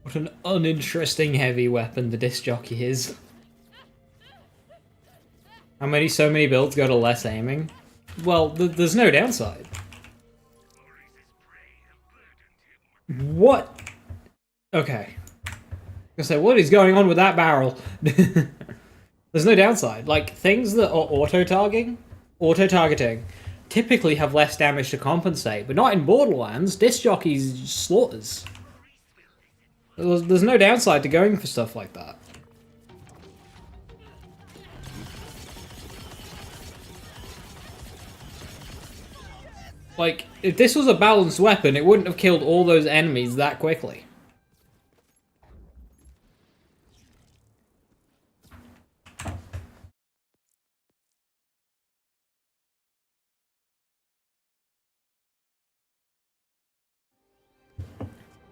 What an uninteresting heavy weapon the disc jockey is. So many builds go to less aiming? Well, there's no downside. What? Okay. I say, what is going on with that barrel? There's no downside. Like, things that are auto-targeting, typically have less damage to compensate, but not in Borderlands. Disc jockeys slaughters. There's no downside to going for stuff like that. Like, if this was a balanced weapon, it wouldn't have killed all those enemies that quickly.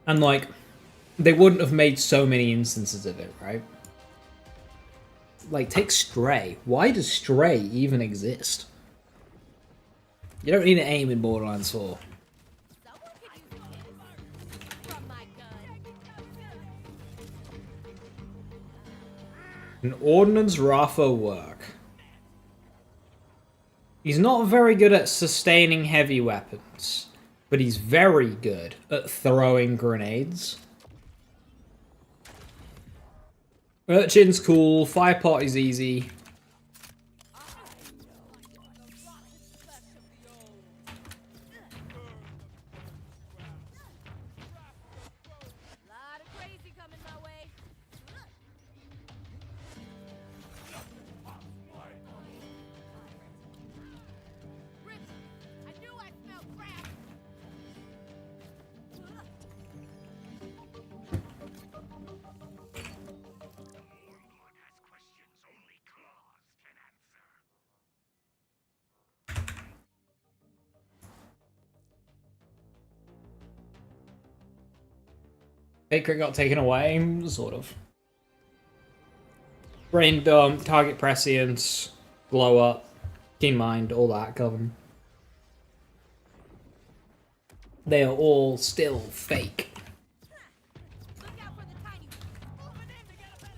And, like, they wouldn't have made so many instances of it, right? Like, take Stray. Why does Stray even exist? You don't need to aim in Borderlands 4. An Ordnance Rafa work. He's not very good at sustaining heavy weapons. but he's very good at throwing grenades. Urchin's cool, Firepot is easy. Lot of crazy coming my way. Rip, I knew I smelled crap. Baker got taken away, sort of. Brain dump, target prescience, blow up, keen mind, all that cover. They are all still fake. Look out for the tiny one. Moving in to get a better.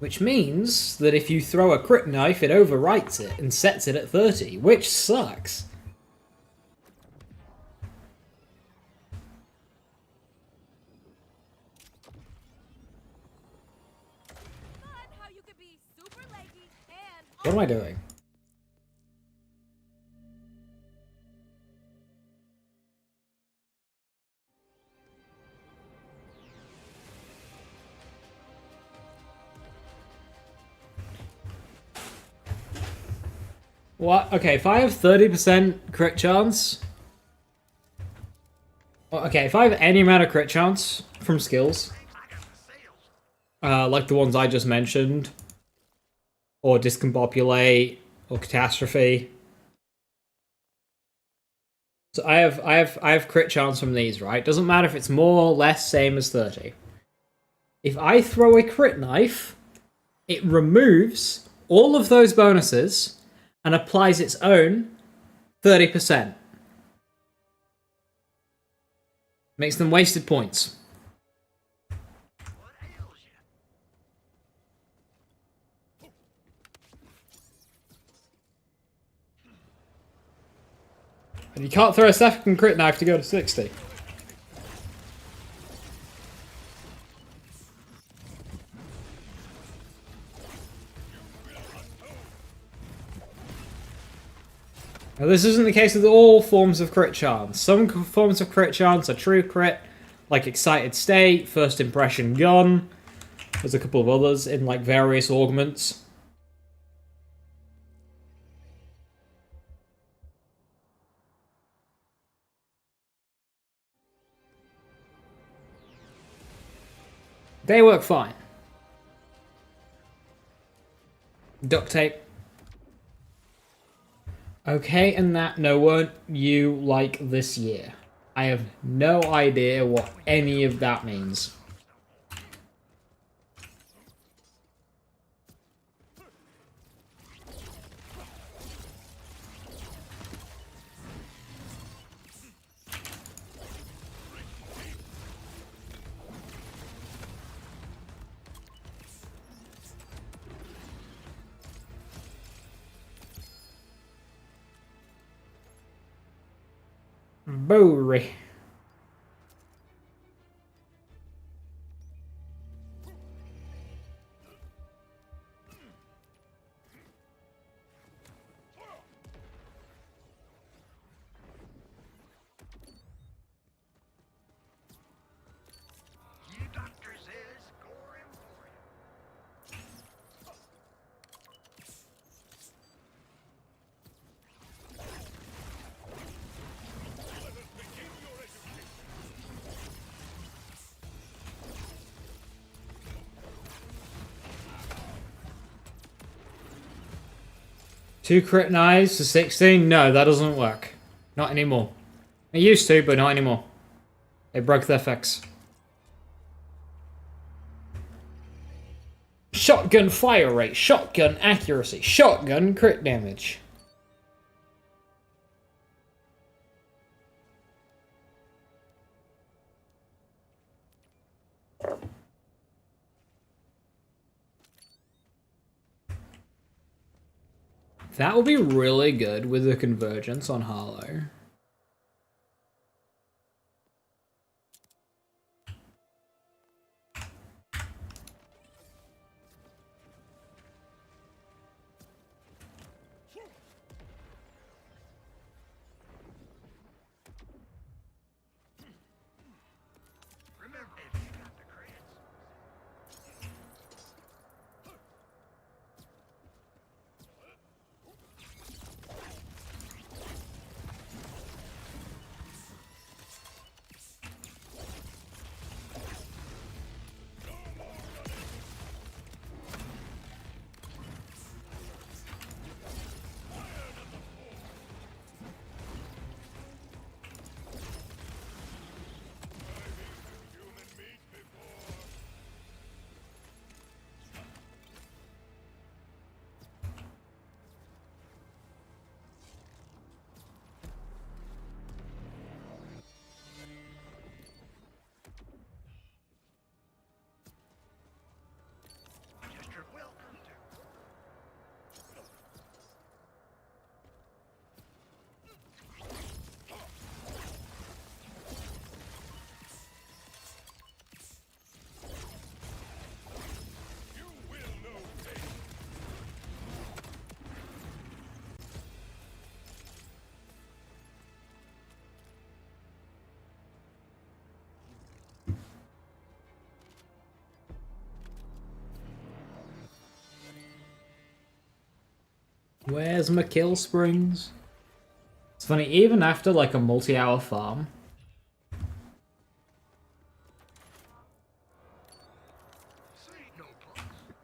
Which means that if you throw a crit knife, it overwrites it and sets it at 30, which sucks. Fun how you could be super leggy and What am I doing? What? Okay, if I have 30% crit chance... Okay, if I have any amount of crit chance from skills, like the ones I just mentioned, or Discombobulate, or Catastrophe. So I have crit chance from these, right? Doesn't matter if it's more or less, same as 30. If I throw a crit knife, it removes all of those bonuses and applies its own 30%. Makes them wasted points. And you can't throw a second crit knife to go to 60. Now, this isn't the case with all forms of crit chance. Some forms of crit chance are true crit, like Excited State, First Impression Gun. There's a couple of others in like various augments. They work fine. Duct tape. Okay, and that no weren't you like this year. I have no idea what any of that means. Bory. Two crit knives to 16? No, that doesn't work. Not anymore. It used to, but not anymore. They broke their fix. Shotgun fire rate, shotgun accuracy, shotgun crit damage. That will be really good with the convergence on Harlow. Where's my kill springs? It's funny, even after like a multi-hour farm,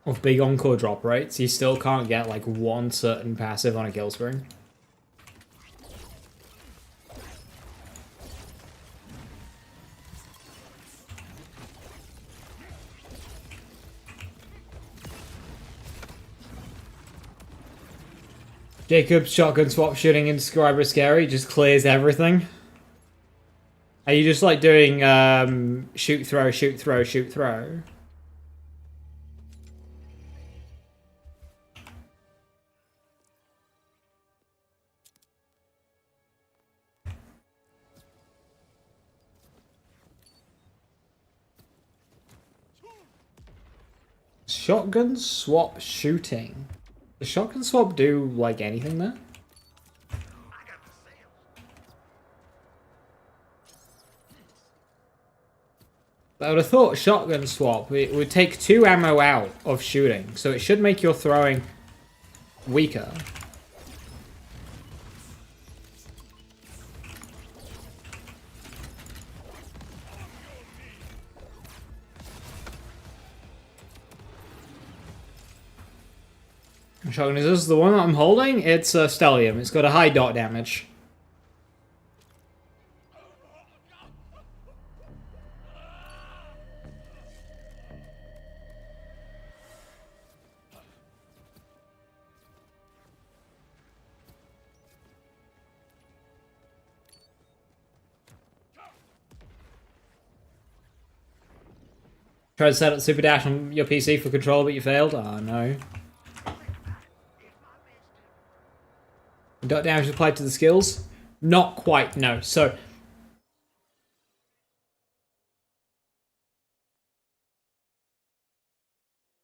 of big encore drop rates, you still can't get like one certain passive on a kill spring. Jacob's shotgun swap shooting in Scriber Scary just clears everything. Are you just like doing shoot, throw, shoot, throw, shoot, throw? Shotgun swap shooting. Does shotgun swap do like anything there? I would have thought shotgun swap, it would take 2 ammo out of shooting, so it should make your throwing weaker. Shotgun, is this the one that I'm holding? It's Stellium. It's got a high dot damage. Tried to set up Super Dash on your PC for control, but you failed? Oh, no. Dot damage applied to the skills? Not quite, no. So,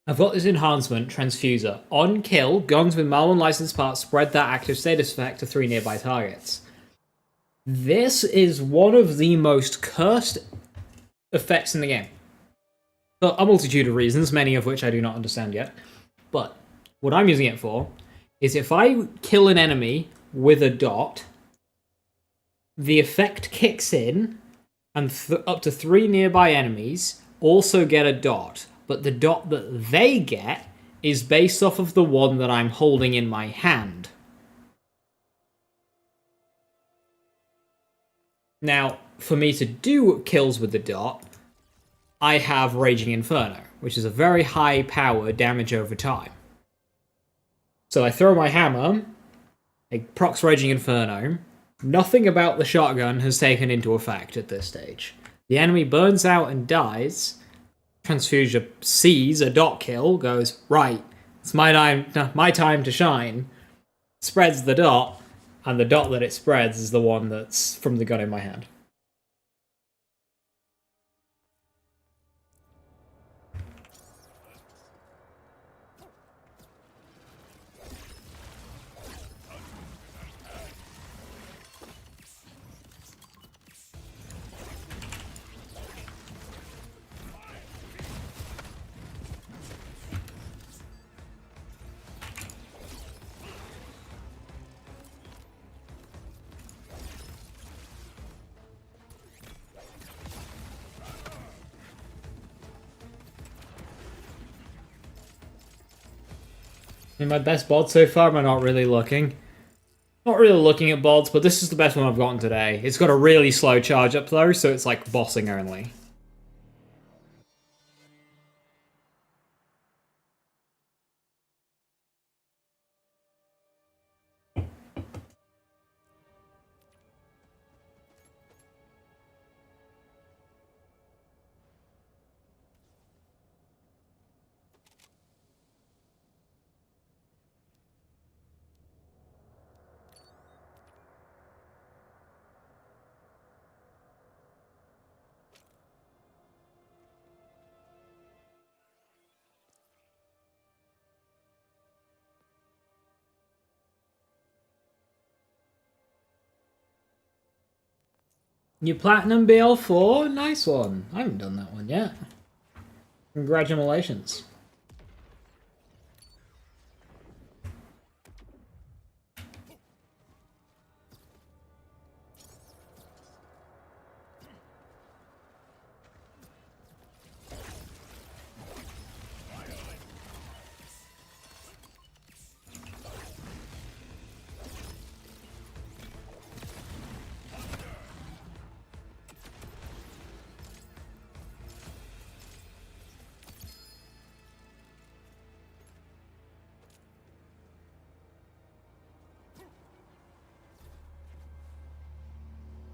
I've got this enhancement, Transfuser. On kill, guns with Malware licensed parts spread that active status effect to 3 nearby targets. This is one of the most cursed effects in the game. For a multitude of reasons, many of which I do not understand yet. But what I'm using it for is if I kill an enemy with a dot, the effect kicks in, and up to 3 nearby enemies also get a dot. But the dot that they get is based off of the one that I'm holding in my hand. Now, for me to do kills with the dot, I have Raging Inferno, which is a very high power damage over time. So I throw my hammer, I procs Raging Inferno. Nothing about the shotgun has taken into effect at this stage. The enemy burns out and dies. Transfuser sees a dot kill, goes, right, it's my time to shine. Spreads the dot, and the dot that it spreads is the one that's from the gun in my hand. In my best bod so far, I'm not really looking. Not really looking at bods, but this is the best one I've gotten today. It's got a really slow charge up though, so it's like bossing only. You platinum BL4? Nice one. I haven't done that one yet. Congratulations.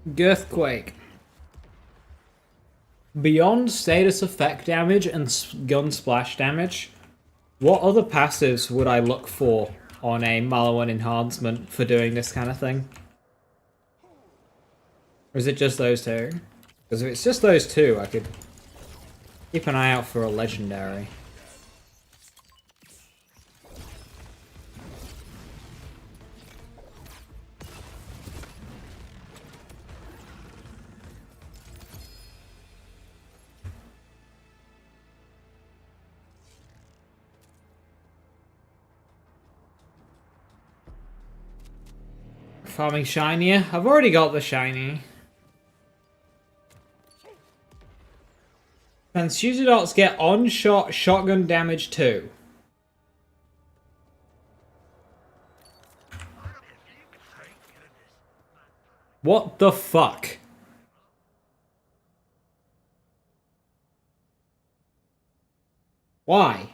Girthquake. Beyond status effect damage and gun splash damage, what other passives would I look for on a Maliwan enhancement for doing this kind of thing? Or is it just those two? Because if it's just those two, I could keep an eye out for a legendary. Farming shinier? I've already got the shiny. Transfuser dots get on-shot shotgun damage too. What the fuck? Why?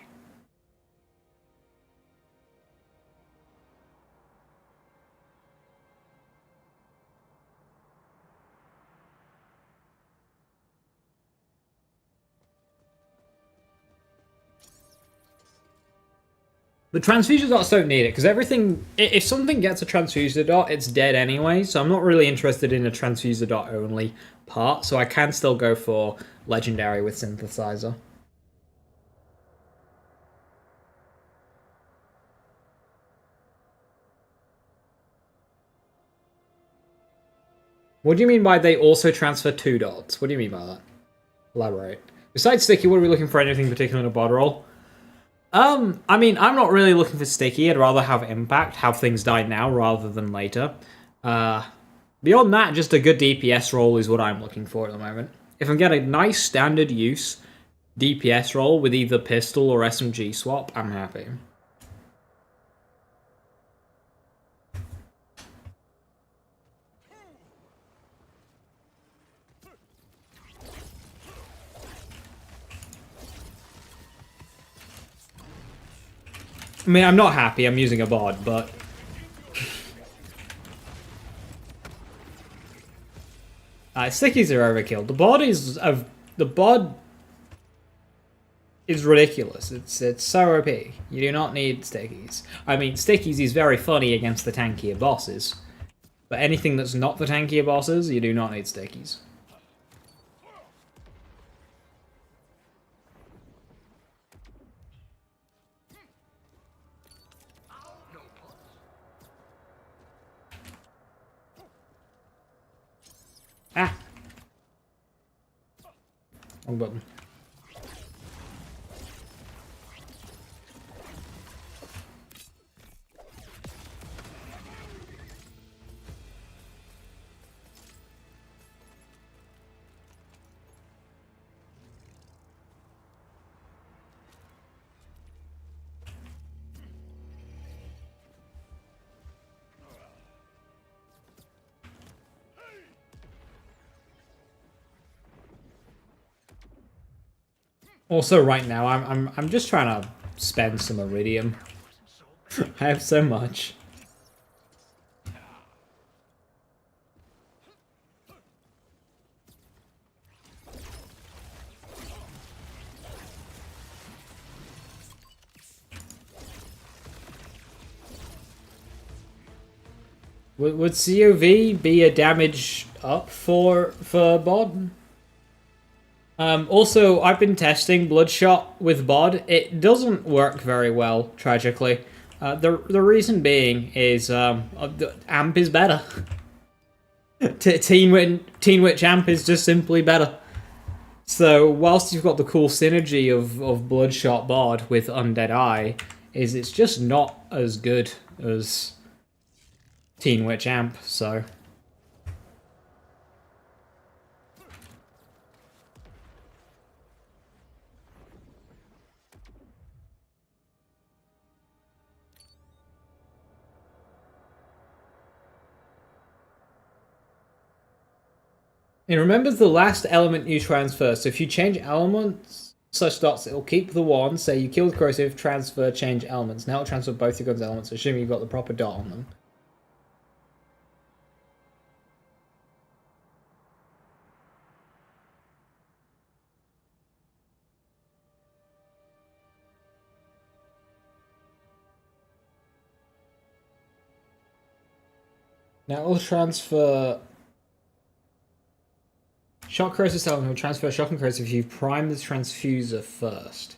The transfuser dots don't need it, because everything... If something gets a transfuser dot, it's dead anyway, so I'm not really interested in a transfuser dot only part, so I can still go for legendary with synthesizer. What do you mean by they also transfer 2 dots? What do you mean by that? Elaborate. Besides Sticky, what are we looking for? Anything particular in a bod roll? I mean, I'm not really looking for Sticky. I'd rather have Impact, have things die now rather than later. Beyond that, just a good DPS roll is what I'm looking for at the moment. If I get a nice standard use DPS roll with either pistol or SMG swap, I'm happy. I mean, I'm not happy, I'm using a bod, but... Stickies are overkill. The bod is ridiculous. It's so OP. You do not need stickies. I mean, stickies is very funny against the tankier bosses. But anything that's not the tankier bosses, you do not need stickies. Ah! Wrong button. Also, right now, I'm just trying to spend some iridium. I have so much. Would COV be a damage up for bod? Also, I've been testing Bloodshot with bod. It doesn't work very well, tragically. The reason being is the amp is better. Teen Witch amp is just simply better. So whilst you've got the cool synergy of Bloodshot bod with Undead Eye, it's just not as good as Teen Witch amp. So. It remembers the last element you transfer, so if you change elements, such dots, it'll keep the one. Say you kill the corrosive, transfer, change elements. Now it'll transfer both your gun's elements, assuming you've got the proper dot on them. Now we'll transfer shock corrosive element will transfer shock and corrosive if you prime the transfuser first.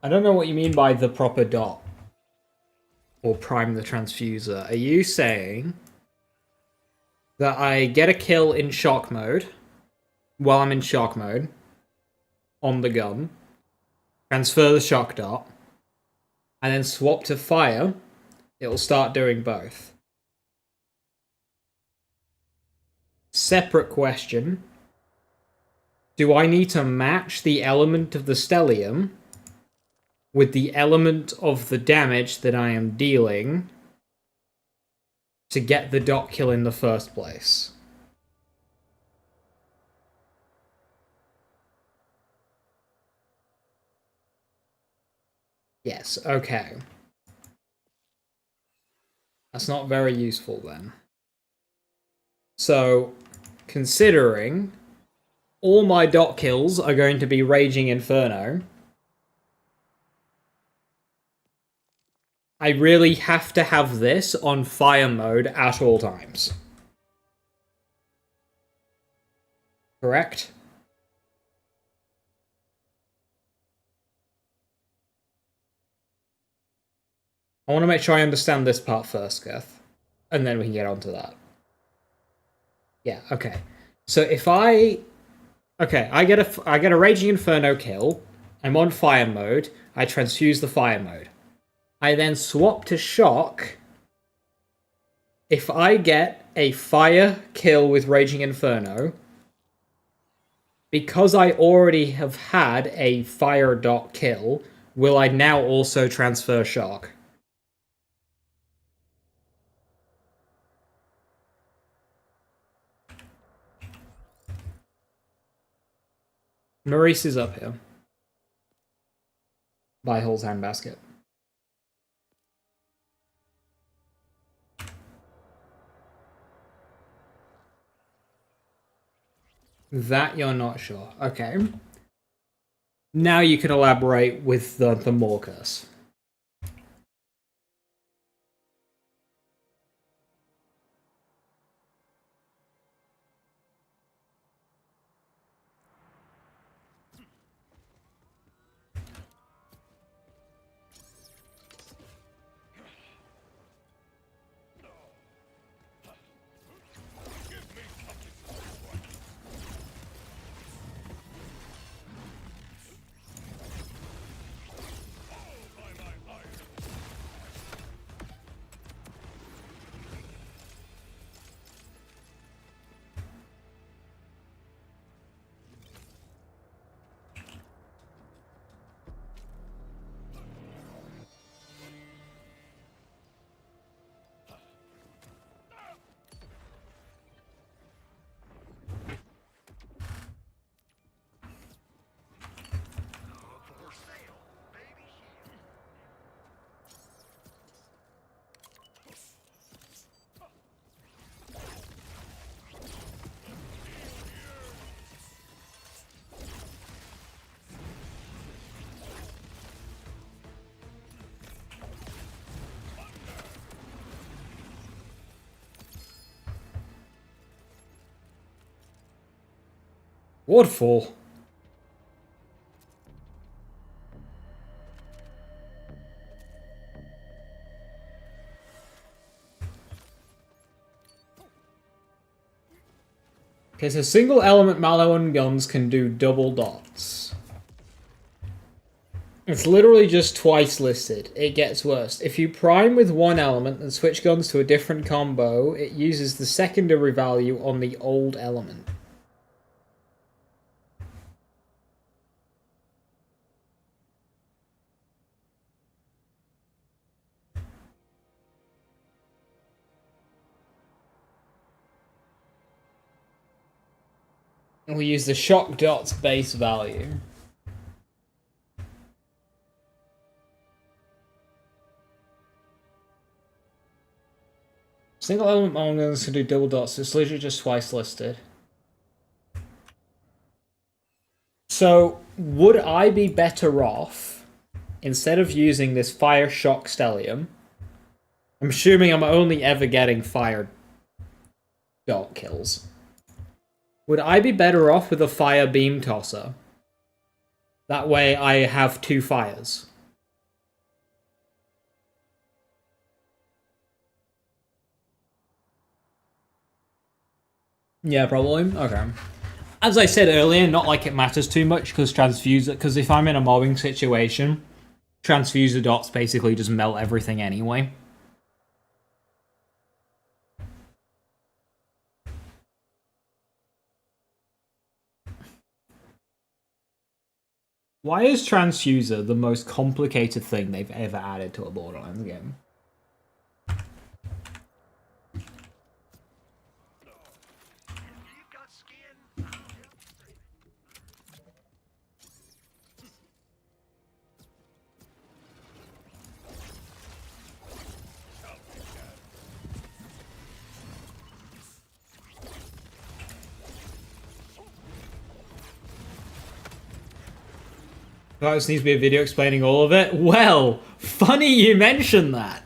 I don't know what you mean by the proper dot. Or prime the transfuser. Are you saying that I get a kill in shock mode while I'm in shock mode on the gun, transfer the shock dot, and then swap to fire? It will start doing both. Separate question. Do I need to match the element of the stellium with the element of the damage that I am dealing to get the dot kill in the first place? Yes, okay. That's not very useful then. So, considering all my dot kills are going to be Raging Inferno, I really have to have this on fire mode at all times. Correct? I want to make sure I understand this part first, Geth. And then we can get onto that. Yeah, okay. So if I get a Raging Inferno kill, I'm on fire mode, I transfuse the fire mode. I then swap to shock. If I get a fire kill with Raging Inferno, because I already have had a fire dot kill, will I now also transfer shock? Maurice is up here. By Hull's handbasket. That you're not sure. Okay. Now you can elaborate with the Morcus. What for? Okay, so single element Maliwan guns can do double dots. It's literally just twice listed. It gets worse. If you prime with one element and switch guns to a different combo, it uses the secondary value on the old element. And we use the shock dot's base value. Single element guns can do double dots. It's literally just twice listed. So, would I be better off instead of using this fire shock stellium, I'm assuming I'm only ever getting fire dot kills. Would I be better off with a fire beam tosser? That way I have 2 fires. Yeah, probably. Okay. As I said earlier, not like it matters too much because transfuser. Because if I'm in a mobbing situation, transfuser dots basically just melt everything anyway. Why is transfuser the most complicated thing they've ever added to a Borderlands game? This needs to be a video explaining all of it. Well, funny you mention that.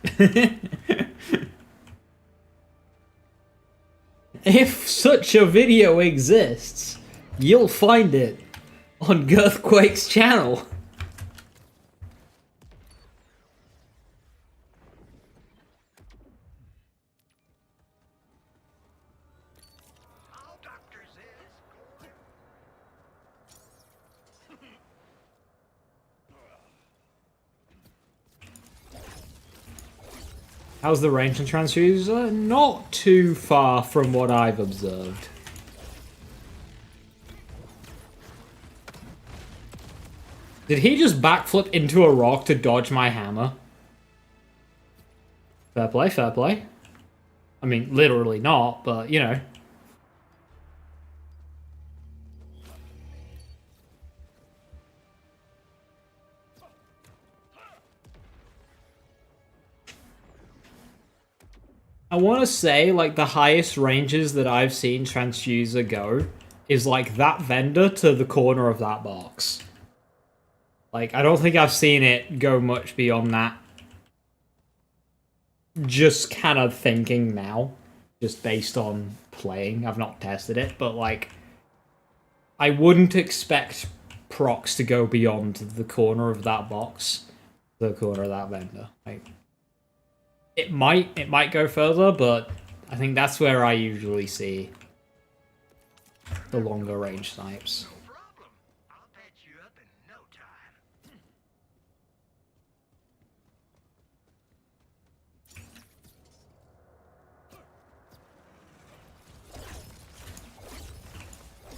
If such a video exists, you'll find it on Girthquake's channel. How's the range on transfuser? Not too far from what I've observed. Did he just backflip into a rock to dodge my hammer? Fair play, fair play. I mean, literally not, but, you know. I want to say, like, the highest ranges that I've seen transfuser go is, like, that vendor to the corner of that box. Like, I don't think I've seen it go much beyond that. Just kind of thinking now, just based on playing. I've not tested it, but, like, I wouldn't expect procs to go beyond the corner of that box, the corner of that vendor. Like, it might go further, but I think that's where I usually see the longer range snipes.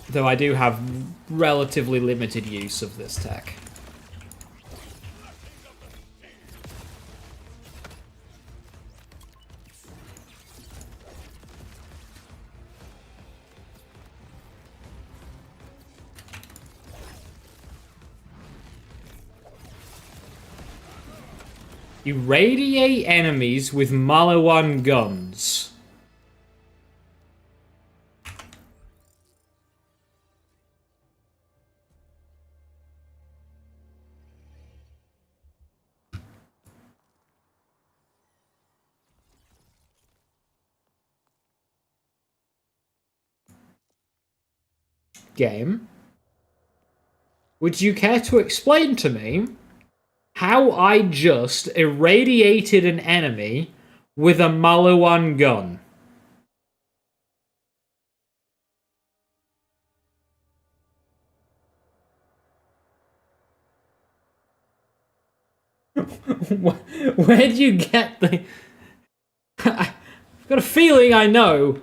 Though I do have relatively limited use of this tech. Irradiate enemies with Malawan guns. Game. Would you care to explain to me how I just irradiated an enemy with a Malawan gun? Where'd you get the... I've got a feeling I know.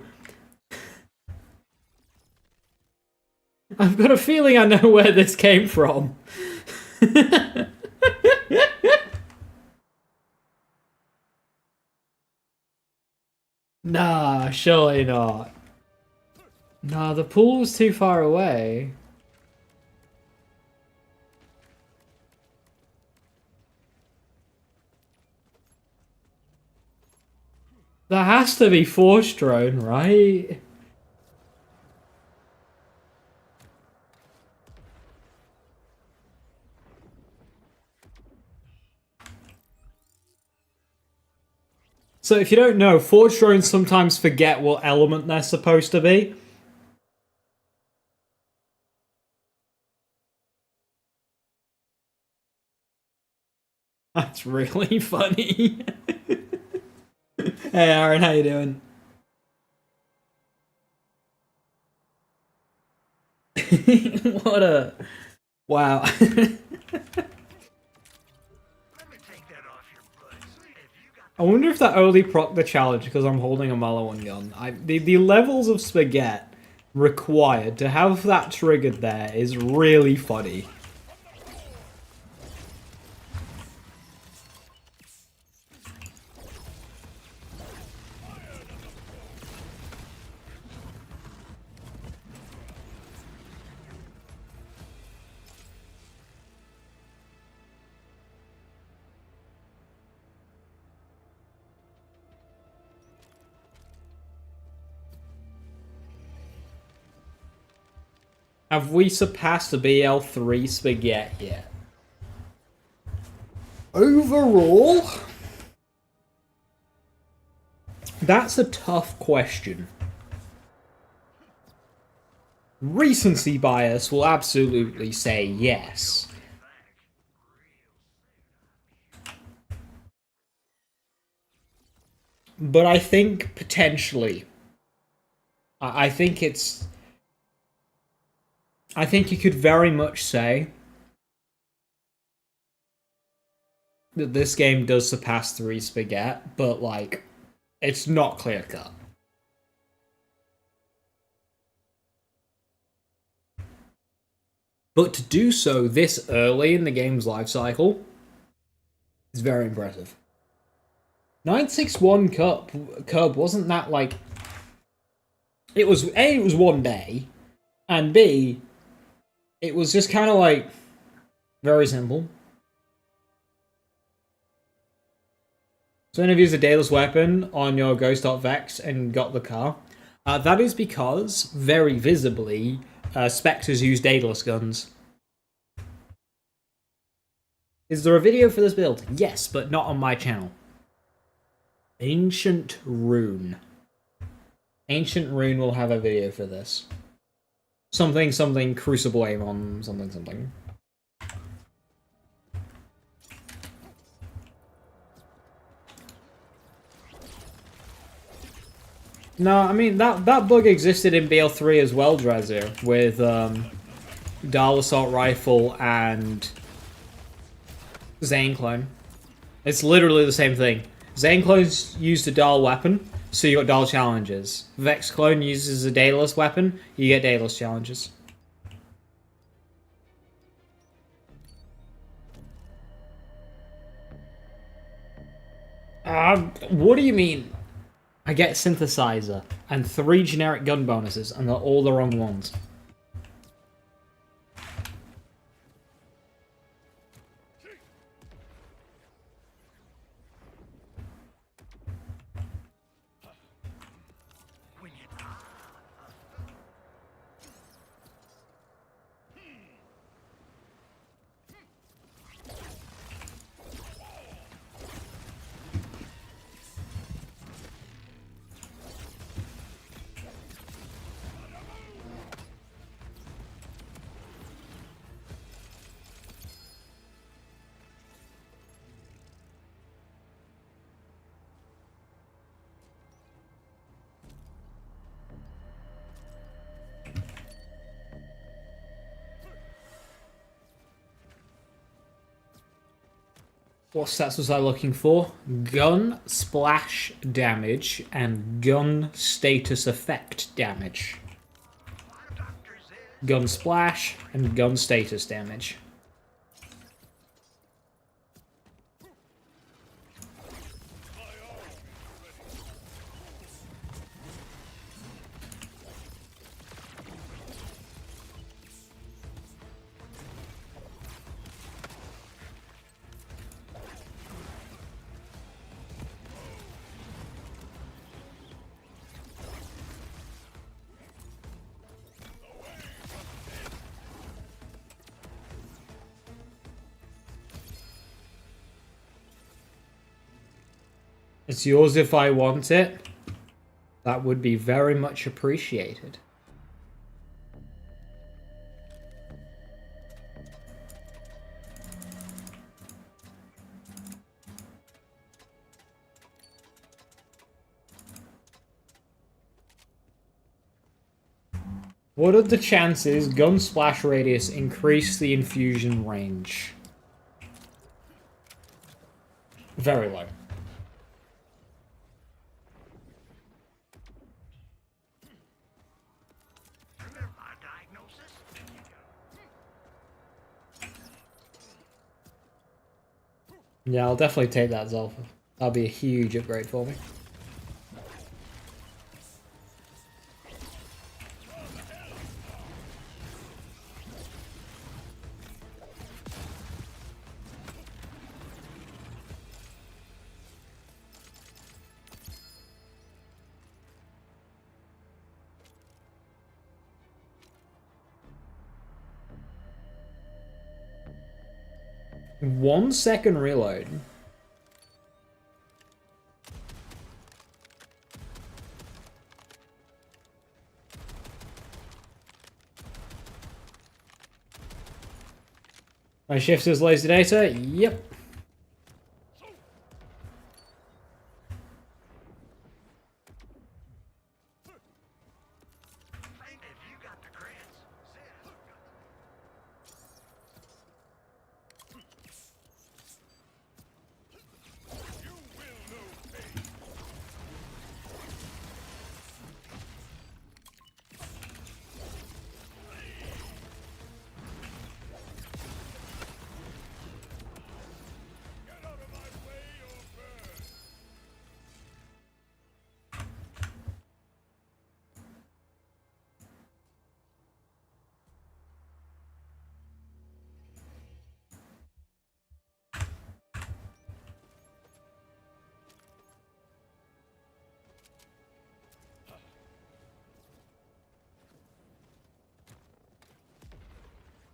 I've got a feeling I know where this came from. Nah, surely not. Nah, the pool was too far away. That has to be force drone, right? So if you don't know, Forge drones sometimes forget what element they're supposed to be. That's really funny. Hey Aaron, how you doing? What a... Wow. I wonder if that only proc the challenge because I'm holding a Malawan gun. The levels of spaghetti required to have that triggered there is really funny. Have we surpassed the BL3 spaghetti yet? Overall, that's a tough question. Recency bias will absolutely say yes. But I think potentially. I think it's... I think you could very much say that this game does surpass 3 spaghetti, but like, it's not clear cut. But to do so this early in the game's life cycle is very impressive. 961 Cub wasn't that like... It was, A, it was one day, and B, it was just kind of like very simple. So when you've used a daedalus weapon on your Ghost.Vex and got the car, that is because, very visibly, Spectres use daedalus guns. Is there a video for this build? Yes, but not on my channel. Ancient Rune. Ancient Rune will have a video for this. Something Crucible aim on something. No, I mean that bug existed in BL3 as well, Drazir, with Dahl Assault Rifle and Zane Clone. It's literally the same thing. Zane Clone's used a Dahl weapon, so you got Dahl challenges. Vex Clone uses a Daedalus weapon, you get Daedalus challenges. What do you mean? I get Synthesizer and 3 generic gun bonuses, and they're all the wrong ones. What stats was I looking for? Gun splash damage and gun status effect damage. Gun splash and gun status damage. It's yours if I want it. That would be very much appreciated. What are the chances gun splash radius increase the infusion range? Very low. Yeah, I'll definitely take that, Zolfa. That'll be a huge upgrade for me. One second reload. My shift is lazy data? Yep.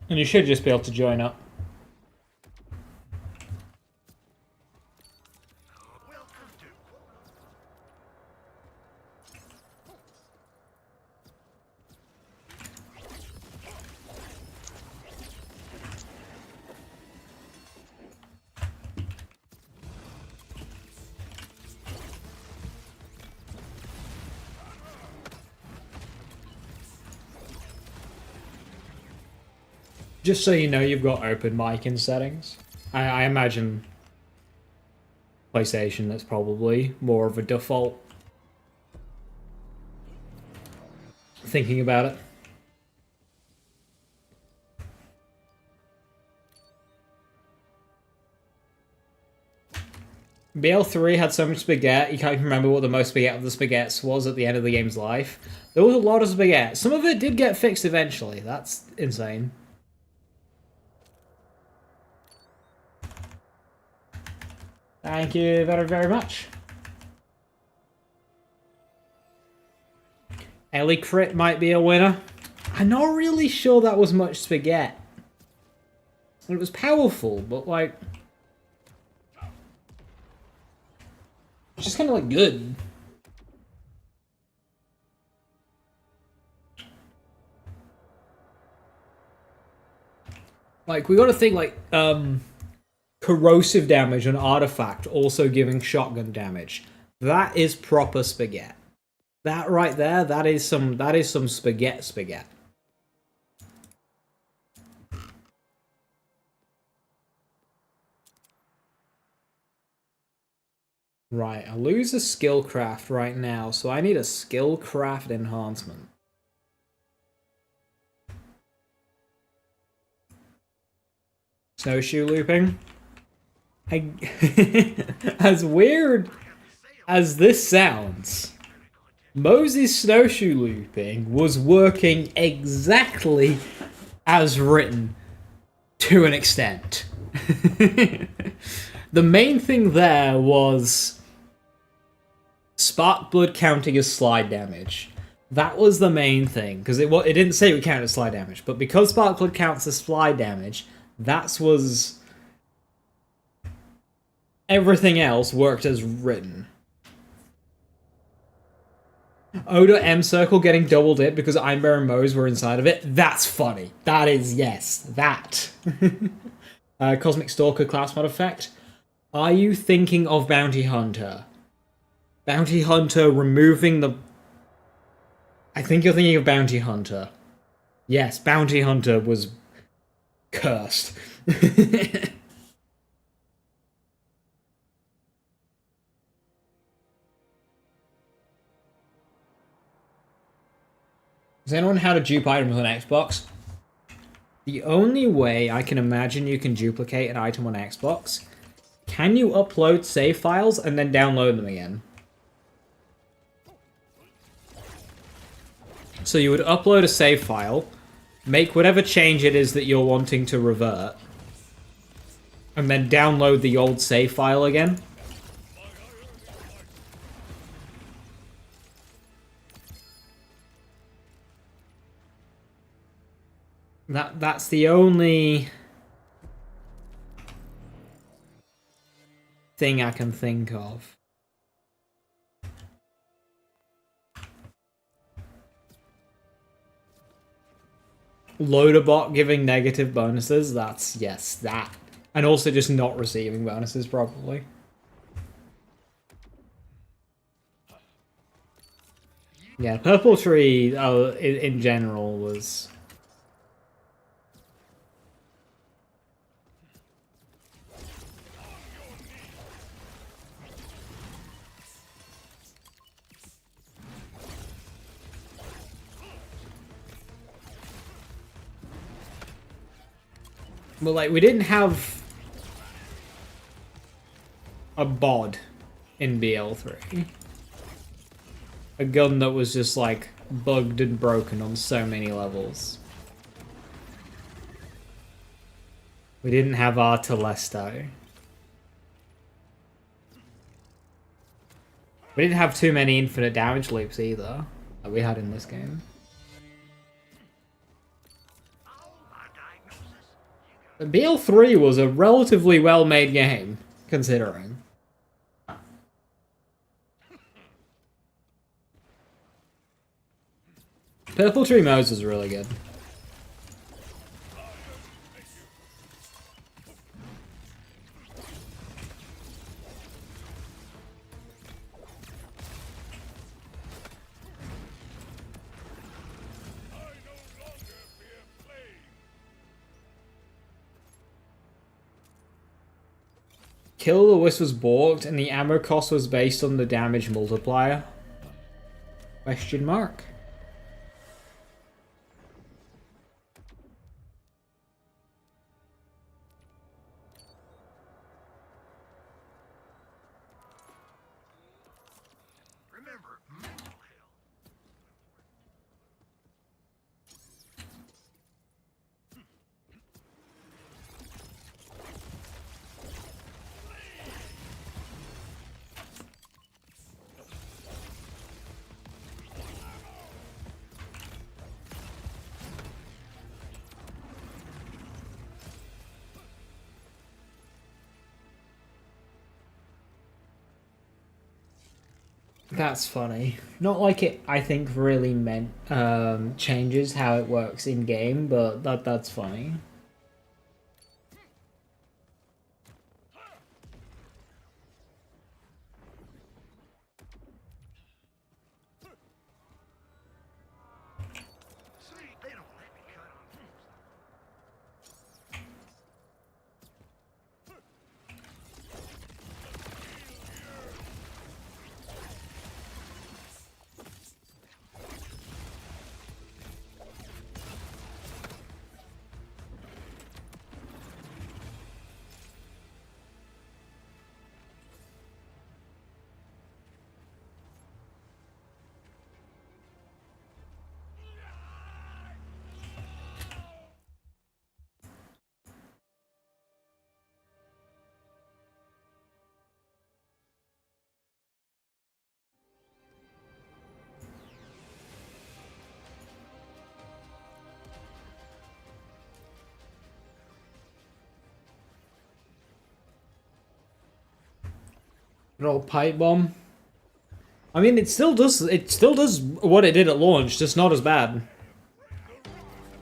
And you should just be able to join up. Just so you know, you've got open mic in settings. I imagine PlayStation, that's probably more of a default. Thinking about it. BL3 had so much spaghetti, you can't even remember what the most spaghetti of the spaghettis was at the end of the game's life. There was a lot of spaghetti. Some of it did get fixed eventually. That's insane. Thank you very, very much. Ellie crit might be a winner. I'm not really sure that was much spaghetti. It was powerful, but like... it's just kind of like good. Like, we gotta think like, corrosive damage and artifact also giving shotgun damage. That is proper spaghetti. That right there, that is some spaghetti. Right, I lose a skill craft right now, so I need a skill craft enhancement. Snowshoe looping. As weird as this sounds, Moses' snowshoe looping was working exactly as written to an extent. The main thing there was spark blood counting as slide damage. That was the main thing, because it didn't say it would count as slide damage, but because spark blood counts as slide damage, that was... everything else worked as written. Oda M Circle getting double dip because Einbear and Mose were inside of it. That's funny. That is, yes, that. Cosmic Stalker class mod effect. Are you thinking of Bounty Hunter? Bounty Hunter removing the... I think you're thinking of Bounty Hunter. Yes, Bounty Hunter was cursed. Does anyone know how to dupe items on Xbox? The only way I can imagine you can duplicate an item on Xbox, can you upload save files and then download them again? So you would upload a save file, make whatever change it is that you're wanting to revert, and then download the old save file again. That's the only thing I can think of. Loaderbot giving negative bonuses, that's, yes, that. And also just not receiving bonuses, probably. Yeah, Purple Tree in general was... But, like, we didn't have a bod in BL3. A gun that was just, like, bugged and broken on so many levels. We didn't have our Telesto. We didn't have too many infinite damage loops either, that we had in this game. BL3 was a relatively well-made game, considering. Purple Tree Mose was really good. Kill the Wisp was balked, and the ammo cost was based on the damage multiplier? Question mark. Remember, mental health. That's funny. Not like it, I think, really meant changes how it works in game, but that's funny. See, they don't let me cut on fools. An old pipe bomb. I mean, it still does what it did at launch, just not as bad.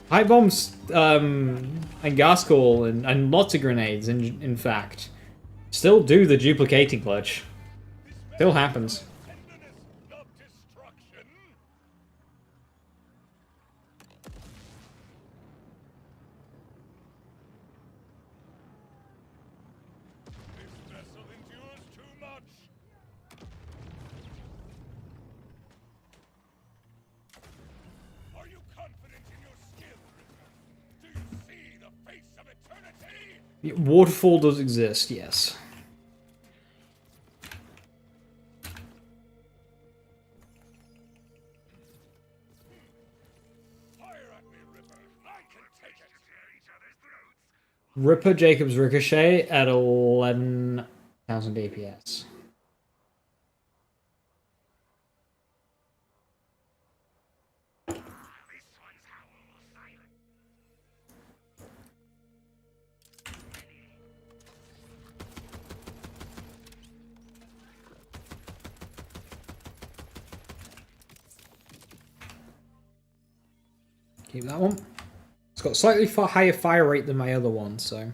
Pipe bombs, and gas call and lots of grenades, in fact, still do the duplicating glitch. Still happens. Waterfall does exist, yes. Ripper Jacobs Ricochet at 11,000 DPS. Keep that one. It's got slightly higher fire rate than my other one, so...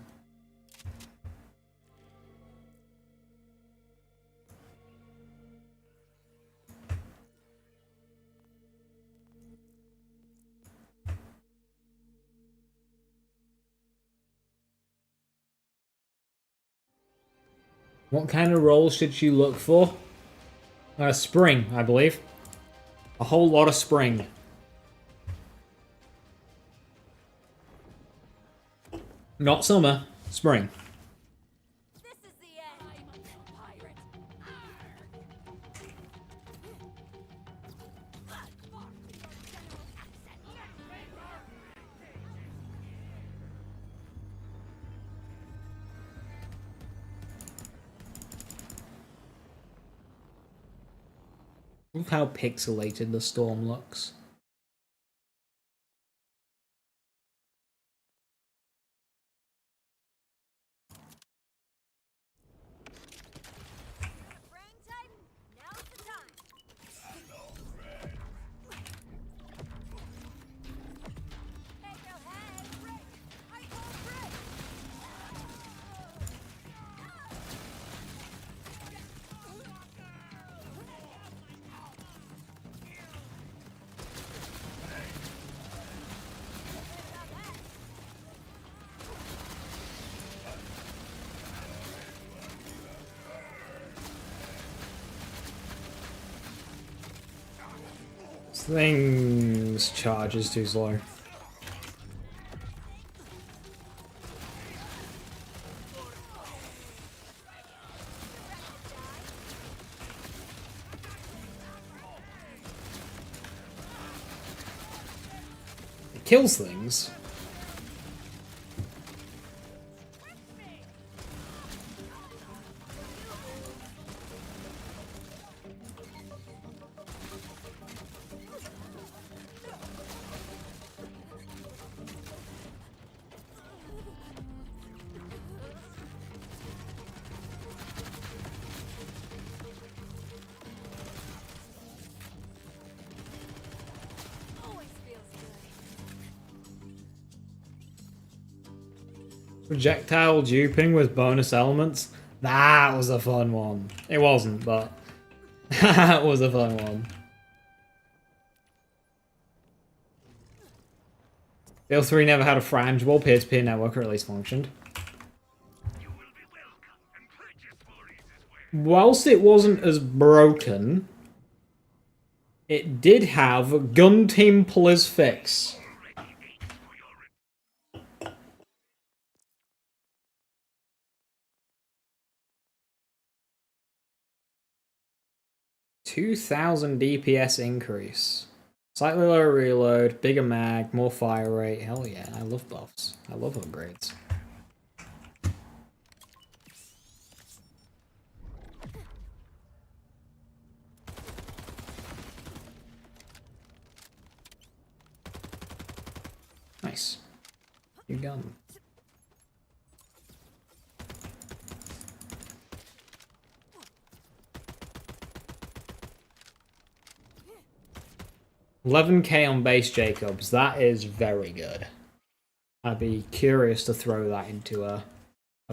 What kind of rolls should you look for? Spring, I believe. A whole lot of spring. Not summer, spring. This is the end. I'm a pirate. Look how pixelated the storm looks. Brain Titan, now's the time. Hey, yo, hey, break! I call break! This thing's charge is too slow. It kills things. Always feels good. Projectile duping with bonus elements. That was a fun one. It wasn't, but that was a fun one. Bill 3 never had a frangible peer-to-peer network, or at least functioned. Whilst it wasn't as broken, it did have Gun Team Police Fix. $2,000 DPS increase. Slightly lower reload, bigger mag, more fire rate. Hell yeah, I love buffs. I love upgrades. Nice. New gun. 11k on base Jacobs. That is very good. I'd be curious to throw that into a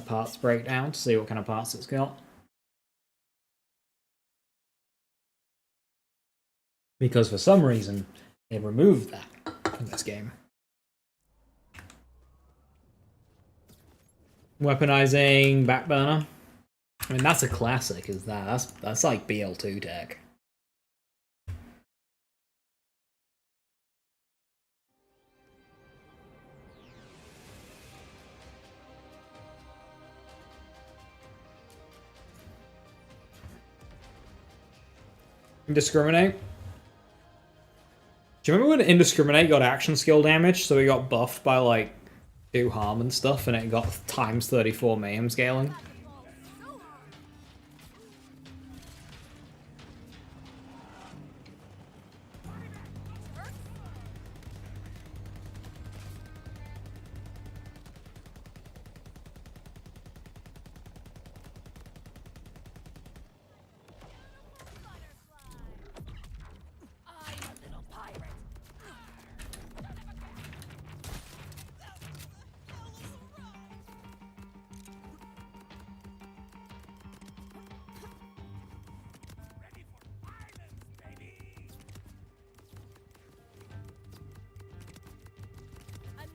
parts breakdown to see what kind of parts it's got. Because for some reason, they removed that from this game. Weaponizing backburner. I mean, that's a classic, is that? That's like BL2 tech. Indiscriminate. Do you remember when Indiscriminate got action skill damage, so he got buffed by like 2 harm and stuff, and it got times 34 mayhem scaling?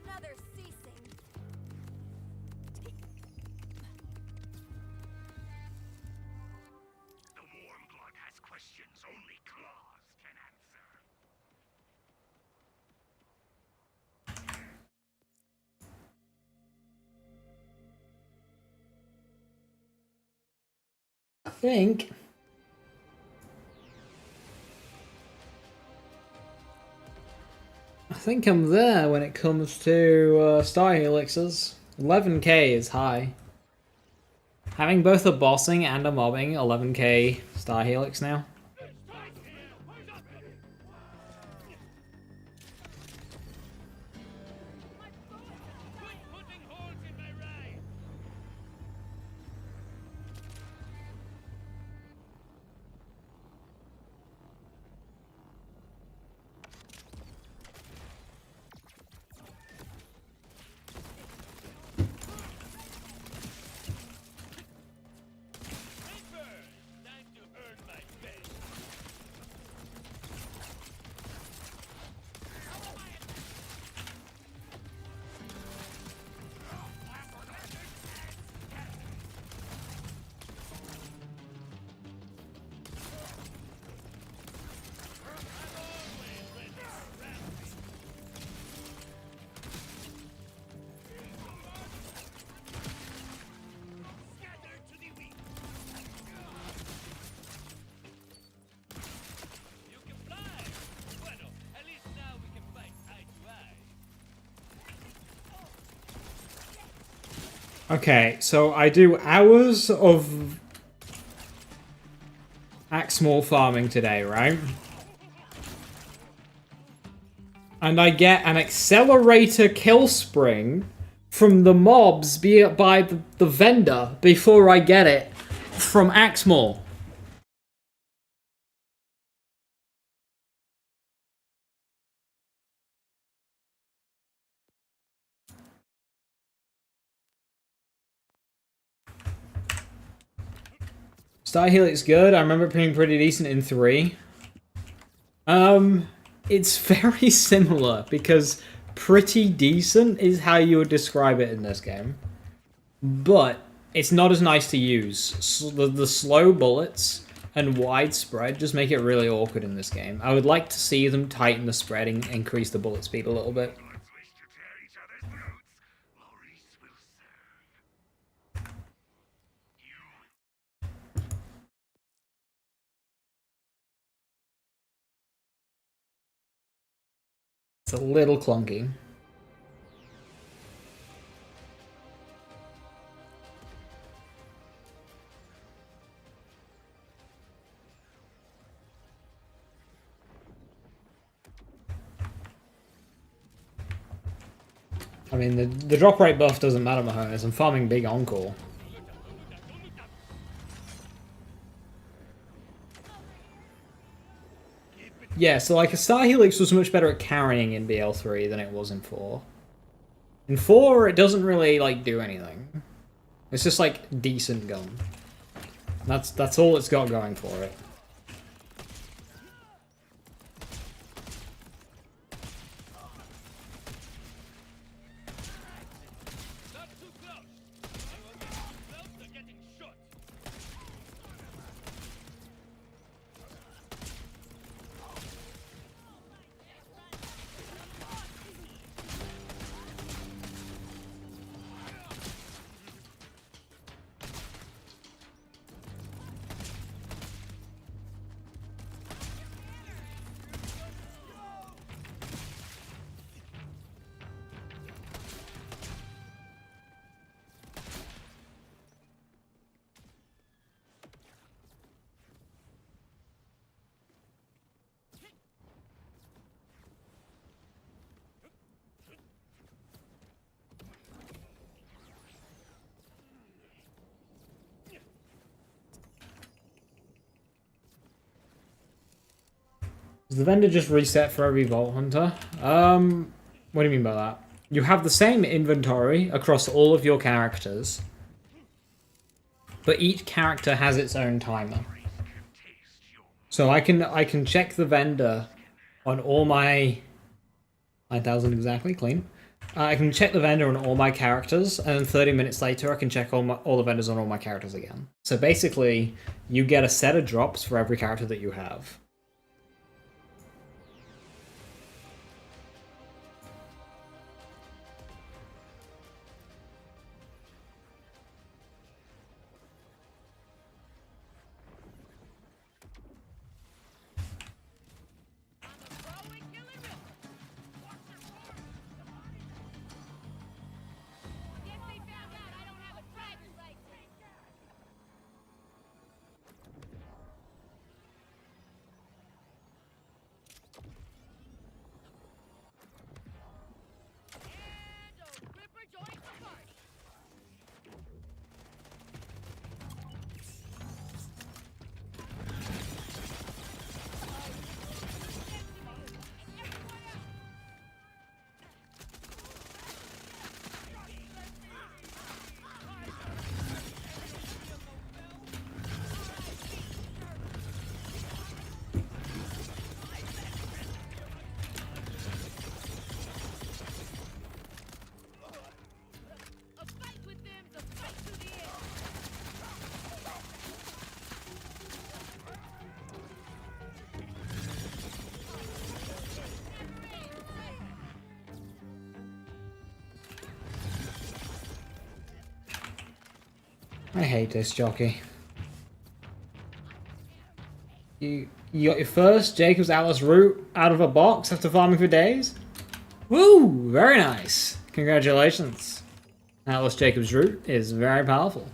Another ceasing. The warm blood has questions only claws can answer. I think I'm there when it comes to Star Helixes. 11k is high. Having both a bossing and a mobbing, 11k Star Helix now. Okay, so I do hours of Axmore farming today, right? And I get an accelerator kill spring from the mobs by the vendor before I get it from Axmore. Star Helix good. I remember it being pretty decent in 3. It's very similar because pretty decent is how you would describe it in this game. But it's not as nice to use. The slow bullets and widespread just make it really awkward in this game. I would like to see them tighten the spread and increase the bullet speed a little bit. It's a little clunky. I mean, the drop rate buff doesn't matter, Mahomes. I'm farming big encore. Keep it Yeah, so like a Star Helix was much better at carrying in BL3 than it was in 4. In 4, it doesn't really like do anything. It's just like decent gun. That's all it's got going for it. Not too close. I will get too close to getting shot. Does the vendor just reset for every Vault Hunter? What do you mean by that? You have the same inventory across all of your characters, but each character has its own timer. So I can check the vendor on all my 9,000 exactly clean. I can check the vendor on all my characters, and then 30 minutes later I can check all the vendors on all my characters again. So basically, you get a set of drops for every character that you have. Guess they found out I don't have a driver's license. And a Ripper joins the party. A fight with them's a fight to the end. I hate this jockey. You got your first Jacob's Atlas route out of a box after farming for days? Woo! Very nice. Congratulations. Atlas Jacob's route is very powerful.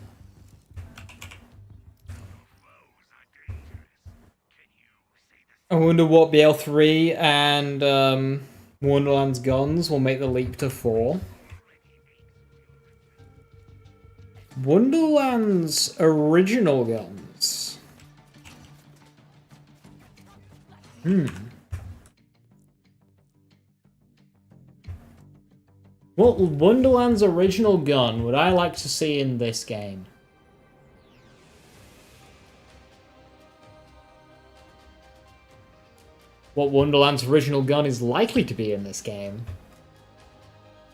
I wonder what BL3 and Wonderland's guns will make the leap to 4. Wonderland's original guns. What Wonderland's original gun would I like to see in this game? What Wonderland's original gun is likely to be in this game?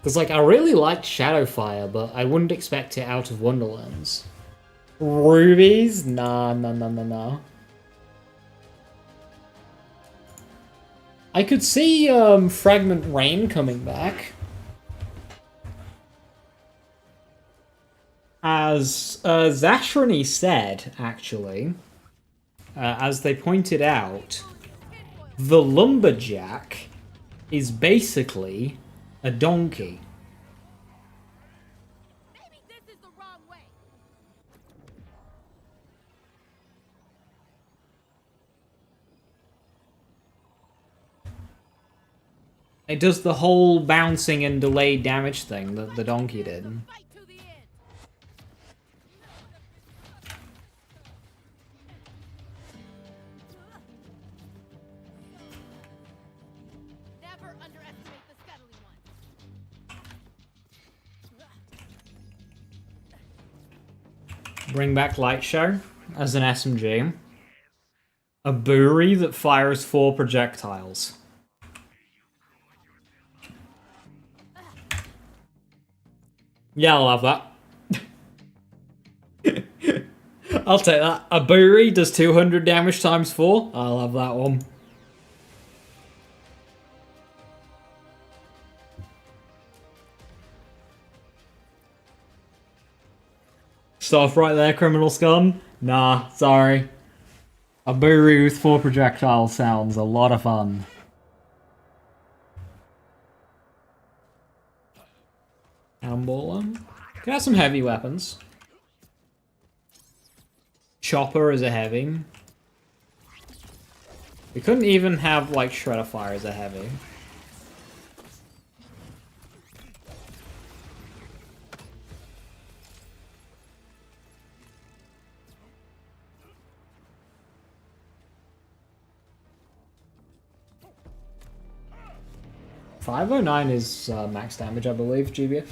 Because, like, I really liked Shadowfire, but I wouldn't expect it out of Wonderlands. Rubies? Nah, nah, nah, nah, nah. I could see Fragment Rain coming back. As Zashrani said, actually, as they pointed out, the Lumberjack is basically a donkey. Maybe this is the wrong way. It does the whole bouncing and delayed damage thing that the donkey did. Fight to the end. Bring back Light Show as an SMG. A buoy that fires 4 projectiles. Yeah, I'll have that. I'll take that. A buoy does 200 damage times 4. I'll have that one. Stop right there, criminal scum. Nah, sorry. A buoy with 4 projectiles sounds a lot of fun. Cannonball him. Can I have some heavy weapons? Chopper is a heavy. We couldn't even have, like, Shredder Fire as a heavy. .509 is max damage, I believe, GBF.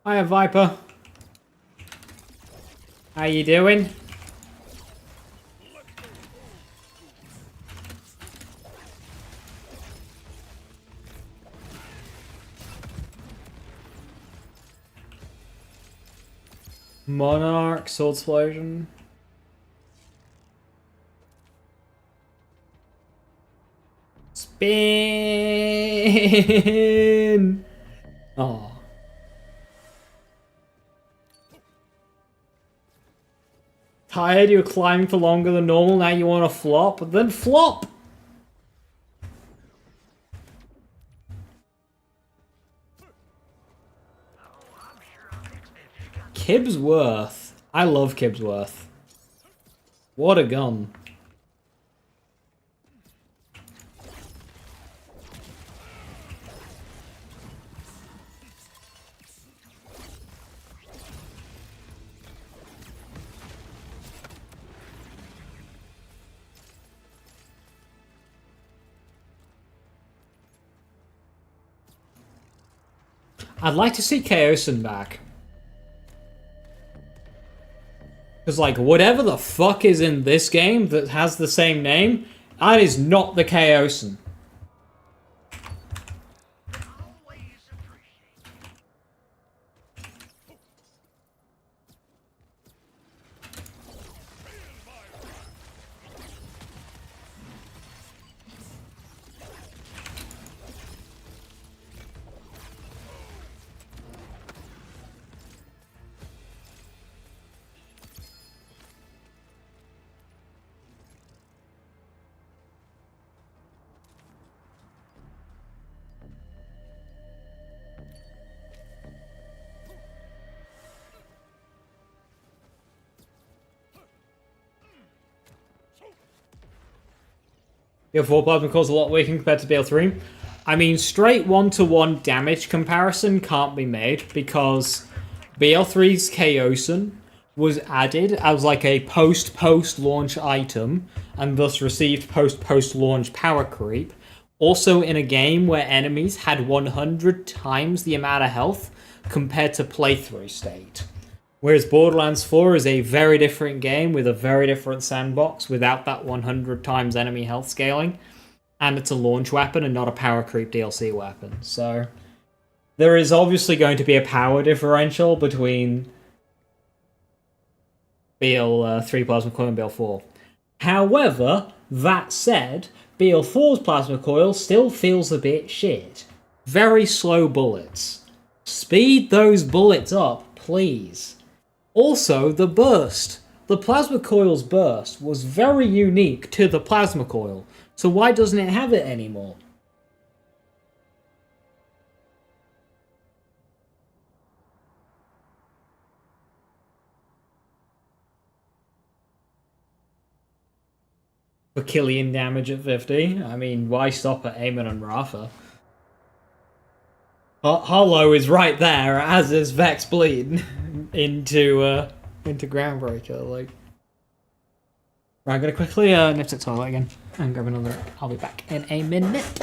Hiya, Viper. How you doing? Monarch, Sword Explosion. Spin! Oh. Tired, you're climbing for longer than normal, now you want to flop? Then flop! Kibsworth. I love Kibsworth. What a gun. I'd like to see Chaosin back. Because, like, whatever the fuck is in this game that has the same name, that is not the Chaosin. BL4 plasma cores a lot weaker compared to BL3. I mean, straight 1-to-1 damage comparison can't be made because BL3's Chaosin was added as like a post-launch item and thus received post-launch power creep. Also in a game where enemies had 100 times the amount of health compared to playthrough state. Whereas Borderlands 4 is a very different game with a very different sandbox without that 100 times enemy health scaling. And it's a launch weapon and not a power creep DLC weapon. So there is obviously going to be a power differential between BL3 Plasma Coil and BL4. However, that said, BL4's Plasma Coil still feels a bit shit. Very slow bullets. Speed those bullets up, please. Also, the burst. The Plasma Coil's burst was very unique to the Plasma Coil, so why doesn't it have it anymore? For Killian damage at 50? I mean, why stop at Eamon and Rafa? Hollow is right there, as is Vex Bleed into Groundbreaker. Like, right, I'm gonna quickly nip to the toilet again. and grab another. I'll be back in a minute.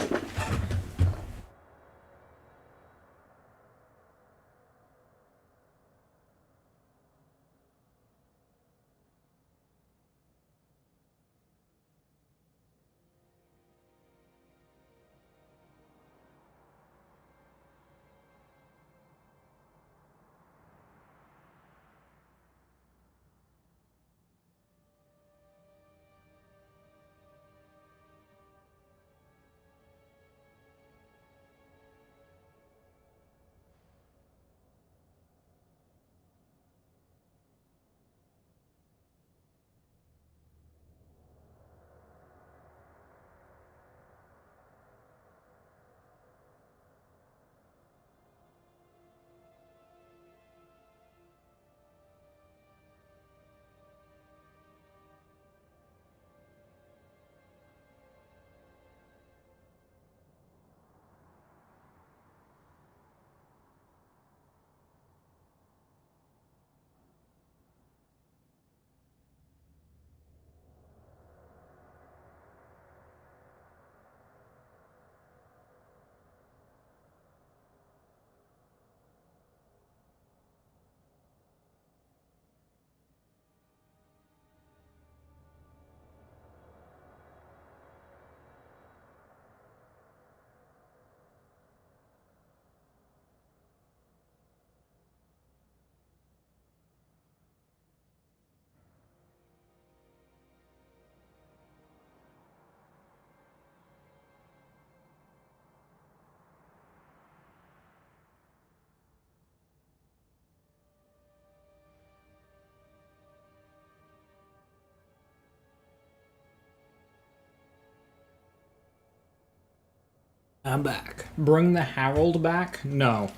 I'm back. Bring the Herald back? No.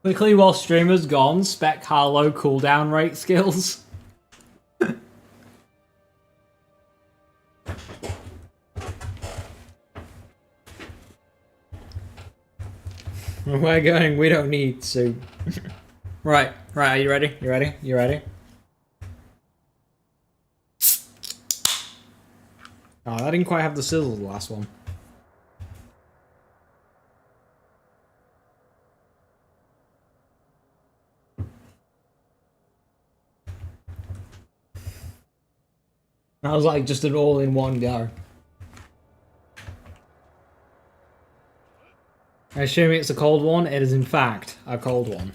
Quickly, while streamer's gone, spec Harlow cooldown rate skills. We're going, we don't need to. Right, are you ready? You ready? You ready? Oh, I didn't quite have the sizzle the last one. I was like just an all-in-one go. I assume it's a cold one. It is in fact a cold one.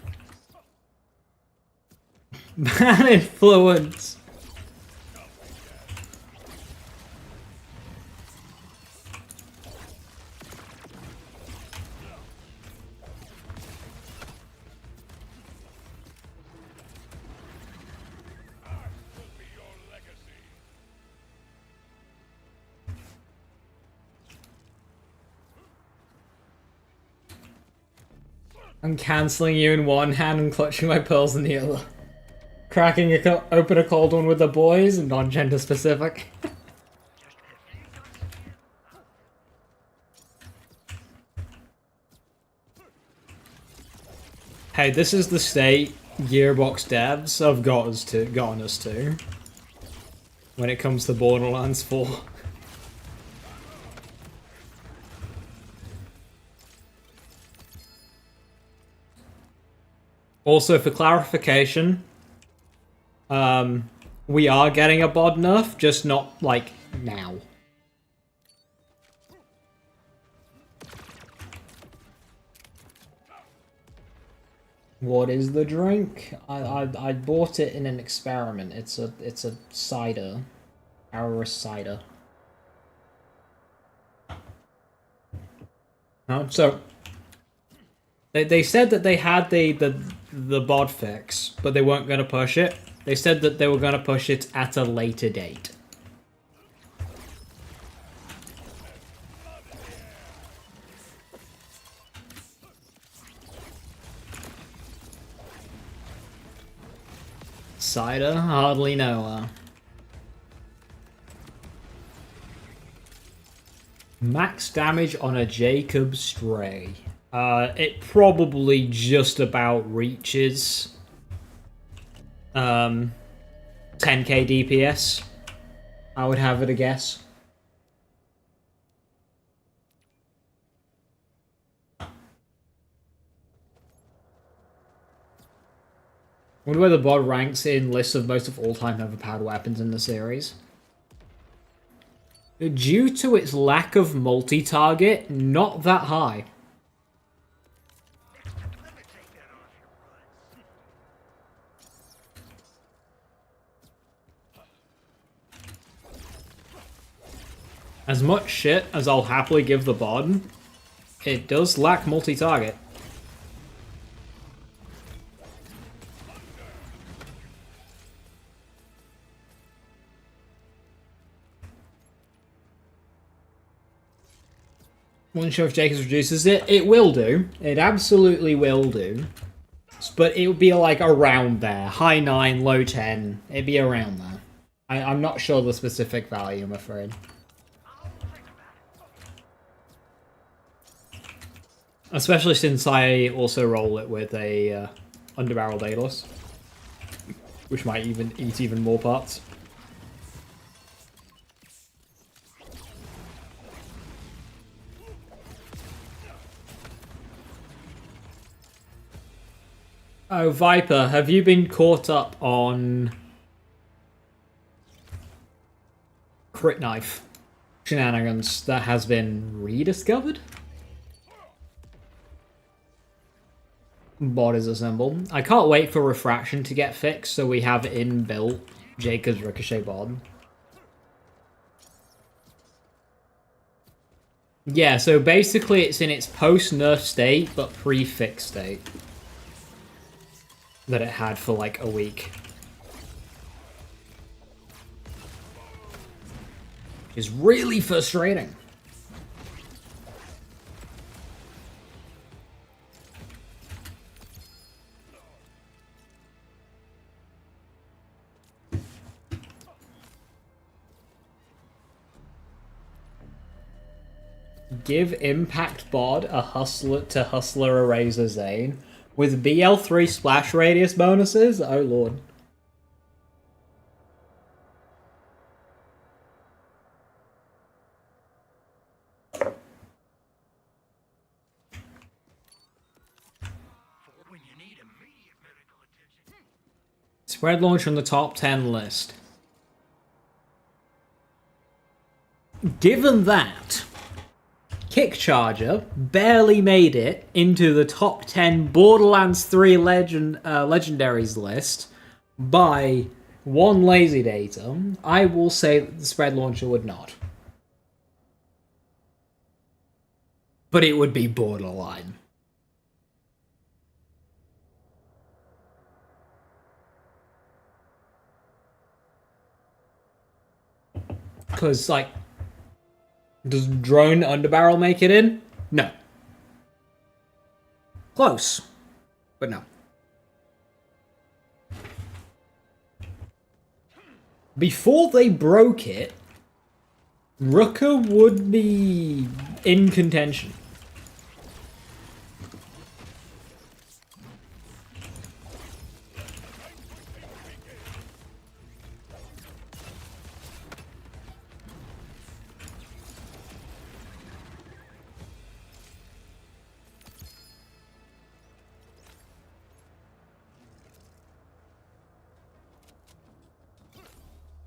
Bad influence. I'm cancelling you in one hand and clutching my pearls in the other. Cracking open a cold one with the boys, non-gender specific. Hey, this is the state Gearbox devs have gotten us to when it comes to Borderlands 4. Also, for clarification, we are getting a bod nerf, just not, like, now. What is the drink? I bought it in an experiment. It's a cider. Our cider. So they said that they had the bod fix, but they weren't going to push it. They said that they were going to push it at a later date. Cider? Hardly know her. Max damage on a Jacob Stray. It probably just about reaches 10k DPS. I would have it a guess. Wonder where the bod ranks in lists of most of all-time overpowered weapons in the series. Due to its lack of multi-target, not that high. As much shit as I'll happily give the bod, it does lack multi-target. Wasn't sure if Jacobs reduces it. It will do. It absolutely will do. But it would be like around there. High 9, low 10. It'd be around there. I'm not sure the specific value, I'm afraid. Especially since I also roll it with a underbarrel Daedalus. Which might even eat even more parts. Oh, Viper, have you been caught up on Crit Knife shenanigans that has been rediscovered? Bod is assembled. I can't wait for Refraction to get fixed so we have inbuilt Jacob's Ricochet Bod. Yeah, so basically it's in its post-nerf state, but pre-fix state. That it had for like a week. Which is really frustrating. Give Impact Bod a Hustler to Hustler Eraser Zane with BL3 splash radius bonuses? Oh lord. Spread launch from the top 10 list. Given that, Kick Charger barely made it into the top 10 Borderlands 3 legendaries list by one lazy data, I will say that the spread launcher would not. But it would be borderline. Because, like, does drone underbarrel make it in? No. Close, but no. Before they broke it, Rooker would be in contention.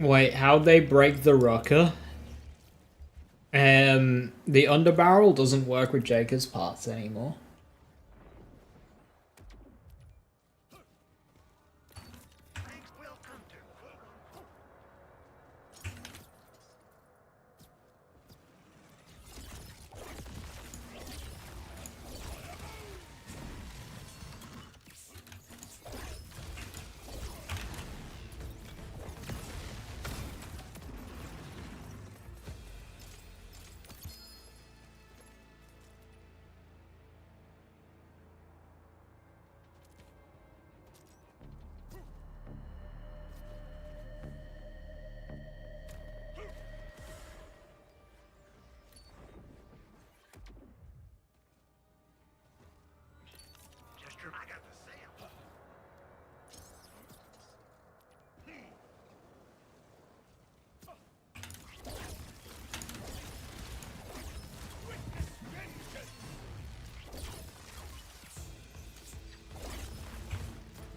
Wait, how'd they break the Rucker? The underbarrel doesn't work with Jacob's parts anymore.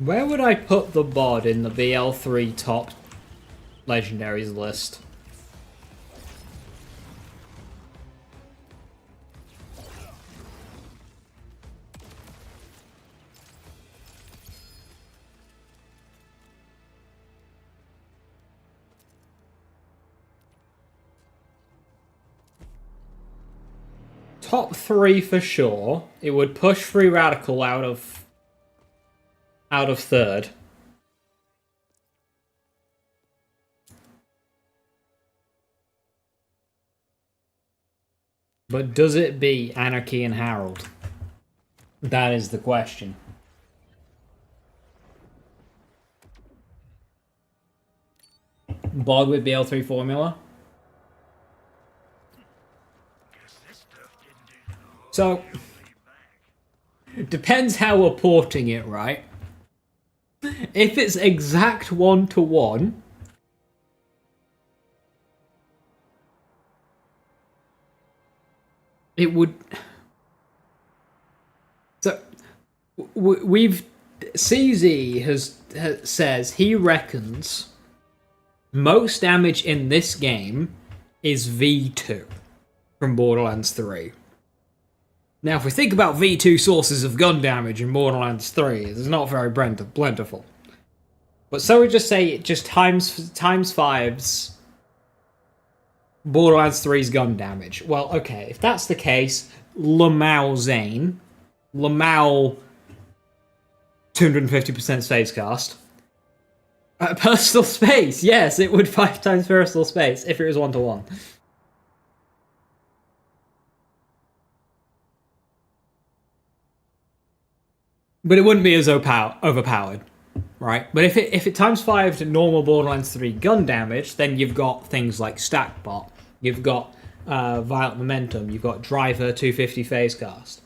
Where would I put the bod in the BL3 top legendaries list? Top 3 for sure. It would push Free Radical out of third. But does it beat Anarchy and Harold? That is the question. Bod with BL3 formula? So, depends how we're porting it, right? If it's exact 1-to-1, it would... So, we've... CZ says he reckons most damage in this game is V2 from Borderlands 3. Now, if we think about V2 sources of gun damage in Borderlands 3, it's not very plentiful. But so we just say it just times 5's Borderlands 3's gun damage. Well, okay, if that's the case, Lamau Zane, Lamau 250% space cast. Personal space, yes, it would 5 times personal space if it was 1-to-1. But it wouldn't be as overpowered, right? But if it times 5 to normal Borderlands 3 gun damage, then you've got things like Stackbot, you've got Violent Momentum, you've got Driver 250 phase cast.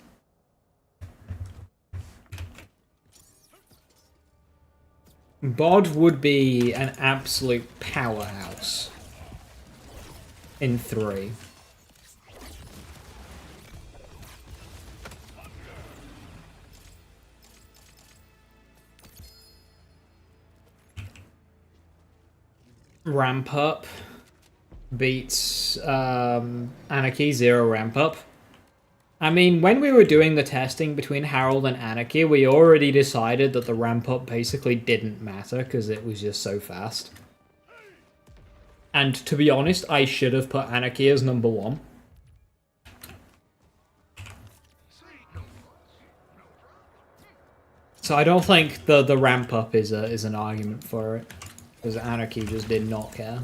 Bod would be an absolute powerhouse in 3. Ramp up beats Anarchy 0 ramp up. I mean, when we were doing the testing between Harold and Anarchy, we already decided that the ramp up basically didn't matter because it was just so fast. And to be honest, I should have put Anarchy as number 1. So I don't think the ramp up is an argument for it. Because Anarchy just did not care.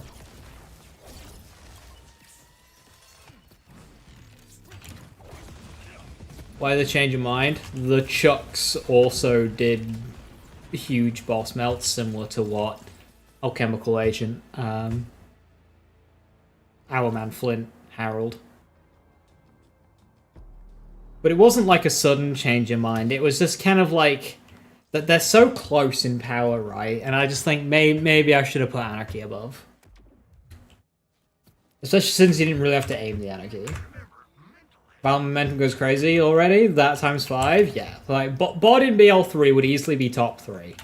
Why they change your mind? The Chucks also did huge boss melts, similar to what Alchemical Agent, Our Man Flint, Harold. But it wasn't like a sudden change of mind. It was just kind of like... that they're so close in power, right? And I just think maybe I should have put Anarchy above. Especially since you didn't really have to aim the Anarchy. Violent Momentum goes crazy already? That times 5? Yeah. Like, Bod in BL3 would easily be top 3.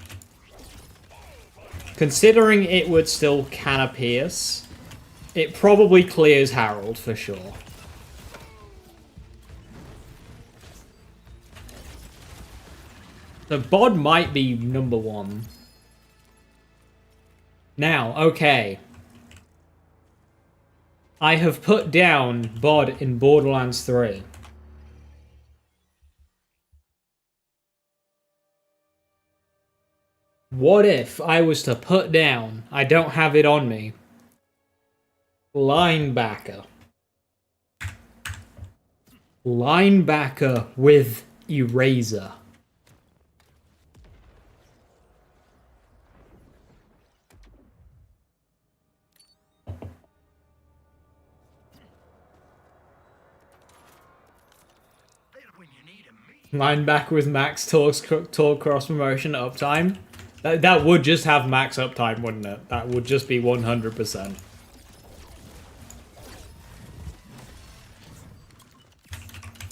Considering it would still canna pierce, it probably clears Harold for sure. The Bod might be number 1. Now, okay. I have put down Bod in Borderlands 3. What if I was to put down, I don't have it on me, Linebacker. Linebacker with Eraser. Linebacker with max torque cross promotion uptime. That would just have max uptime, wouldn't it? That would just be 100%.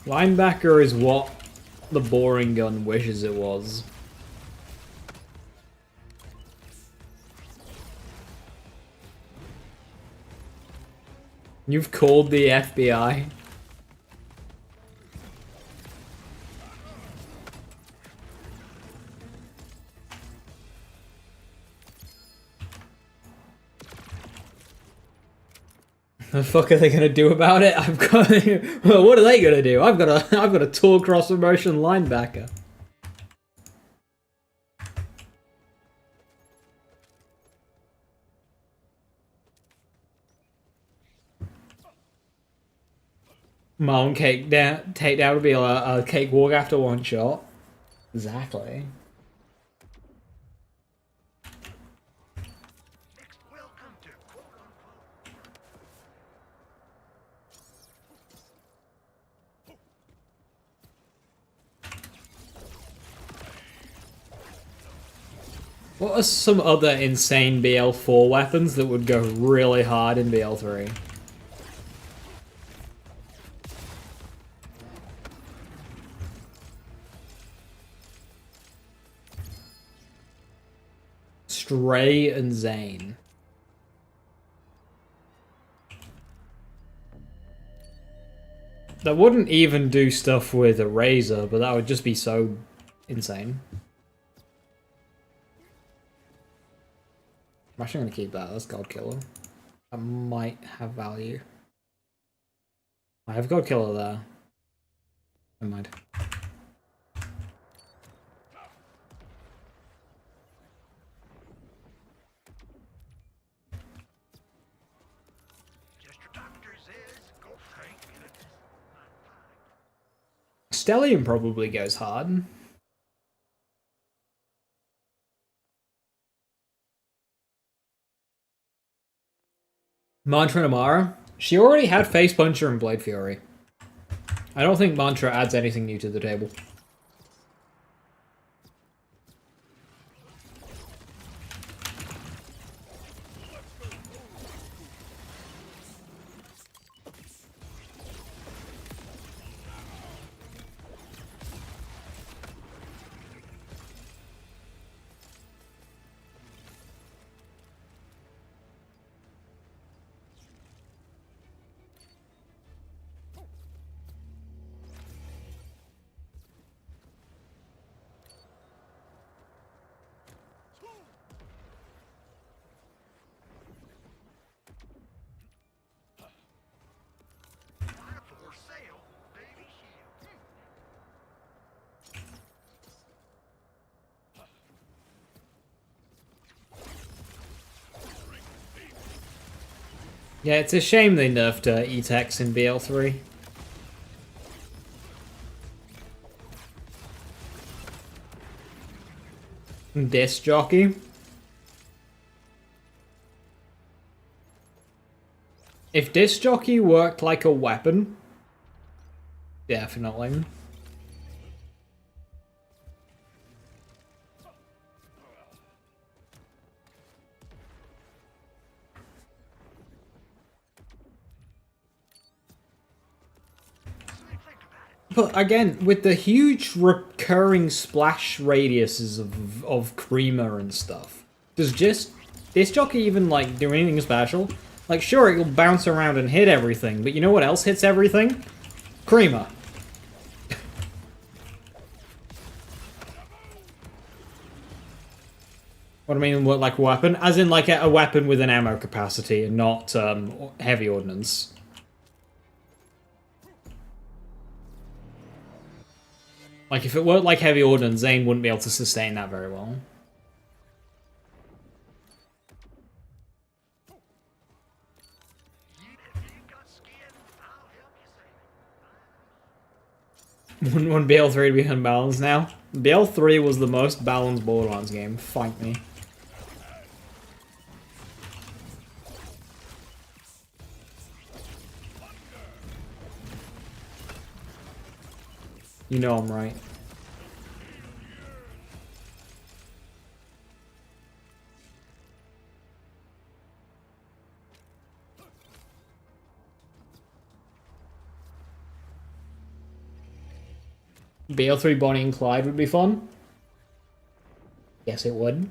Linebacker is what the boring gun wishes it was. You've called the FBI. The fuck are they gonna do about it? I've got. Well, what are they gonna do? I've got a tall cross promotion linebacker. My own takedown would be a cakewalk after one shot. Exactly. What are some other insane BL4 weapons that would go really hard in BL3? Stray and Zane. That wouldn't even do stuff with a razor, but that would just be so insane. I'm actually going to keep that. That's God Killer. That might have value. I have God Killer there. Never mind. Stellium probably goes hard. Mantra and Amara? She already had Face Puncher and Blade Fury. I don't think Mantra adds anything new to the table. Yeah, it's a shame they nerfed E-Tex in BL3. Disc Jockey. If Disc Jockey worked like a weapon, definitely. But again, with the huge recurring splash radiuses of Creamer and stuff, does just Disc Jockey even like do anything special? Like, sure, it'll bounce around and hit everything, but you know what else hits everything? Creamer. What I mean, what, like weapon? As in like a weapon with an ammo capacity and not heavy ordnance. Like, if it weren't like heavy ordnance, Zane wouldn't be able to sustain that very well. Wouldn't BL3 be unbalanced now? BL3 was the most balanced Borderlands game. Fight me. You know I'm right. BL3 Bonnie and Clyde would be fun. Yes, it would.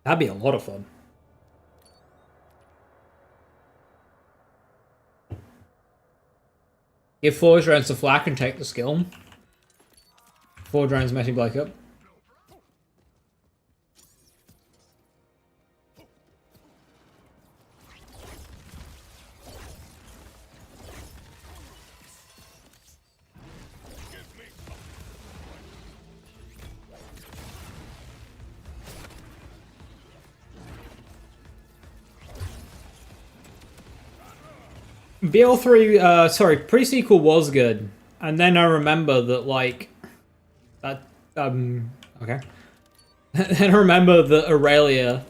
That'd be a lot of fun. Give 4 drones to flak and take the skill. 4 drones messing Blake up. BL3, sorry, pre-sequel was good. And then I remember that, like, that, okay. Then I remember that Aurelia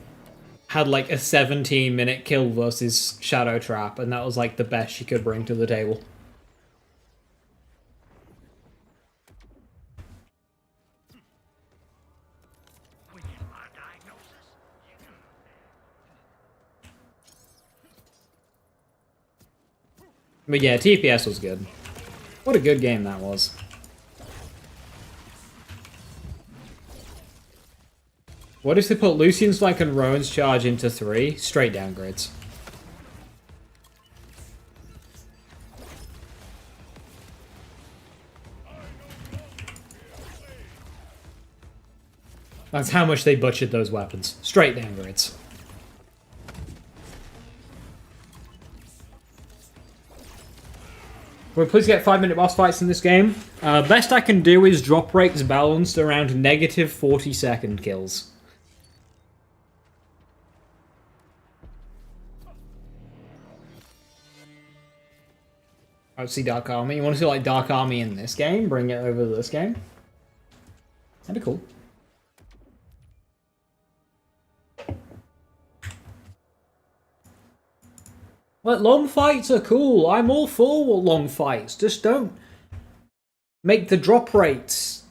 had, like, a 17-minute kill versus Shadow Trap, and that was, like, the best she could bring to the table. But yeah, TPS was good. What a good game that was. What if they put Lucian's Flank and Rowan's Charge into 3? Straight downgrades. That's how much they butchered those weapons. Straight downgrades. We're pleased to get 5-minute boss fights in this game. Best I can do is drop rates balanced around negative 40-second kills. I would see Dark Army. You want to see like Dark Army in this game? Bring it over to this game? That'd be cool. Like, long fights are cool. I'm all for long fights. Just don't make the drop rates.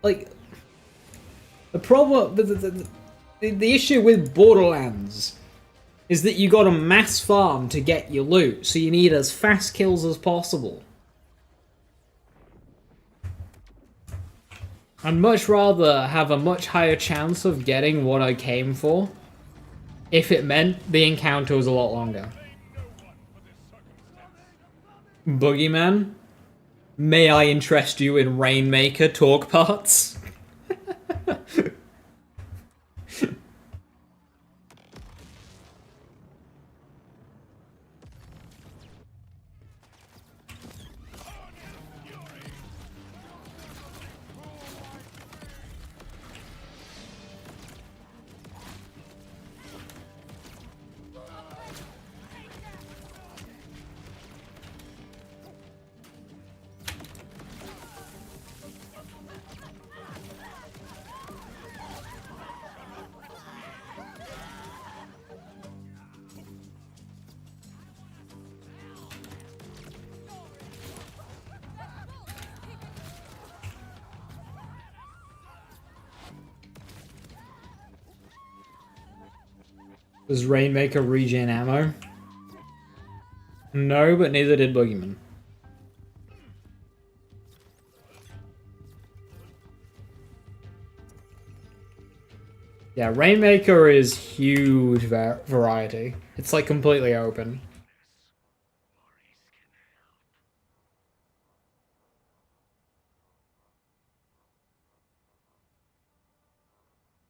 Like, the problem, the issue with Borderlands is that you gotta mass farm to get your loot, so you need as fast kills as possible. I'd much rather have a much higher chance of getting what I came for if it meant the encounter was a lot longer. Boogeyman, may I interest you in Rainmaker talk parts? Does Rainmaker regen ammo? No, but neither did Boogeyman. Yeah, Rainmaker is huge variety. It's like completely open.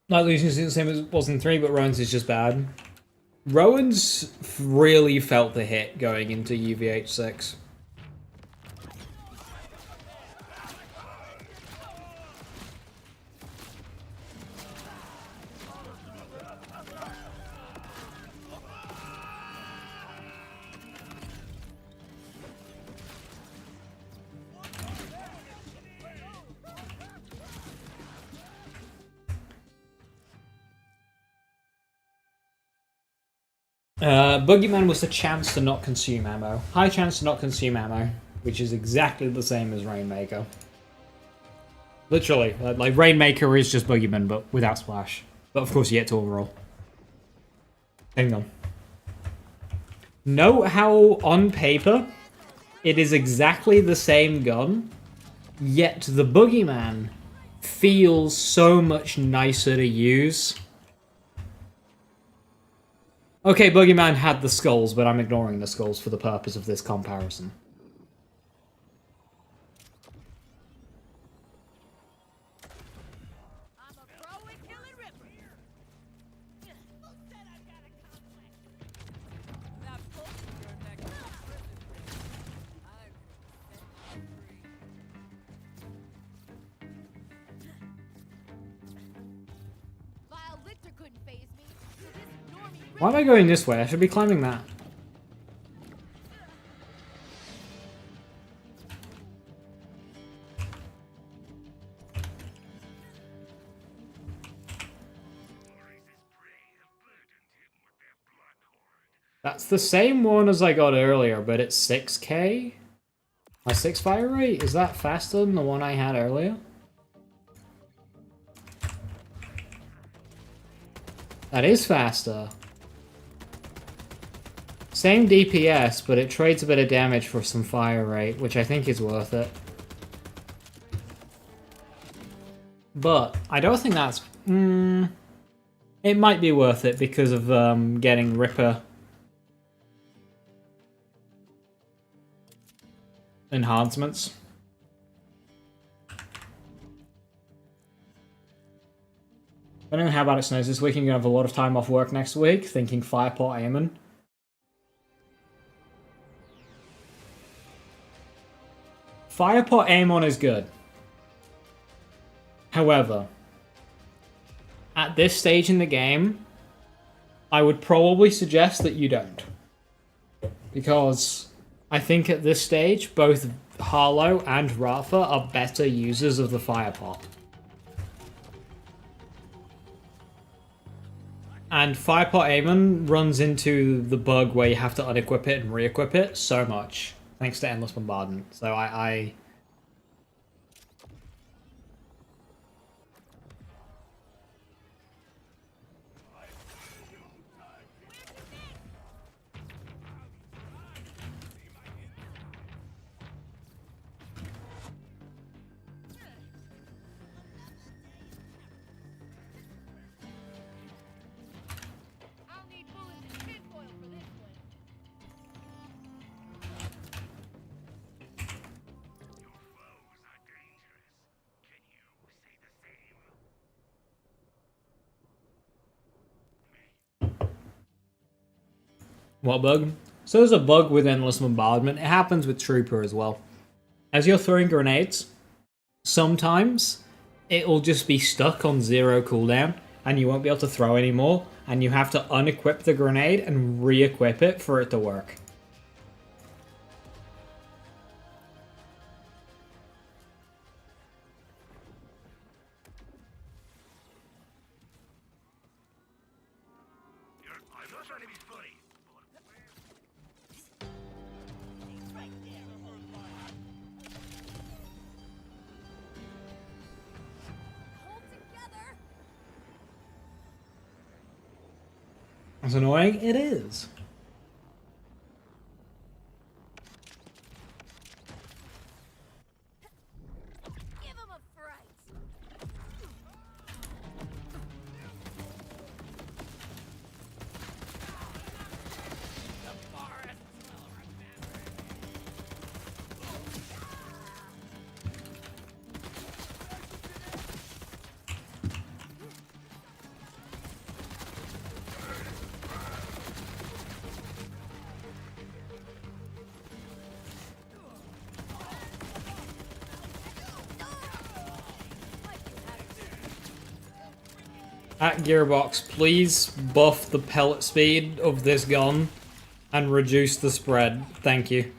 Like Lucian's the same as it was in 3, but Rowan's is just bad. Rowan's really felt the hit going into UVH6. Boogeyman was the chance to not consume ammo. High chance to not consume ammo, which is exactly the same as Rainmaker. Literally, like Rainmaker is just Boogeyman, but without Splash. But of course you get to overall. Hang on. Note how, on paper, it is exactly the same gun, yet the Boogeyman feels so much nicer to use. Okay, Boogeyman had the skulls, but I'm ignoring the skulls for the purpose of this comparison. monster couldn't phase me. So this normie Why am I going this way? I should be climbing that. That's the same one as I got earlier, but it's 6k? My 6 fire rate? Is that faster than the one I had earlier? That is faster. Same DPS, but it trades a bit of damage for some fire rate, which I think is worth it. But I don't think that's... it might be worth it because of getting Ripper enhancements. I don't know how bad it snows this week. I'm going to have a lot of time off work next week, thinking Firepot aiming. Firepot aim-on is good. However, at this stage in the game, I would probably suggest that you don't. Because I think at this stage, both Harlow and Rafa are better users of the Firepot. And Firepot Aemon runs into the bug where you have to unequip it and re-equip it so much, thanks to Endless Bombardment. So I I'll need bullets and tinfoil for this one. What bug? So there's a bug with Endless Bombardment. It happens with Trooper as well. As you're throwing grenades, sometimes it'll just be stuck on 0 cooldown and you won't be able to throw anymore, and you have to unequip the grenade and re-equip it for it to work. I'm not trying to be funny. Hold together. That's annoying. It is. Give him a fright. At Gearbox, please buff the pellet speed of this gun and reduce the spread. Thank you.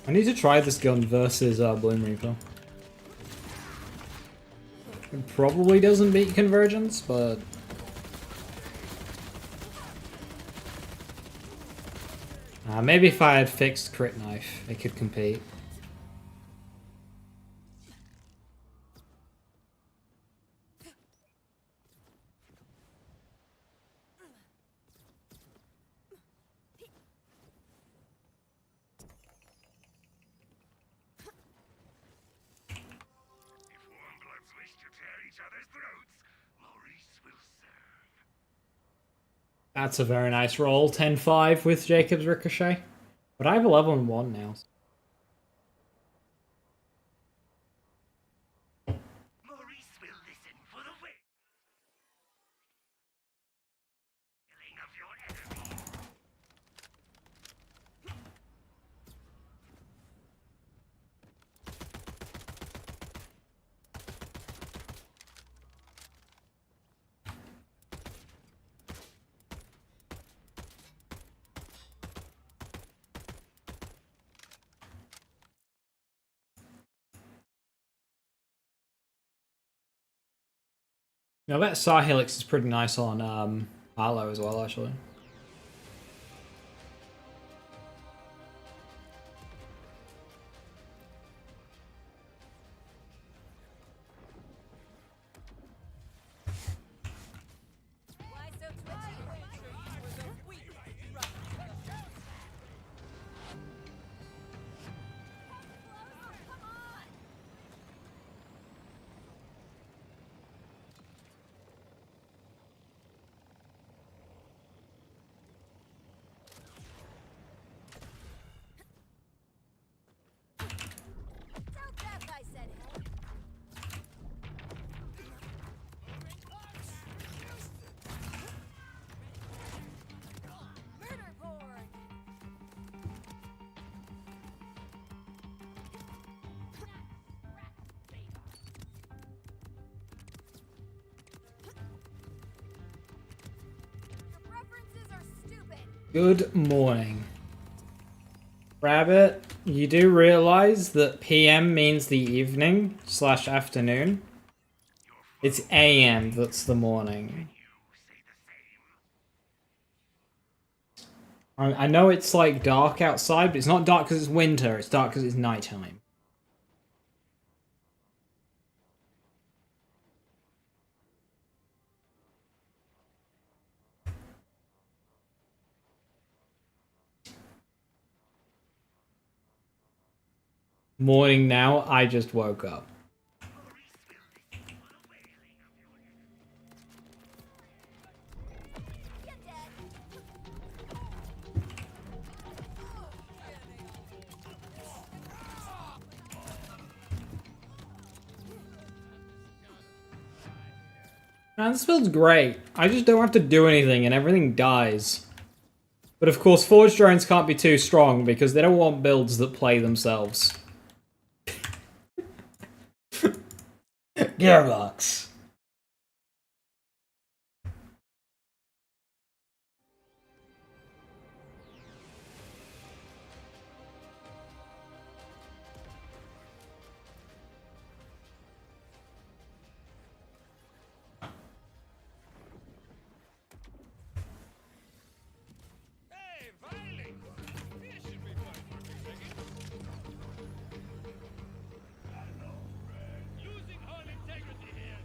I need to try this gun versus Bloom Reaper. It probably doesn't beat Convergence, but... maybe if I had fixed Crit Knife, it could compete. each other's throats, Maurice will serve. That's a very nice roll. 10-5 with Jacob's Ricochet. But I have 11-1 now. Maurice will listen for the wailing of your enemies. Now that Star Helix is pretty nice on Harlow as well, actually. Why so twitchy? Come on! Don't that I said hey. Murder porn! Your preferences are stupid. Good morning. Rabbit, you do realize that PM means the evening / afternoon? It's AM that's the morning. I know it's like dark outside, but it's not dark because it's winter, it's dark because it's nighttime. Morning now, I just woke up. You're dead. Man, this build's great. I just don't have to do anything and everything dies. But of course, Forge drones can't be too strong because they don't want builds that play themselves. Gearbox. Hey, Violet! This should be fun for me, Peggy. Hello, friend. Losing all integrity here.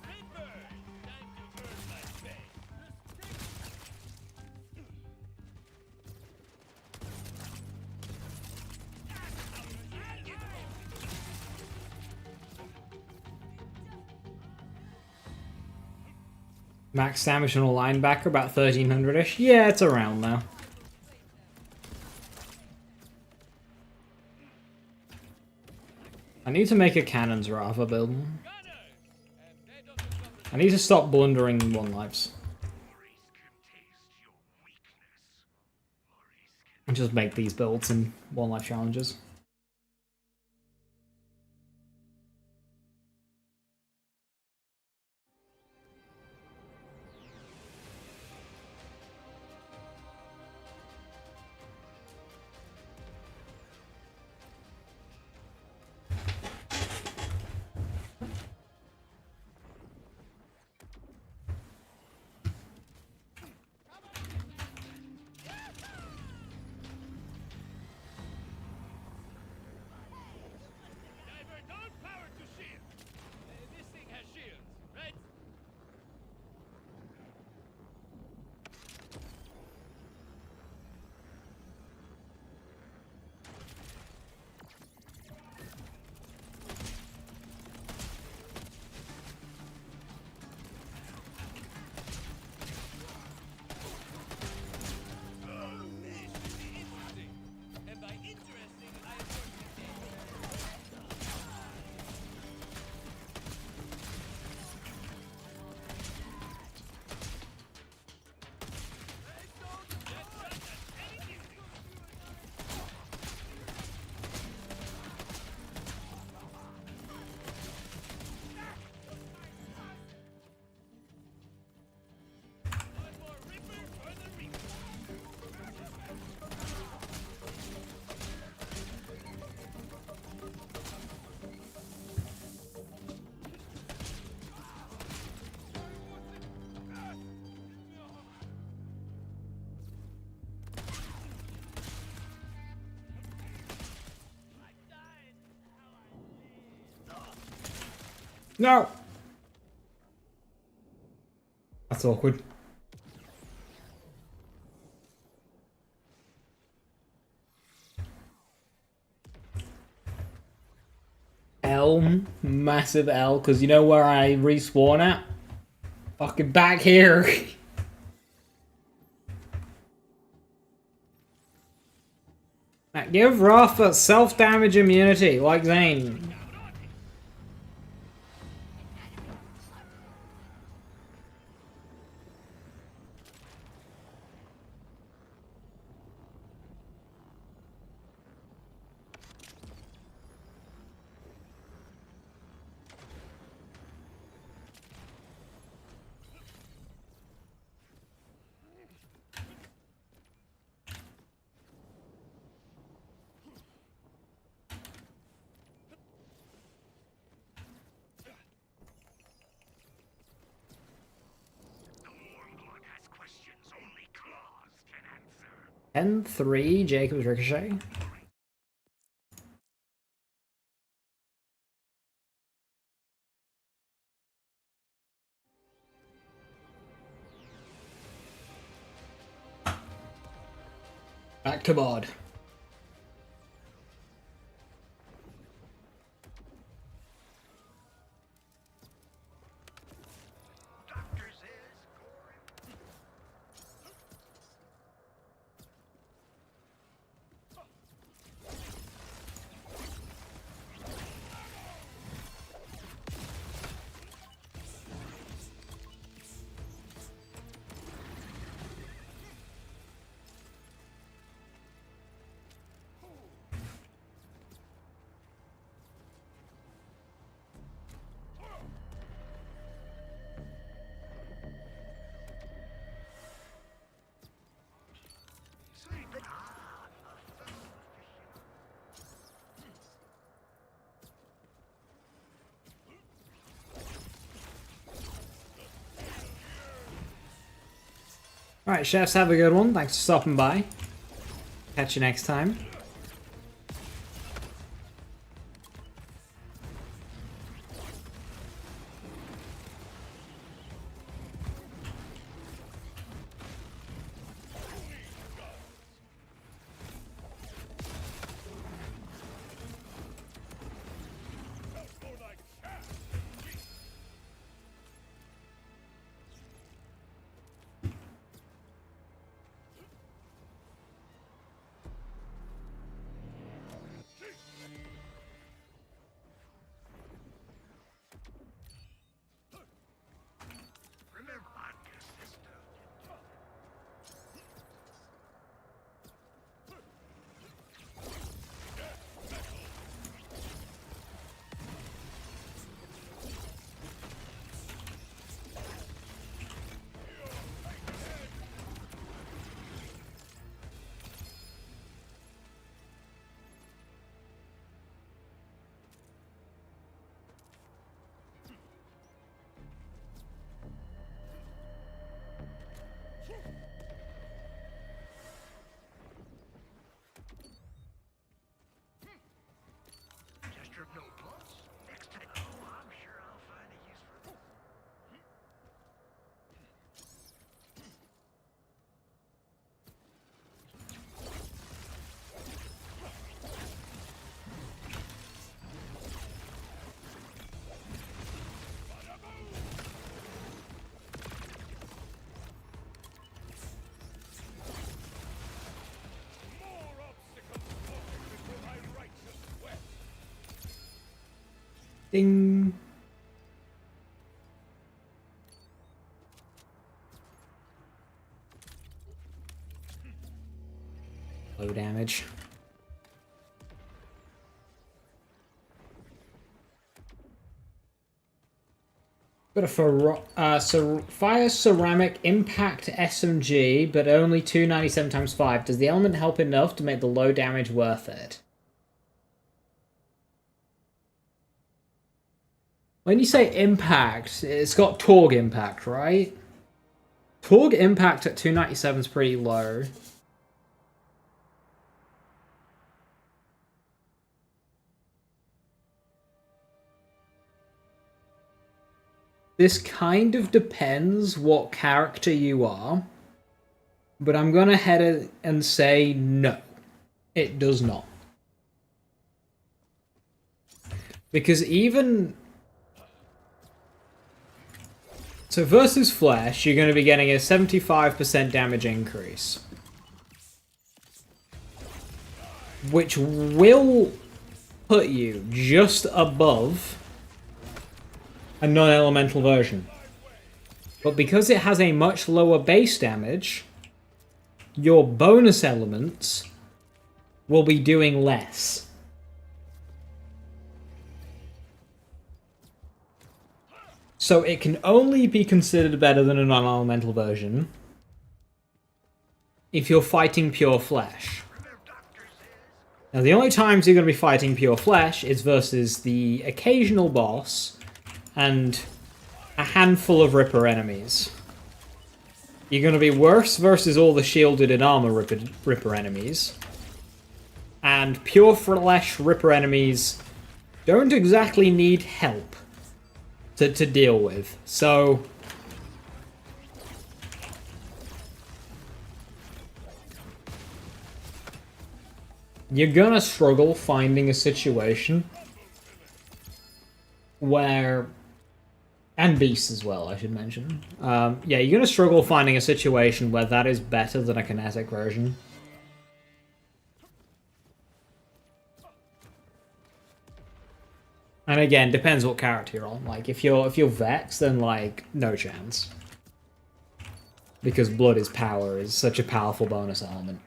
Reaper! Time to earn my pay. Max damage on a linebacker, about 1300-ish. Yeah, it's around now. I need to make a cannons Rava build. Gunners! And they don't suffer. I need to stop blundering one lives. Maurice can taste your weakness. Maurice can... And just make these builds in one life challenges. No! That's awkward. L, massive L, because you know where I respawn at? Fucking back here. Now, give Wrath a self-damage immunity, like Zane. Has questions only claws can answer. 10-3, Jacob's Ricochet. Back to mod. Doctor says gore. Alright, chefs, have a good one. Thanks for stopping by. Catch you next time. Gesture of no plus. Next time. Oh, I'm sure I'll find a use for it. More obstacles falling before my righteous sweat. Ding. Low damage. Got a fire ceramic impact SMG, but only 297 times 5. Does the element help enough to make the low damage worth it? When you say impact, it's got Torg impact, right? Torg impact at 297 is pretty low. this kind of depends what character you are, but I'm gonna head and say no, it does not. Because even... So versus Flesh, you're going to be getting a 75% damage increase. Which will put you just above a non-elemental version. But because it has a much lower base damage, your bonus elements will be doing less. So it can only be considered better than a non-elemental version if you're fighting pure flesh. Now the only times you're going to be fighting pure flesh is versus the occasional boss and a handful of Ripper enemies. You're going to be worse versus all the shielded and armor Ripper enemies. And pure flesh Ripper enemies don't exactly need help to deal with. So you're gonna struggle finding a situation where, and beasts as well, I should mention. Yeah, you're gonna struggle finding a situation where that is better than a kinetic version. And again, depends what character you're on. Like, if you're Vex, then like no chance, because blood is power is such a powerful bonus element.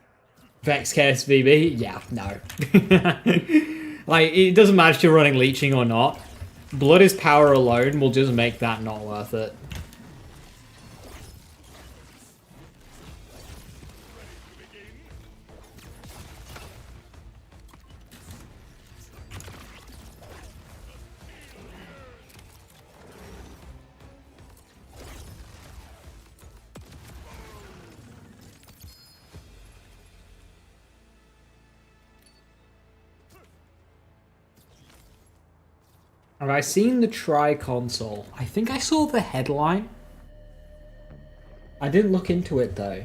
Vex KSVB, yeah, no. Like, it doesn't matter if you're running leeching or not. Blood is power alone will just make that not worth it. Have I seen the Tri-Console? I think I saw the headline. I didn't look into it though.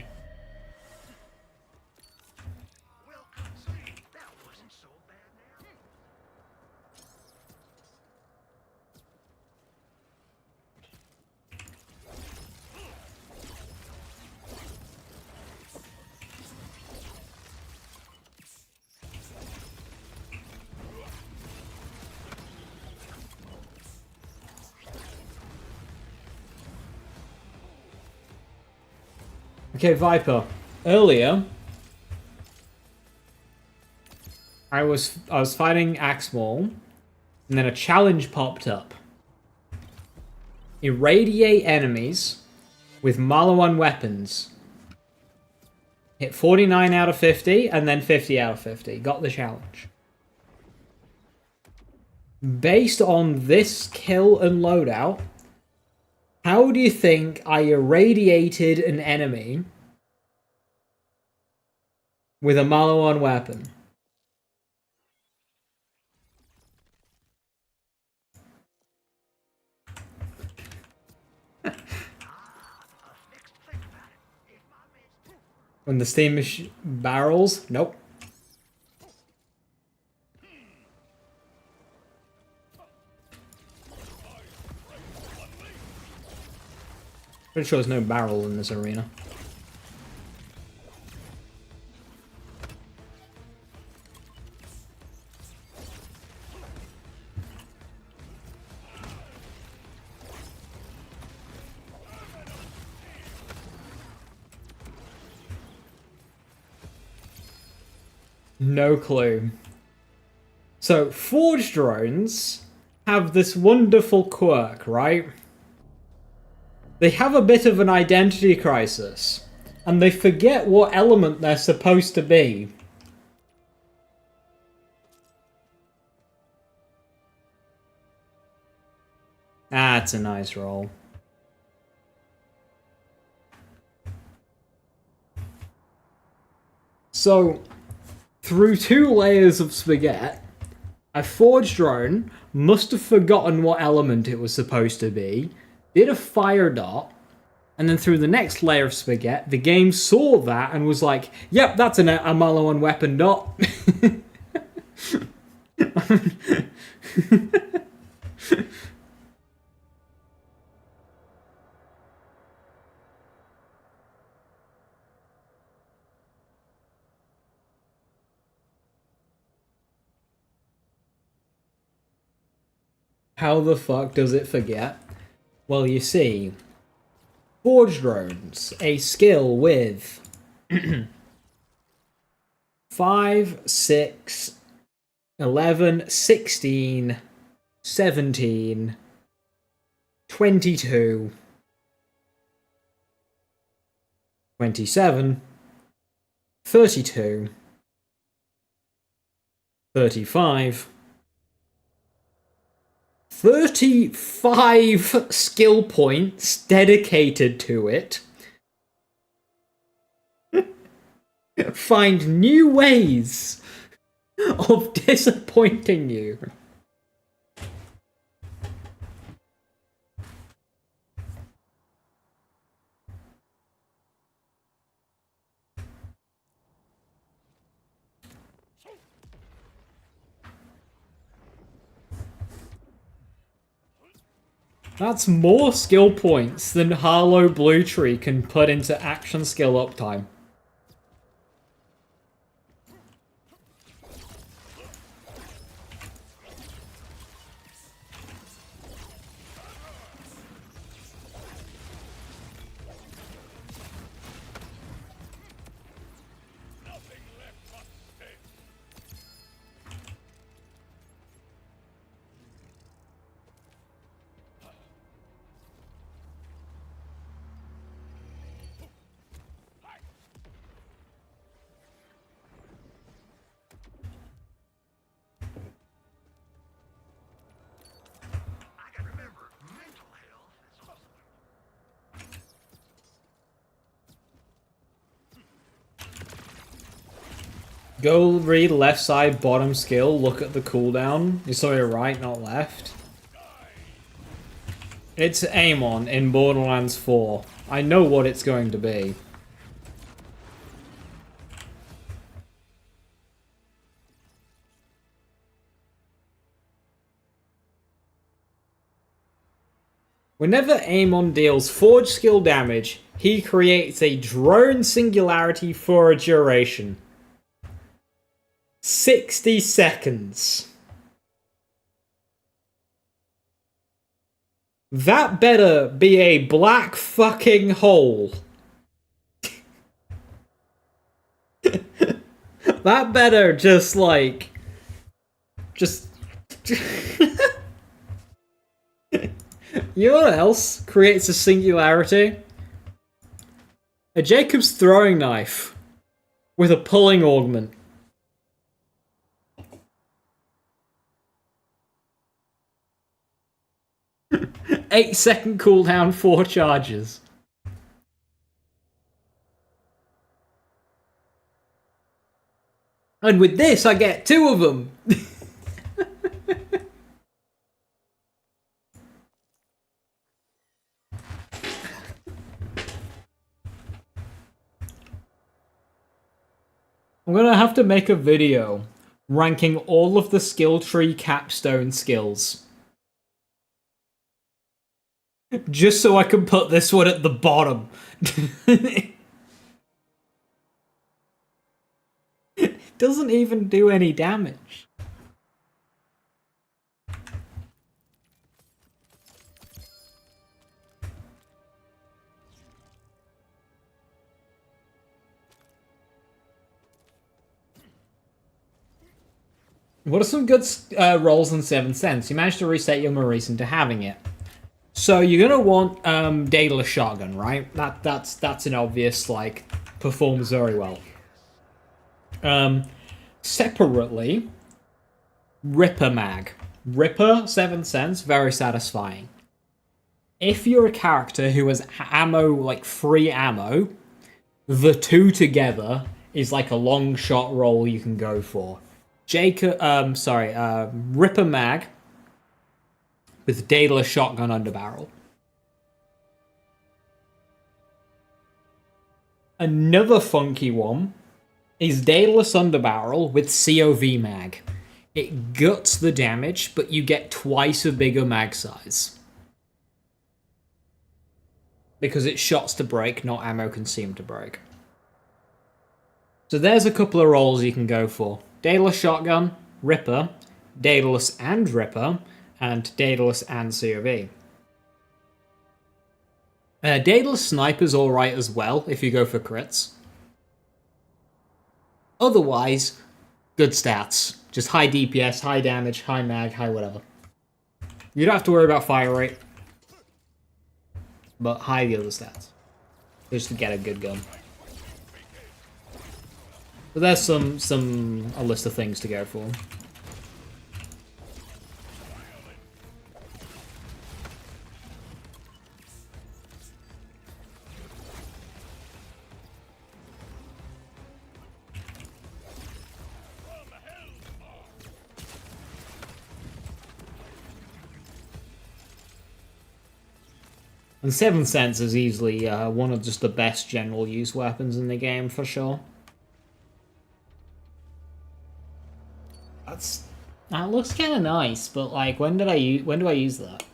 Okay, Viper. Earlier, I was fighting Axmal, and then a challenge popped up. Irradiate enemies with Malawan weapons. Hit 49 out of 50, and then 50 out of 50. Got the challenge. Based on this kill and loadout, how do you think I irradiated an enemy with a Malawan weapon? When the steam barrels? Nope. Pretty sure there's no barrel in this arena. No clue. So, Forge drones have this wonderful quirk, right? They have a bit of an identity crisis, and they forget what element they're supposed to be. That's a nice roll. So, through 2 layers of spaghetti, a Forge drone must have forgotten what element it was supposed to be, did a fire dart, and then through the next layer of spaghetti, the game saw that and was like, yep, that's a Maliwan weapon dot. How the fuck does it forget? Well, you see, Forge Drones, a skill with 5, 6, 11, 16, 17, 22, 27, 32, 35, 35 skill points dedicated to it. Find new ways of disappointing you. That's more skill points than Harlow Blue Tree can put into action skill uptime. Go read left side bottom skill, look at the cooldown. You saw your right, not left. It's Amon in Borderlands 4. I know what it's going to be. Whenever Amon deals Forge skill damage, he creates a drone singularity for a duration. 60 seconds. That better be a black fucking hole. That better just like... Just... You know what else creates a singularity? A Jacob's throwing knife with a pulling augment. 8-second cooldown, 4 charges. And with this, I get 2 of them. I'm gonna have to make a video ranking all of the skill tree capstone skills. Just so I can put this one at the bottom. It doesn't even do any damage. What are some good rolls in 7 cents? You managed to reset your Maurice into having it. So you're gonna want Daedalus Shotgun, right? That's an obvious, like, performs very well. Separately, Ripper Mag. Ripper, 7 cents, very satisfying. If you're a character who has ammo, like free ammo, the two together is like a long shot roll you can go for. Ripper Mag with Daedalus Shotgun under barrel. Another funky one is Daedalus Underbarrel with COV mag. It guts the damage, but you get twice a bigger mag size. Because it's shots to break, not ammo consumed to break. So there's a couple of rolls you can go for. Daedalus Shotgun, Ripper, Daedalus and Ripper, and Daedalus and COV. Daedalus Sniper's alright as well, if you go for crits. Otherwise, good stats. Just high DPS, high damage, high mag, high whatever. You don't have to worry about fire rate. But high the other stats. Just to get a good gun. But there's a list of things to go for. And Seventh Sense is easily one of just the best general use weapons in the game for sure. That looks kind of nice, but like, when do I use that?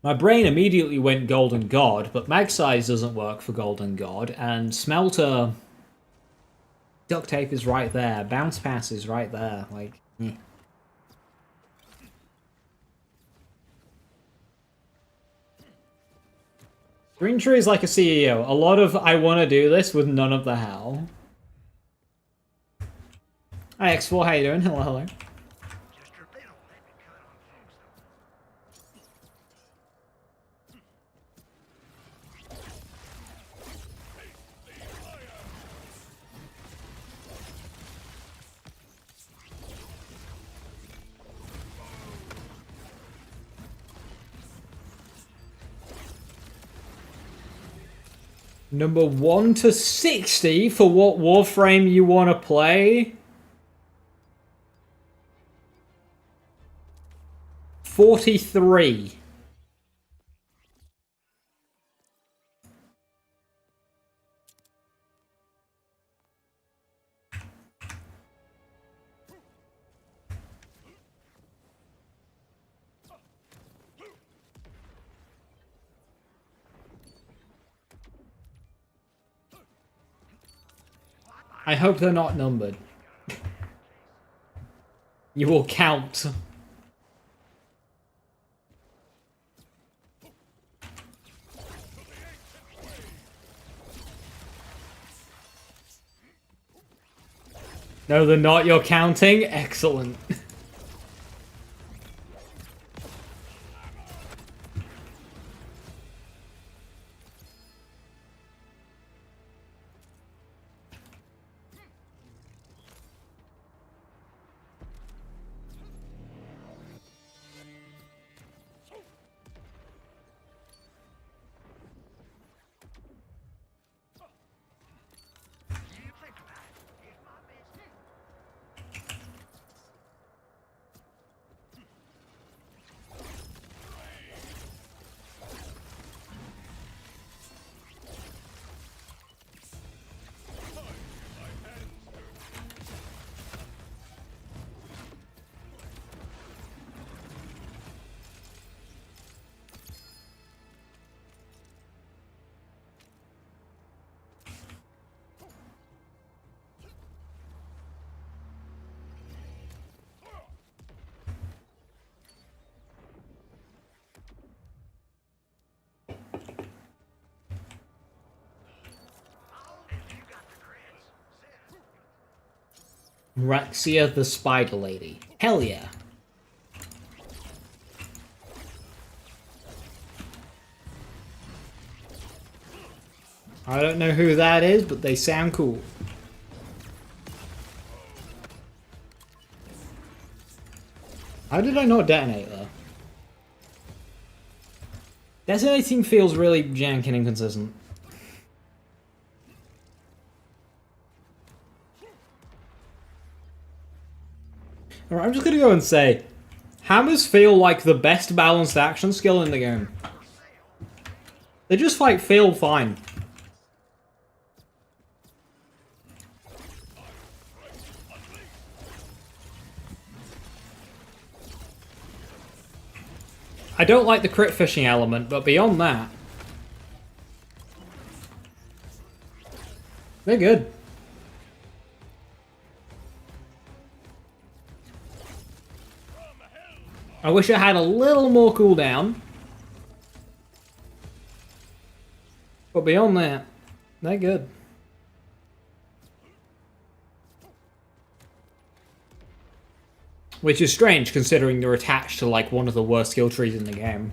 My brain immediately went Golden God, but mag size doesn't work for Golden God, and Smelter duct tape is right there, bounce pass is right there, like. Green Tree is like a CEO. A lot of I want to do this with none of the how. Hi X4, how you doing? Hello, hello. Number 1 to 60 for what Warframe you want to play? 43. I hope they're not numbered. You will count. No, they're not. You're counting? Excellent. Raxia the Spider Lady. Hell yeah. I don't know who that is, but they sound cool. How did I not detonate though? Detonating feels really jank and inconsistent. Alright, I'm just gonna go and say, hammers feel like the best balanced action skill in the game. They just like feel fine. I don't like the crit fishing element, but beyond that, they're good. I wish I had a little more cooldown. But beyond that, they're good. Which is strange considering they're attached to like one of the worst skill trees in the game.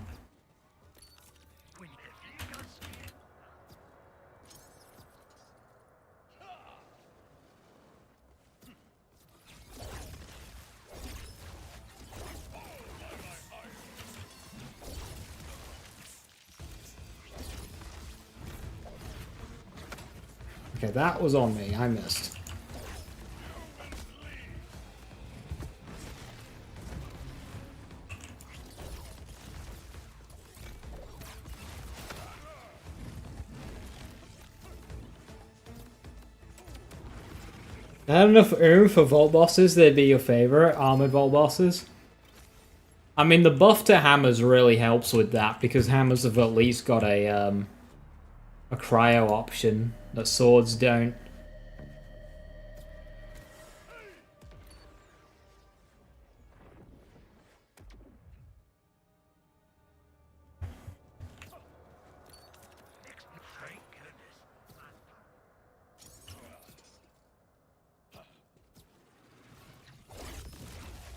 Okay, that was on me. I missed. I have enough oomph for vault bosses, they'd be your favorite armored vault bosses. I mean, the buff to hammers really helps with that because hammers have at least got a cryo option that swords don't.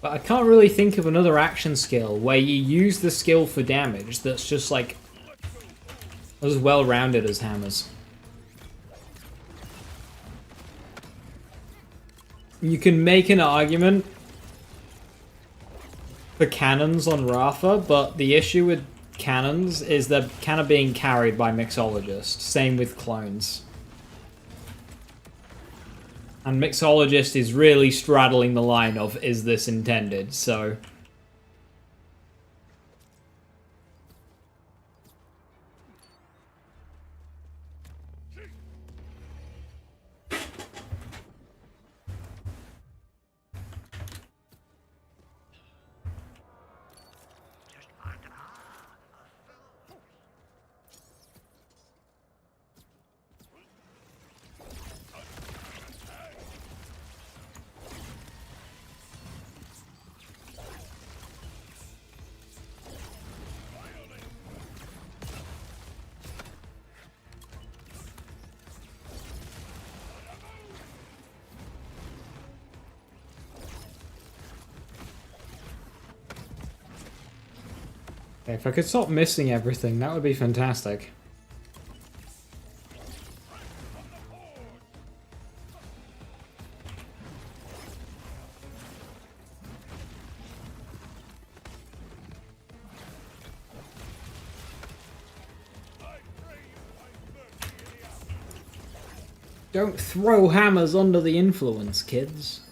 But I can't really think of another action skill where you use the skill for damage that's just like as well-rounded as hammers. You can make an argument for cannons on Rafa, but the issue with cannons is they're kind of being carried by mixologists. Same with clones. And mixologist is really straddling the line of, is this intended? So... if I could stop missing everything, that would be fantastic. Don't throw hammers under the influence, kids.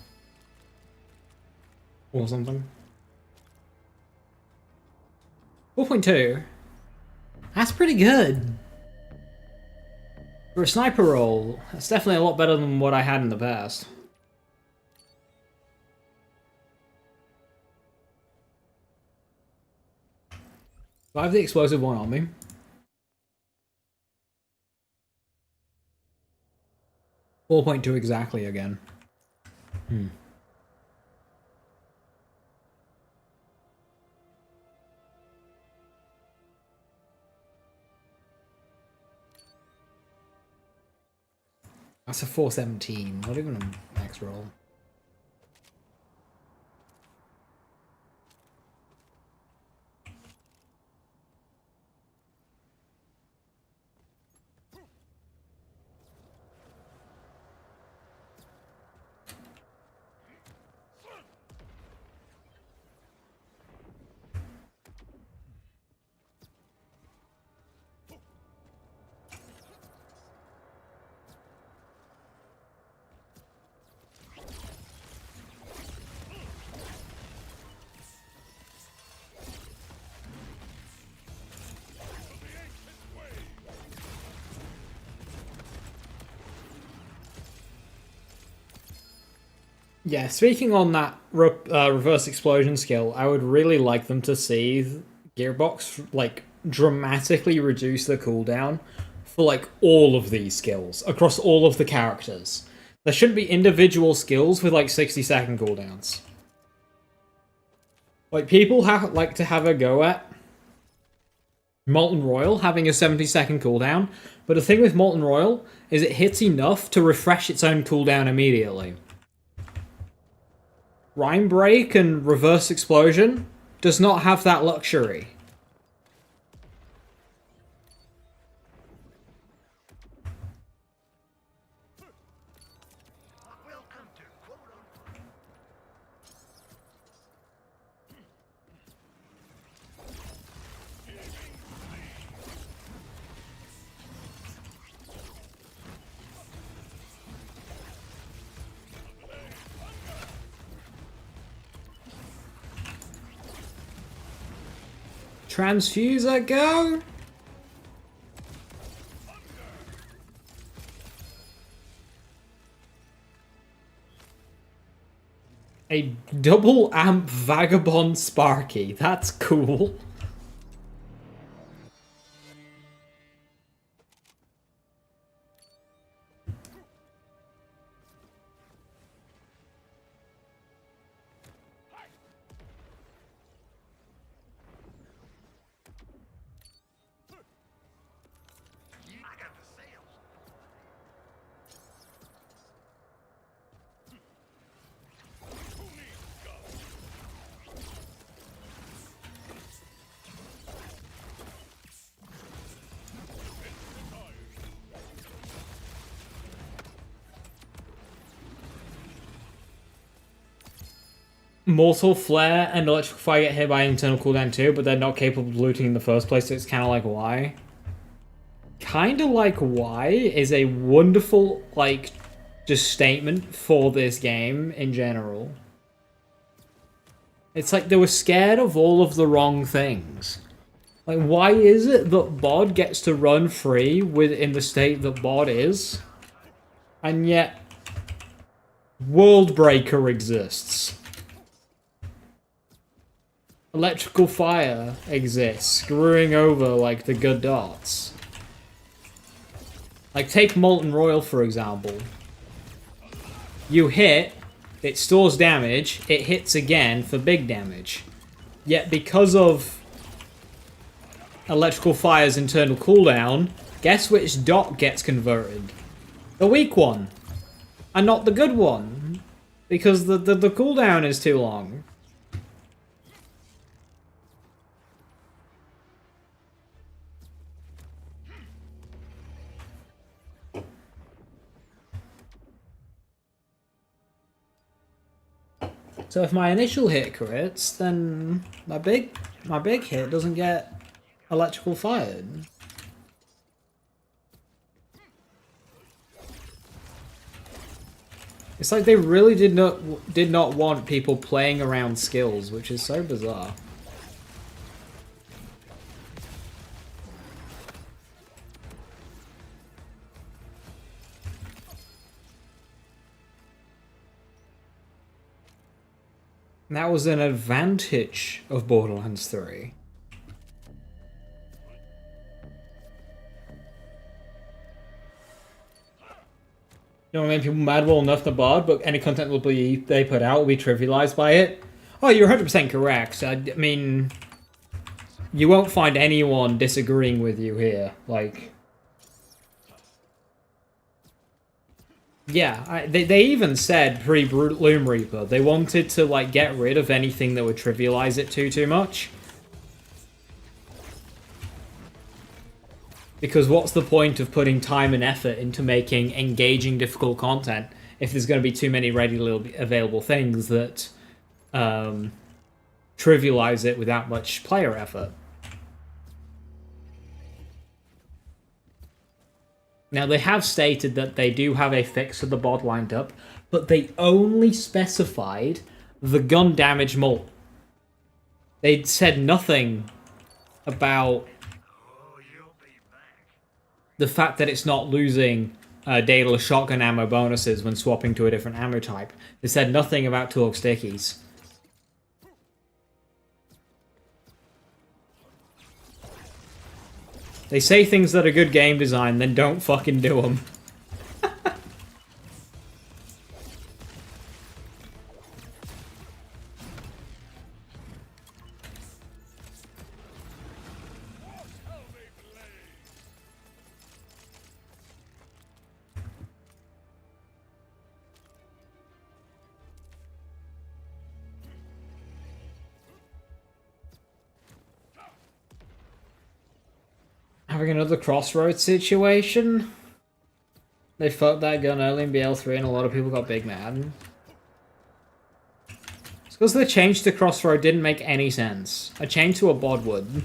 Or something. 4.2. That's pretty good. For a sniper role, that's definitely a lot better than what I had in the past. Do I have the explosive one on me? .2 exactly again. That's a 417, not even a max roll. Yeah, speaking on that reverse explosion skill, I would really like them to see Gearbox like dramatically reduce the cooldown for like all of these skills across all of the characters. There shouldn't be individual skills with like 60-second cooldowns. Like people like to have a go at Molten Royal having a 70-second cooldown, but the thing with Molten Royal is it hits enough to refresh its own cooldown immediately. Rhyme Break and Reverse Explosion does not have that luxury. Transfuser, go! A double amp Vagabond Sparky. That's cool. Mortal Flare and Electrical Fire get hit by internal cooldown too, but they're not capable of looting in the first place, so it's kind of like why. Kind of like why is a wonderful, like, just statement for this game in general. It's like they were scared of all of the wrong things. Like, why is it that BOD gets to run free within the state that BOD is, and yet Worldbreaker exists? Electrical Fire exists, screwing over, like, the good dots. Like, take Molten Royal, for example. You hit, it stores damage, it hits again for big damage. Yet, because of Electrical Fire's internal cooldown, guess which dot gets converted? The weak one. And not the good one. Because the cooldown is too long. So if my initial hit crits, then my big hit doesn't get electrical fired. It's like they really did not want people playing around skills, which is so bizarre. That was an advantage of Borderlands 3. You know what I mean? People mad well enough to BOD, but any content they put out will be trivialized by it. Oh, you're 100% correct. I mean, you won't find anyone disagreeing with you here. Like, yeah, they even said pre-Loom Reaper they wanted to like get rid of anything that would trivialize it too much. Because what's the point of putting time and effort into making engaging, difficult content if there's going to be too many readily available things that trivialize it without much player effort? Now, they have stated that they do have a fix for the BOD lined up, but they only specified the gun damage molt. They said nothing about the fact that it's not losing daedalus shotgun ammo bonuses when swapping to a different ammo type. They said nothing about torque stickies. They say things that are good game design, then don't fucking do them. Having another crossroads situation? They fucked that gun early in BL3 and a lot of people got big mad. It's because the change to crossroad didn't make any sense. A change to a bod would.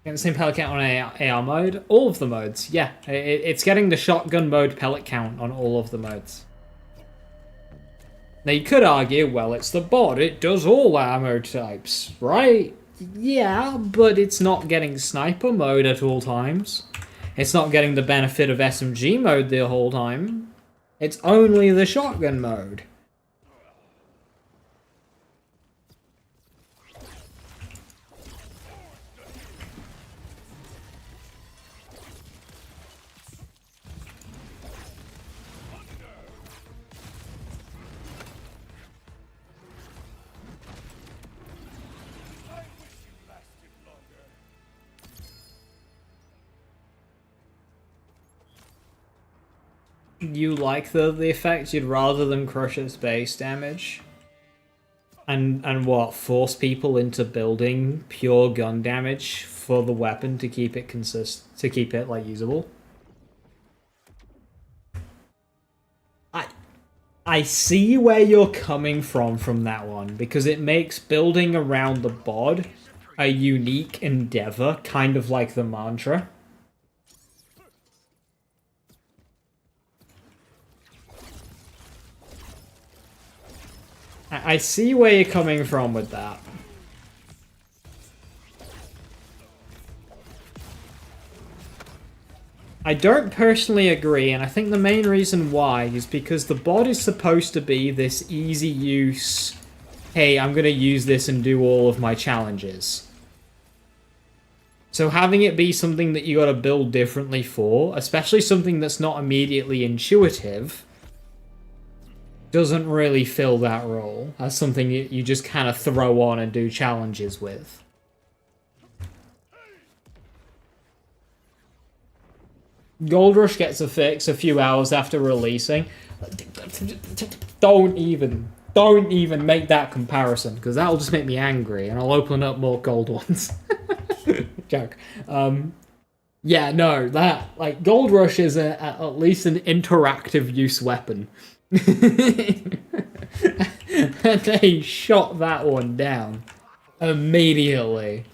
Getting the same pellet count on AR mode? All of the modes, yeah. It's getting the shotgun mode pellet count on all of the modes. Now you could argue, well, it's the bod, it does all ammo types, right? Yeah, but it's not getting sniper mode at all times. It's not getting the benefit of SMG mode the whole time. It's only the shotgun mode. You like the effect, you'd rather than crush its base damage? And what, force people into building pure gun damage for the weapon to keep it like usable? I see where you're coming from that one, because it makes building around the bod a unique endeavor, kind of like the mantra. I see where you're coming from with that. I don't personally agree, and I think the main reason why is because the bod is supposed to be this easy use, hey, I'm gonna use this and do all of my challenges. So having it be something that you gotta build differently for, especially something that's not immediately intuitive, doesn't really fill that role as something you just kind of throw on and do challenges with. Gold Rush gets a fix a few hours after releasing. Don't even make that comparison, because that'll just make me angry and I'll open up more gold ones. Joke. Yeah, no, that, like, Gold Rush is at least an interactive use weapon. And they shot that one down immediately.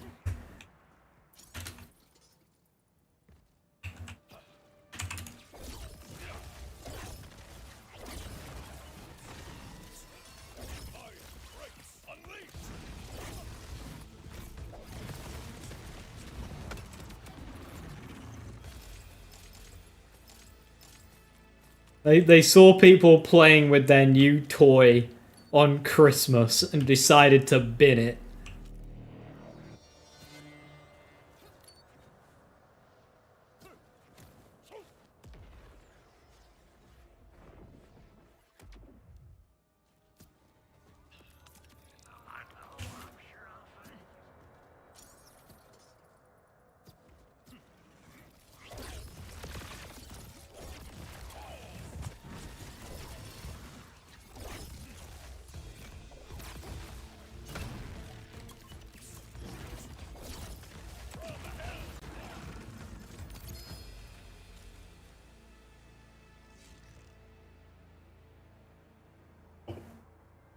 They saw people playing with their new toy on Christmas and decided to bin it.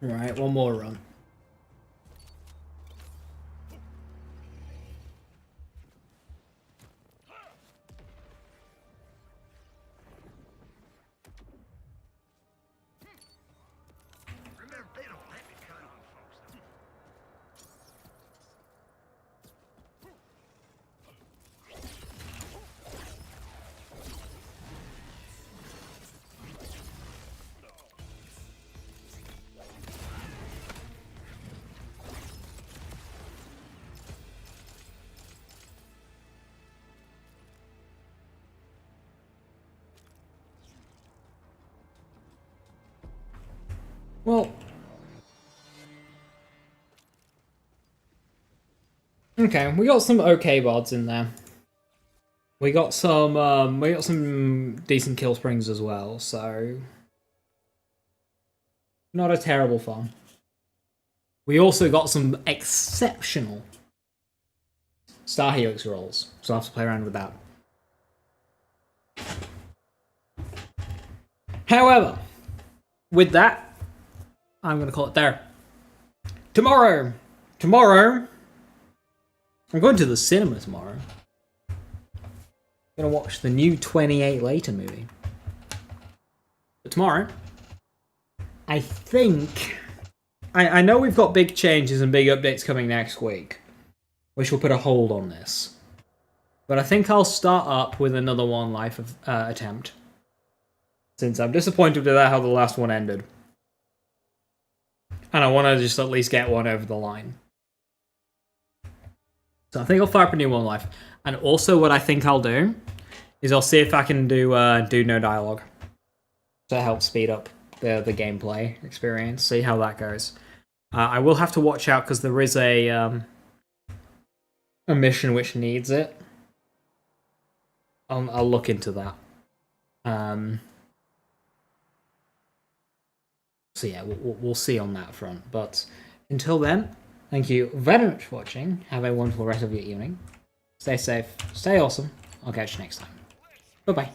Alright, one more run. Well, okay, we got some okay bods in there. We got some decent kill springs as well, so not a terrible farm. We also got some exceptional Star Helix rolls, so I'll have to play around with that. However, with that, I'm going to call it there. Tomorrow, I'm going to the cinema tomorrow. I'm going to watch the new 28 Later movie. But tomorrow, I think... I know we've got big changes and big updates coming next week, which will put a hold on this. But I think I'll start up with another One Life attempt, since I'm disappointed with how the last one ended. And I want to just at least get one over the line. So I think I'll fire up a new One Life. And also what I think I'll do is I'll see if I can do no dialogue to help speed up the gameplay experience, see how that goes. I will have to watch out because there is a mission which needs it. I'll look into that. So yeah, we'll see on that front. But until then, thank you very much for watching. Have a wonderful rest of your evening. Stay safe, stay awesome. I'll catch you next time. Bye-bye.